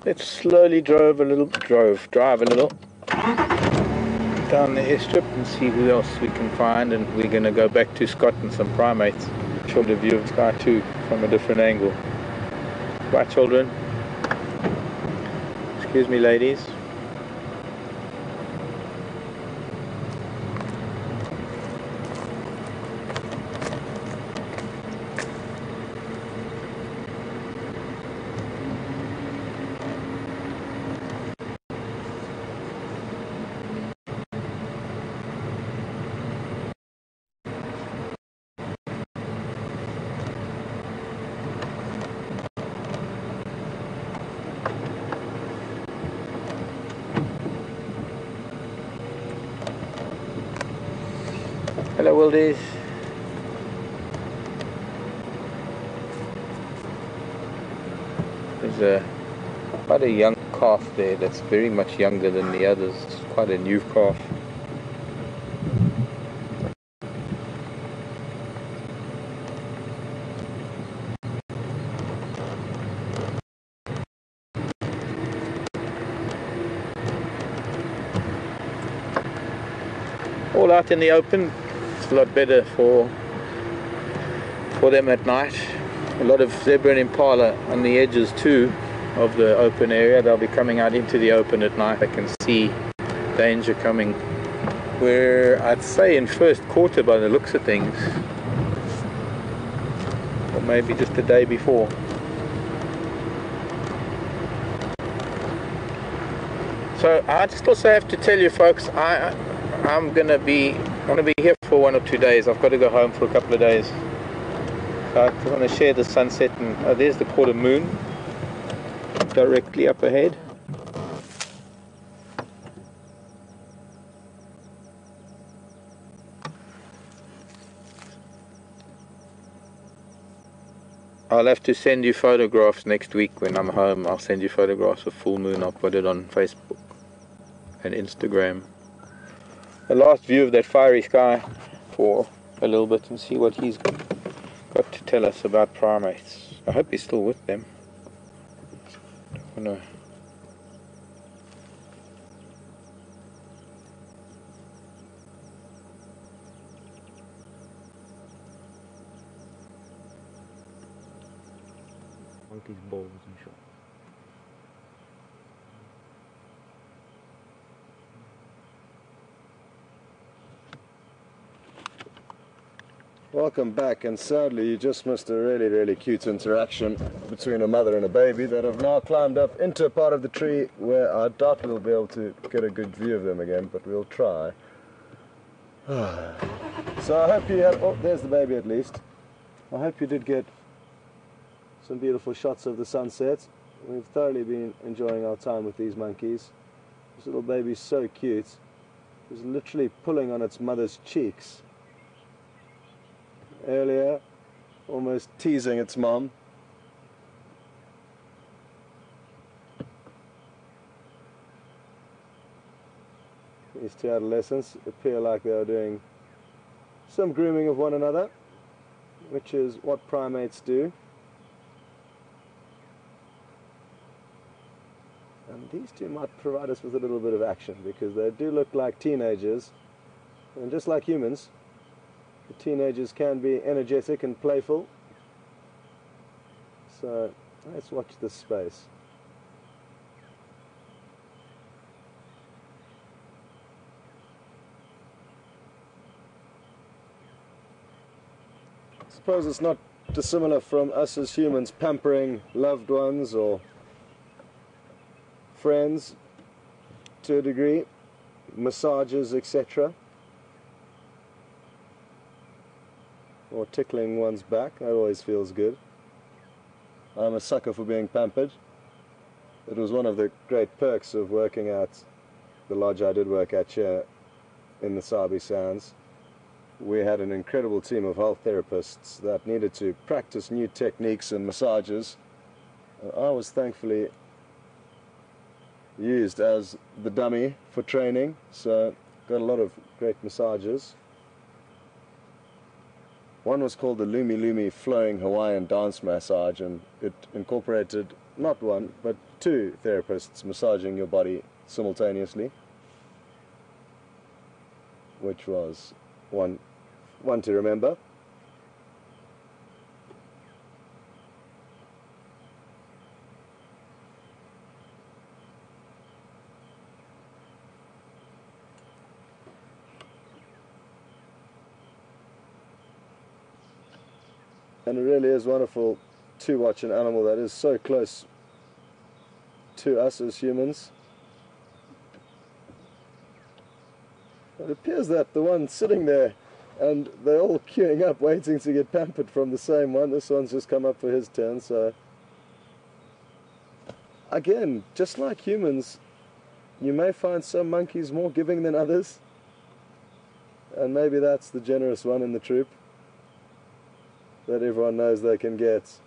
Let's slowly drive a little down the airstrip and see who else we can find, and we're going to go back to Scott and some primates. Show the view of the sky too from a different angle. Right, children? Excuse me, ladies. Hello, wildies. There's quite a young calf there that's very much younger than the others. It's quite a new calf. All out in the open. It's a lot better for them at night. A lot of zebra and impala on the edges too of the open area. They'll be coming out into the open at night. I can see danger coming. We're, I'd say, in first quarter by the looks of things, or maybe just the day before. So I just also have to tell you folks, I'm gonna be here for 1 or 2 days. I've got to go home for a couple of days. So I want to share the sunset, and there's the quarter moon directly up ahead. I'll have to send you photographs next week when I'm home. I'll send you photographs of full moon. I'll put it on Facebook and Instagram. The last view of that fiery sky for a little bit and see what he's got to tell us about primates. I hope he's still with them. I don't know. Monkey's balls and shit. Welcome back, and sadly you just missed a really cute interaction between a mother and a baby that have now climbed up into a part of the tree where I doubt we'll be able to get a good view of them again, but we'll try. So I hope you had, oh, there's the baby at least. I hope you did get some beautiful shots of the sunset. We've thoroughly been enjoying our time with these monkeys. This little baby's so cute. It's literally pulling on its mother's cheeks earlier, almost teasing its mom. These two adolescents appear like they are doing some grooming of one another, which is what primates do. And these two might provide us with a little bit of action, because they do look like teenagers, and just like humans, the teenagers can be energetic and playful. So let's watch this space. I suppose it's not dissimilar from us as humans pampering loved ones or friends to a degree, massages, etc. Or tickling one's back. That always feels good. I'm a sucker for being pampered. It was one of the great perks of working at the lodge I did work at here in the Sabi Sands. We had an incredible team of health therapists that needed to practice new techniques and massages. I was thankfully used as the dummy for training, so got a lot of great massages. One was called the Lumi Lumi Flowing Hawaiian Dance Massage, and it incorporated not one but two therapists massaging your body simultaneously, which was one to remember. And it really is wonderful to watch an animal that is so close to us as humans. It appears that the one sitting there, and they're all queuing up waiting to get pampered from the same one. This one's just come up for his turn, so again, just like humans, you may find some monkeys more giving than others, and maybe that's the generous one in the troop, that everyone knows they can get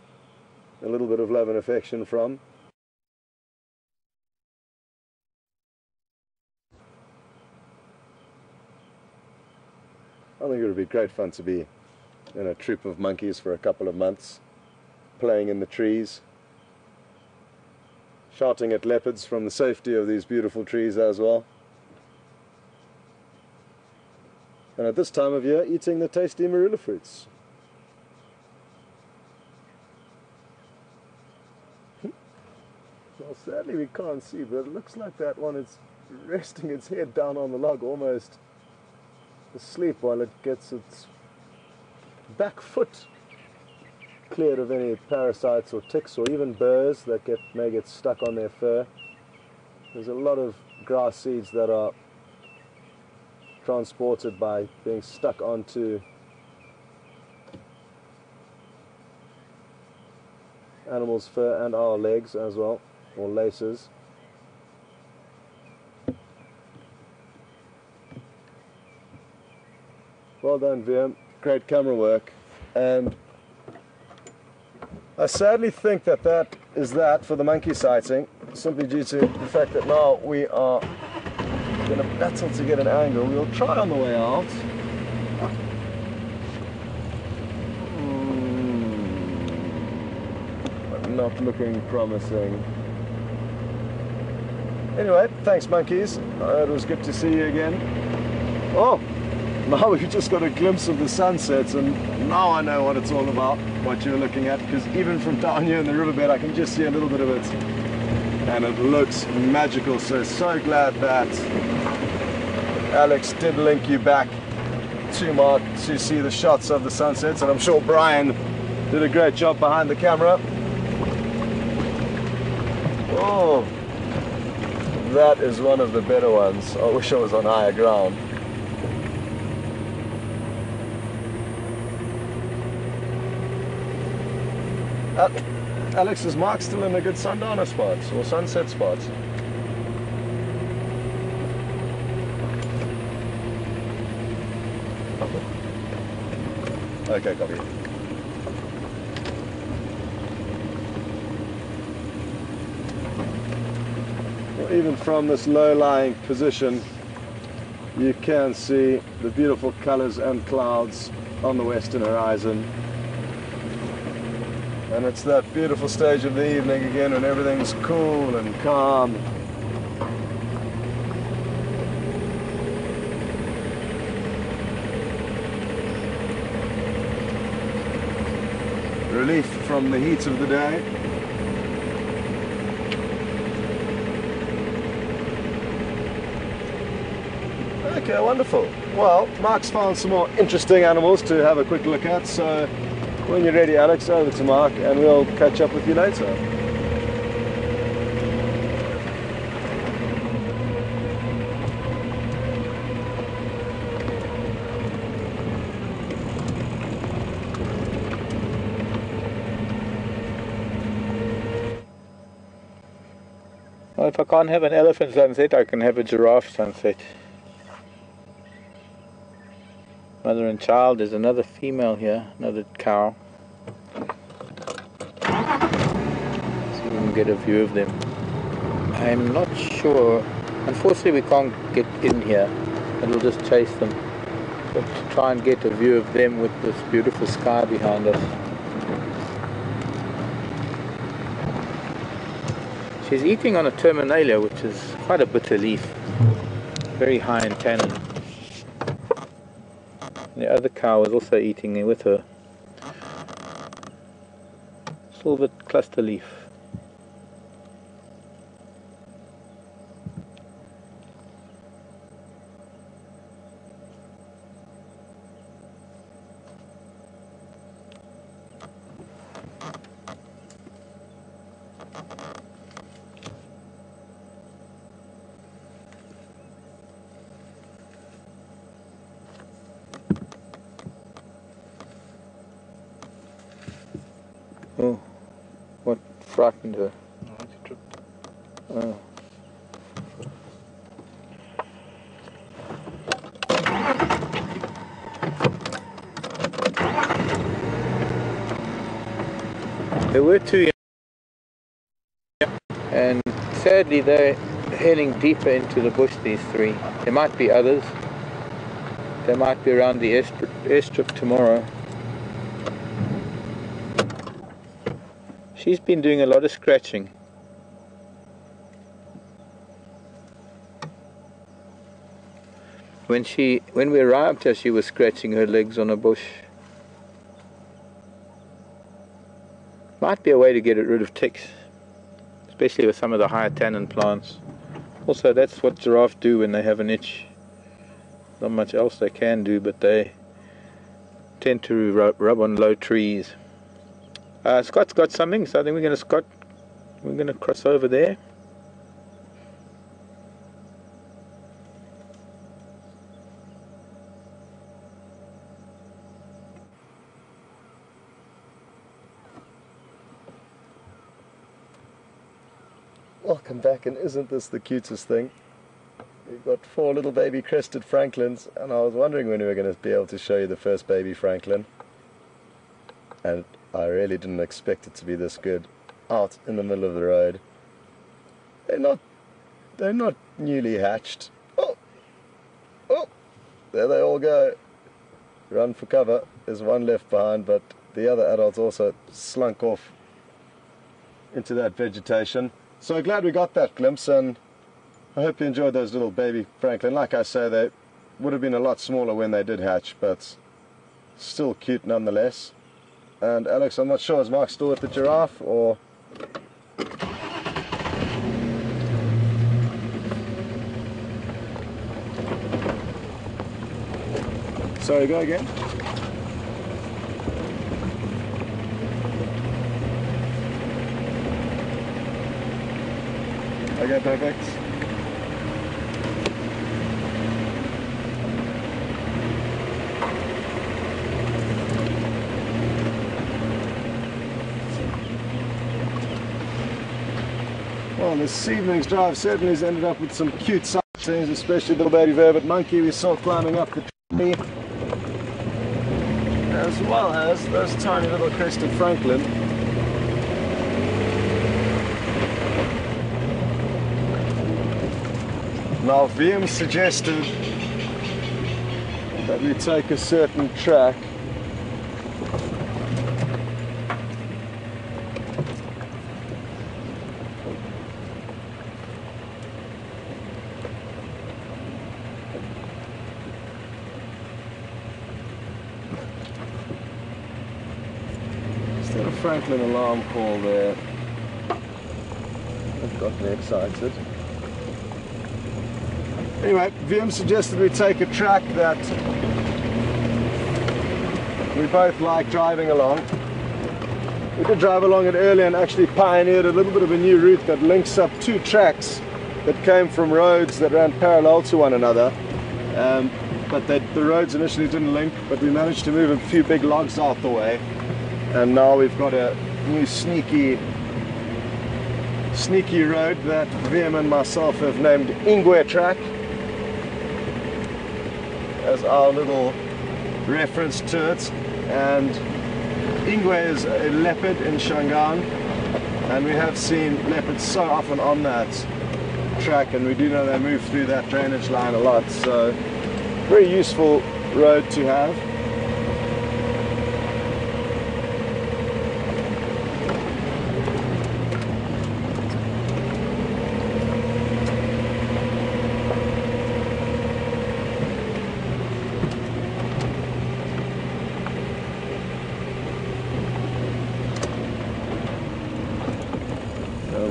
a little bit of love and affection from. I think it would be great fun to be in a troop of monkeys for a couple of months, playing in the trees, shouting at leopards from the safety of these beautiful trees as well. And at this time of year, eating the tasty marula fruits. Well, sadly we can't see, but it looks like that one is resting its head down on the log, almost asleep, while it gets its back foot cleared of any parasites or ticks or even burrs that may get stuck on their fur. There's a lot of grass seeds that are transported by being stuck onto animals' fur and our legs as well, or laces. Well done, VM. Great camera work. And I sadly think that that is that for the monkey sighting, simply due to the fact that now we are going to battle to get an angle. We'll try on the way out. But not looking promising. Anyway, thanks monkeys. It was good to see you again. Oh! Now we've just got a glimpse of the sunsets, and now I know what it's all about, what you're looking at, because even from down here in the riverbed I can just see a little bit of it, and it looks magical. So glad that Alex did link you back to Mark to see the shots of the sunsets, and I'm sure Brian did a great job behind the camera. Oh, that is one of the better ones. I wish I was on higher ground. Alex, is Mark still in a good sundowner spot or sunset spot? Okay, copy. Well, even from this low-lying position, you can see the beautiful colors and clouds on the western horizon. And it's that beautiful stage of the evening again when everything's cool and calm. Relief from the heat of the day. Okay, wonderful. Well, Mark's found some more interesting animals to have a quick look at, so when you're ready, Alex, over to Mark and we'll catch up with you later. Well, if I can't have an elephant sunset, I can have a giraffe sunset. Mother and child, there's another female here, another cow. See if we can get a view of them. I'm not sure, unfortunately we can't get in here, it'll just chase them. But to try and get a view of them with this beautiful sky behind us. She's eating on a terminalia, which is quite a bitter leaf, very high in tannin. The other cow is also eating with her. Silver cluster leaf. Oh, what frightened her? Oh, she tripped. Oh. There were two, and sadly they're heading deeper into the bush, these three. There might be others. They might be around the airstrip tomorrow. She's been doing a lot of scratching. When we arrived here, she was scratching her legs on a bush. Might be a way to get rid of ticks, especially with some of the higher tannin plants. Also, that's what giraffes do when they have an itch. Not much else they can do, but they tend to rub on low trees. Scott's got something, so I think we're gonna cross over there. Welcome back, and isn't this the cutest thing? We've got 4 little baby crested francolins, and I was wondering when we were going to be able to show you the first baby francolin. And I really didn't expect it to be this good, out in the middle of the road. They're not newly hatched. Oh, there they all go. Run for cover. There's one left behind, but the other adults also slunk off into that vegetation. So glad we got that glimpse, and I hope you enjoyed those little baby francolin. Like I say, they would have been a lot smaller when they did hatch, but still cute nonetheless. And Alex, I'm not sure, is Mark still with the giraffe, or? Sorry, go again. Okay, perfect. Well, this evening's drive certainly has ended up with some cute sightings, especially the little baby vervet monkey we saw climbing up the tree, as well as those tiny little crested francolin. Now, VM suggested that we take a certain track. Instead of Franklin alarm call there. That got me excited. Anyway, VM suggested we take a track that we both like driving along. We did drive along it earlier and actually pioneered a little bit of a new route that links up two tracks that came from roads that ran parallel to one another. But the roads initially didn't link, but we managed to move a few big logs out the way. And now we've got a new sneaky road that VM and myself have named Ingwe Track as our little reference to it. And Ingwe is a leopard in Shangaan, and we have seen leopards so often on that track, and we do know they move through that drainage line a lot, so very useful road to have.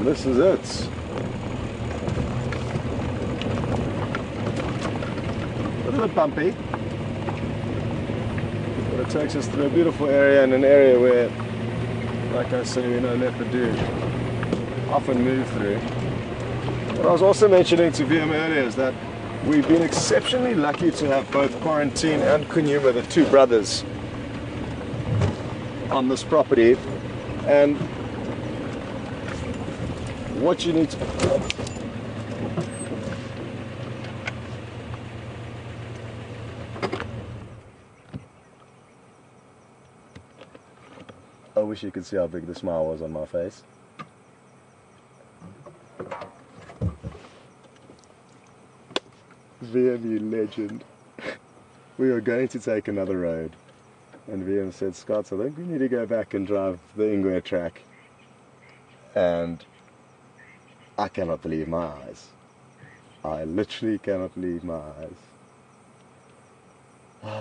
This is it. A little bit bumpy, but it takes us through a beautiful area, and an area where, like I say, we know leopard do often move through. What I was also mentioning to VM earlier is that we've been exceptionally lucky to have both Quarantine and Kunyuma, the two brothers, on this property. And what you need to I wish you could see how big the smile was on my face. VM, you legend. We were going to take another road, and VM said, Scott, I think we need to go back and drive the Ingwe track. And I cannot believe my eyes. I literally cannot believe my eyes.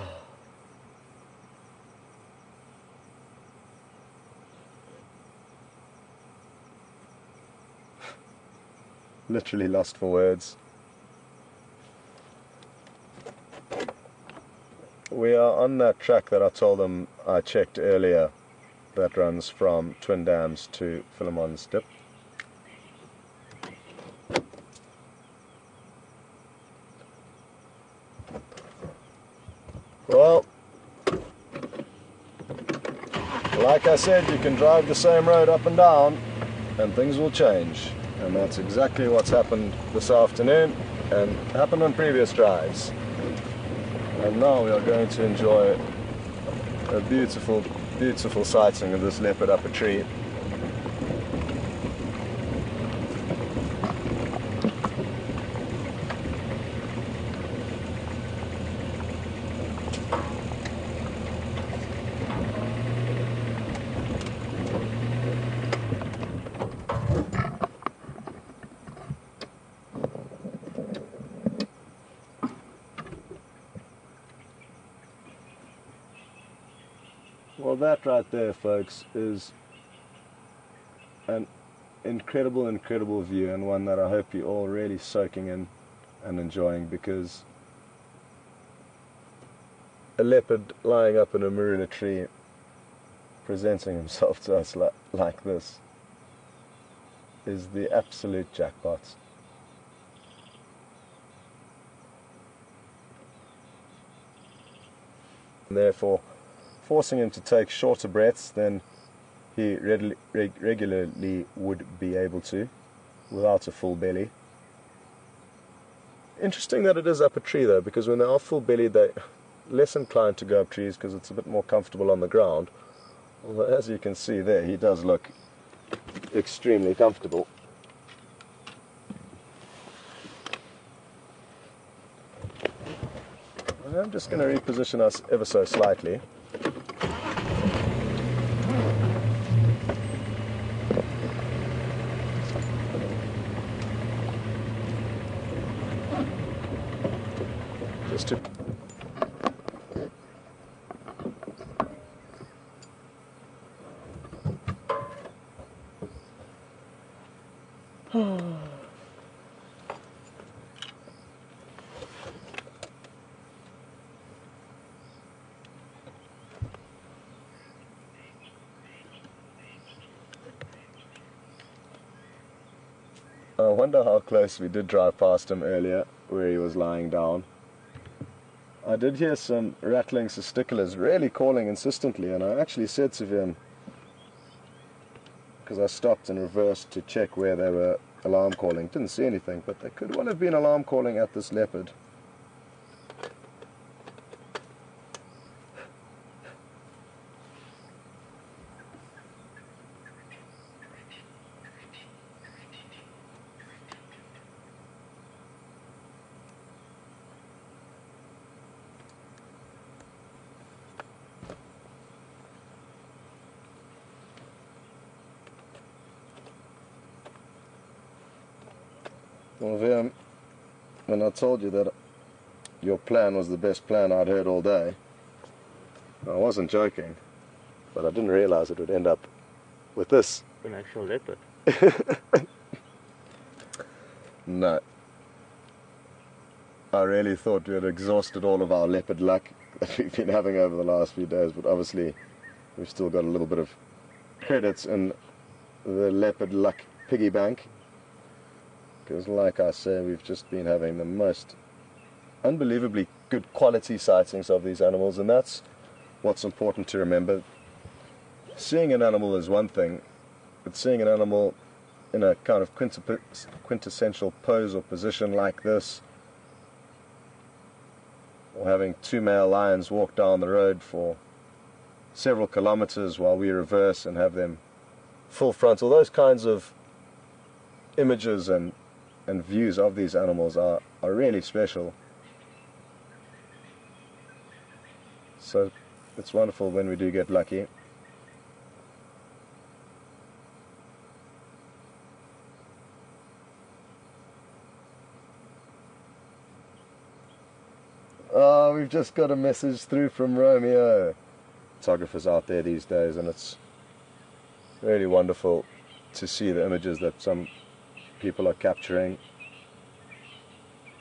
Literally lost for words. We are on that track that I told them I checked earlier, that runs from Twin Dams to Philemon's Dip. Well, like I said, you can drive the same road up and down and things will change, and that's exactly what's happened this afternoon and happened on previous drives. And now we are going to enjoy a beautiful, beautiful sighting of this leopard up a tree. Well, that right there, folks, is an incredible, incredible view, and one that I hope you're all really soaking in and enjoying, because a leopard lying up in a marula tree presenting himself to us like this is the absolute jackpot. And therefore, forcing him to take shorter breaths than he regularly would be able to without a full belly. Interesting that it is up a tree though, because when they are full bellied they're less inclined to go up trees because it's a bit more comfortable on the ground. Although as you can see there, he does look extremely comfortable. I'm just going to reposition us ever so slightly. Just to I wonder how close we did drive past him earlier, where he was lying down. I did hear some rattling testiculars really calling insistently, and I actually said to him, because I stopped and reversed to check where they were alarm calling, didn't see anything, but they could well have been alarm calling at this leopard. Well, Vim, when I told you that your plan was the best plan I'd heard all day, I wasn't joking, but I didn't realize it would end up with this. An actual leopard. No. I really thought we had exhausted all of our leopard luck that we've been having over the last few days, but obviously we've still got a little bit of credits in the leopard luck piggy bank. Because like I say, we've just been having the most unbelievably good quality sightings of these animals, and that's what's important to remember. Seeing an animal is one thing, but seeing an animal in a kind of quintessential pose or position like this, or having two male lions walk down the road for several kilometers while we reverse and have them full frontal, those kinds of images and views of these animals are really special. So it's wonderful when we do get lucky. Oh, we've just got a message through from Romeo. Photographers out there these days, and it's really wonderful to see the images that some people are capturing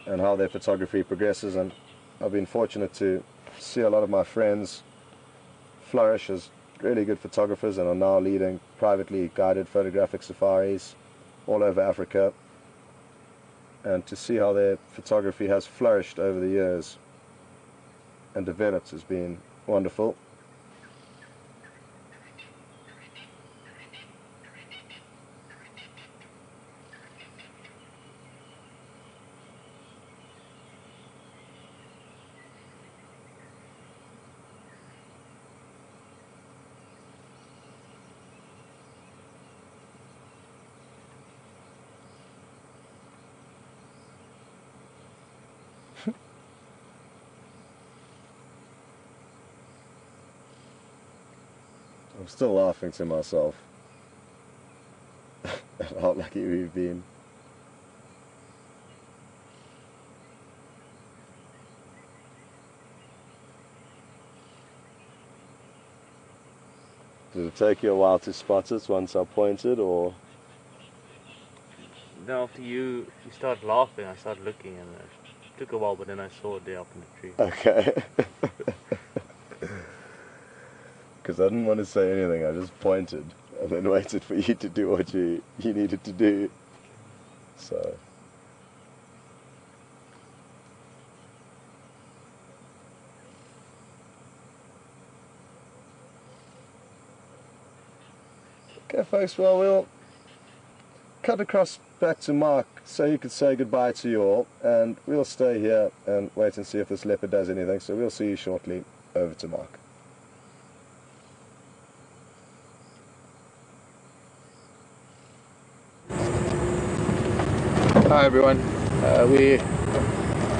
and how their photography progresses. And I've been fortunate to see a lot of my friends flourish as really good photographers and are now leading privately guided photographic safaris all over Africa, and to see how their photography has flourished over the years and developed has been wonderful. I'm still laughing to myself at how lucky we've been. Did it take you a while to spot it once I pointed, or? No, after you started laughing, I started looking, and it took a while, but then I saw it there up in the tree. Okay. Because I didn't want to say anything, I just pointed and then waited for you to do what you needed to do. So. Okay folks, well we'll cut across back to Mark so you could say goodbye to you all, and we'll stay here and wait and see if this leopard does anything, so we'll see you shortly. Over to Mark. Hi everyone, we're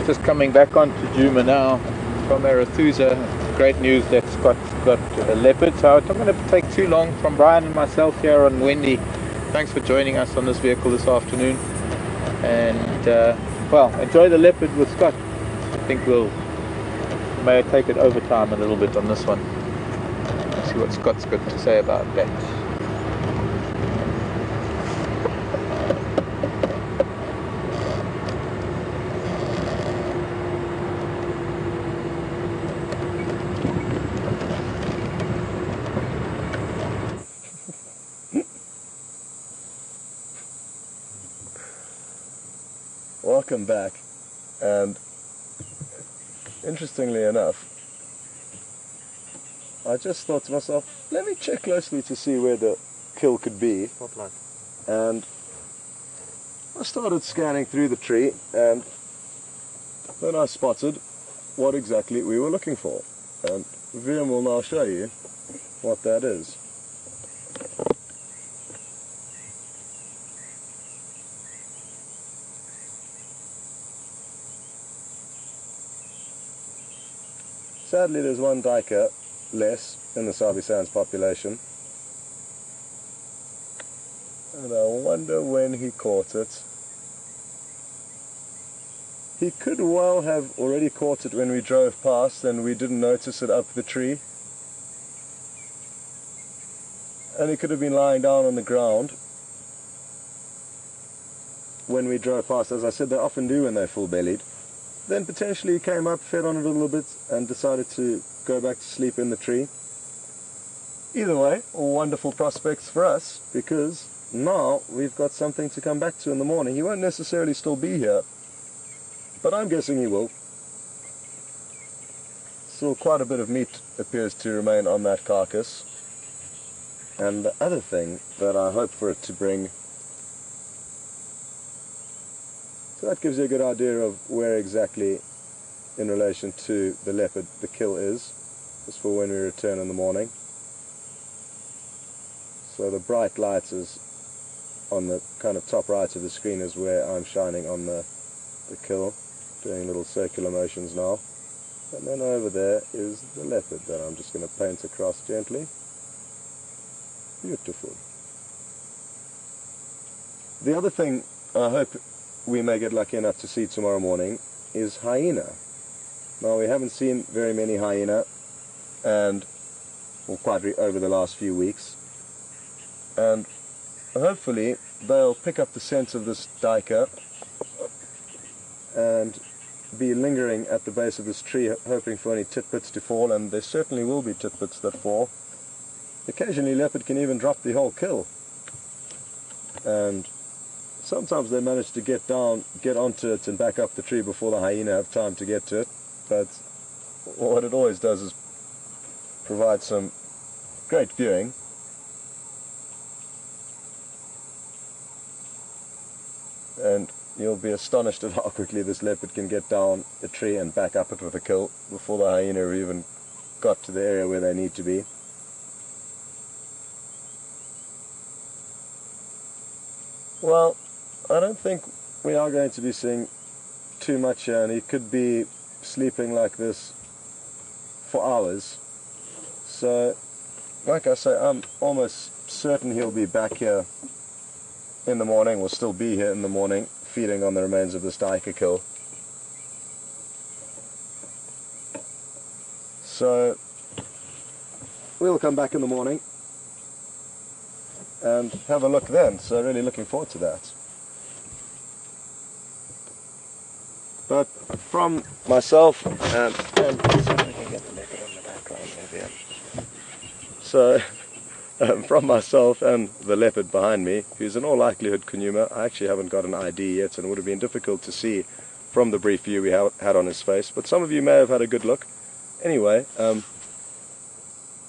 just coming back onto Djuma now. from Arathusa. Great news that Scott's got a leopard, so it's not going to take too long. From Brian and myself here on Wendy, thanks for joining us on this vehicle this afternoon. And well, enjoy the leopard with Scott. I think we'll may take it over time a little bit on this one. Let's see what Scott's got to say about that. Welcome back, and interestingly enough, I just thought to myself, let me check closely to see where the kill could be. Spotlight. And I started scanning through the tree, and then I spotted what exactly we were looking for, and Viam will now show you what that is. Sadly, there's one duiker less in the Sabi Sands population, and I wonder when he caught it. He could well have already caught it when we drove past and we didn't notice it up the tree, and he could have been lying down on the ground when we drove past. As I said, they often do when they're full-bellied. Then potentially he came up, fed on it a little bit, and decided to go back to sleep in the tree. Either way, all wonderful prospects for us, because now we've got something to come back to in the morning. He won't necessarily still be here, but I'm guessing he will. Still quite a bit of meat appears to remain on that carcass. And the other thing that I hope for it to bring, so that gives you a good idea of where exactly in relation to the leopard the kill is, just for when we return in the morning. So the bright light is on the kind of top right of the screen is where I'm shining on the kill, doing little circular motions now. And then over there is the leopard that I'm just going to paint across gently. Beautiful. The other thing I hope we may get lucky enough to see tomorrow morning is hyena. Now, we haven't seen very many hyena, and over the last few weeks, and hopefully they'll pick up the scent of this duiker and be lingering at the base of this tree, hoping for any titbits to fall, and there certainly will be titbits that fall. Occasionally leopard can even drop the whole kill, and sometimes they manage to get onto it and back up the tree before the hyena have time to get to it, but what it always does is provide some great viewing. And you'll be astonished at how quickly this leopard can get down a tree and back up it with a kill before the hyena have even got to the area where they need to be. Well, I don't think we are going to be seeing too much here, and he could be sleeping like this for hours. So, like I say, I'm almost certain he'll be back here in the morning, will still be here in the morning, feeding on the remains of this duiker kill. So, we'll come back in the morning and have a look then, so really looking forward to that. But from myself and so from myself and the leopard behind me, who's in all likelihood Kunyuma, I actually haven't got an ID yet, and it would have been difficult to see from the brief view we had on his face, but some of you may have had a good look. Anyway,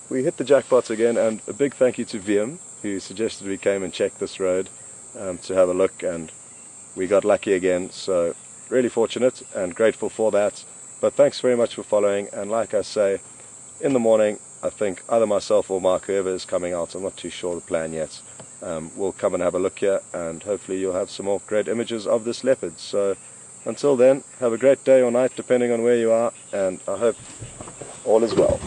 we hit the jackpot again, and a big thank you to Viam, who suggested we came and check this road to have a look, and we got lucky again, so really fortunate and grateful for that. But thanks very much for following, and like I say, in the morning I think either myself or Mark, whoever is coming out, I'm not too sure the plan yet, we'll come and have a look here, and hopefully you'll have some more great images of this leopard. So Until then, have a great day or night depending on where you are, and I hope all is well.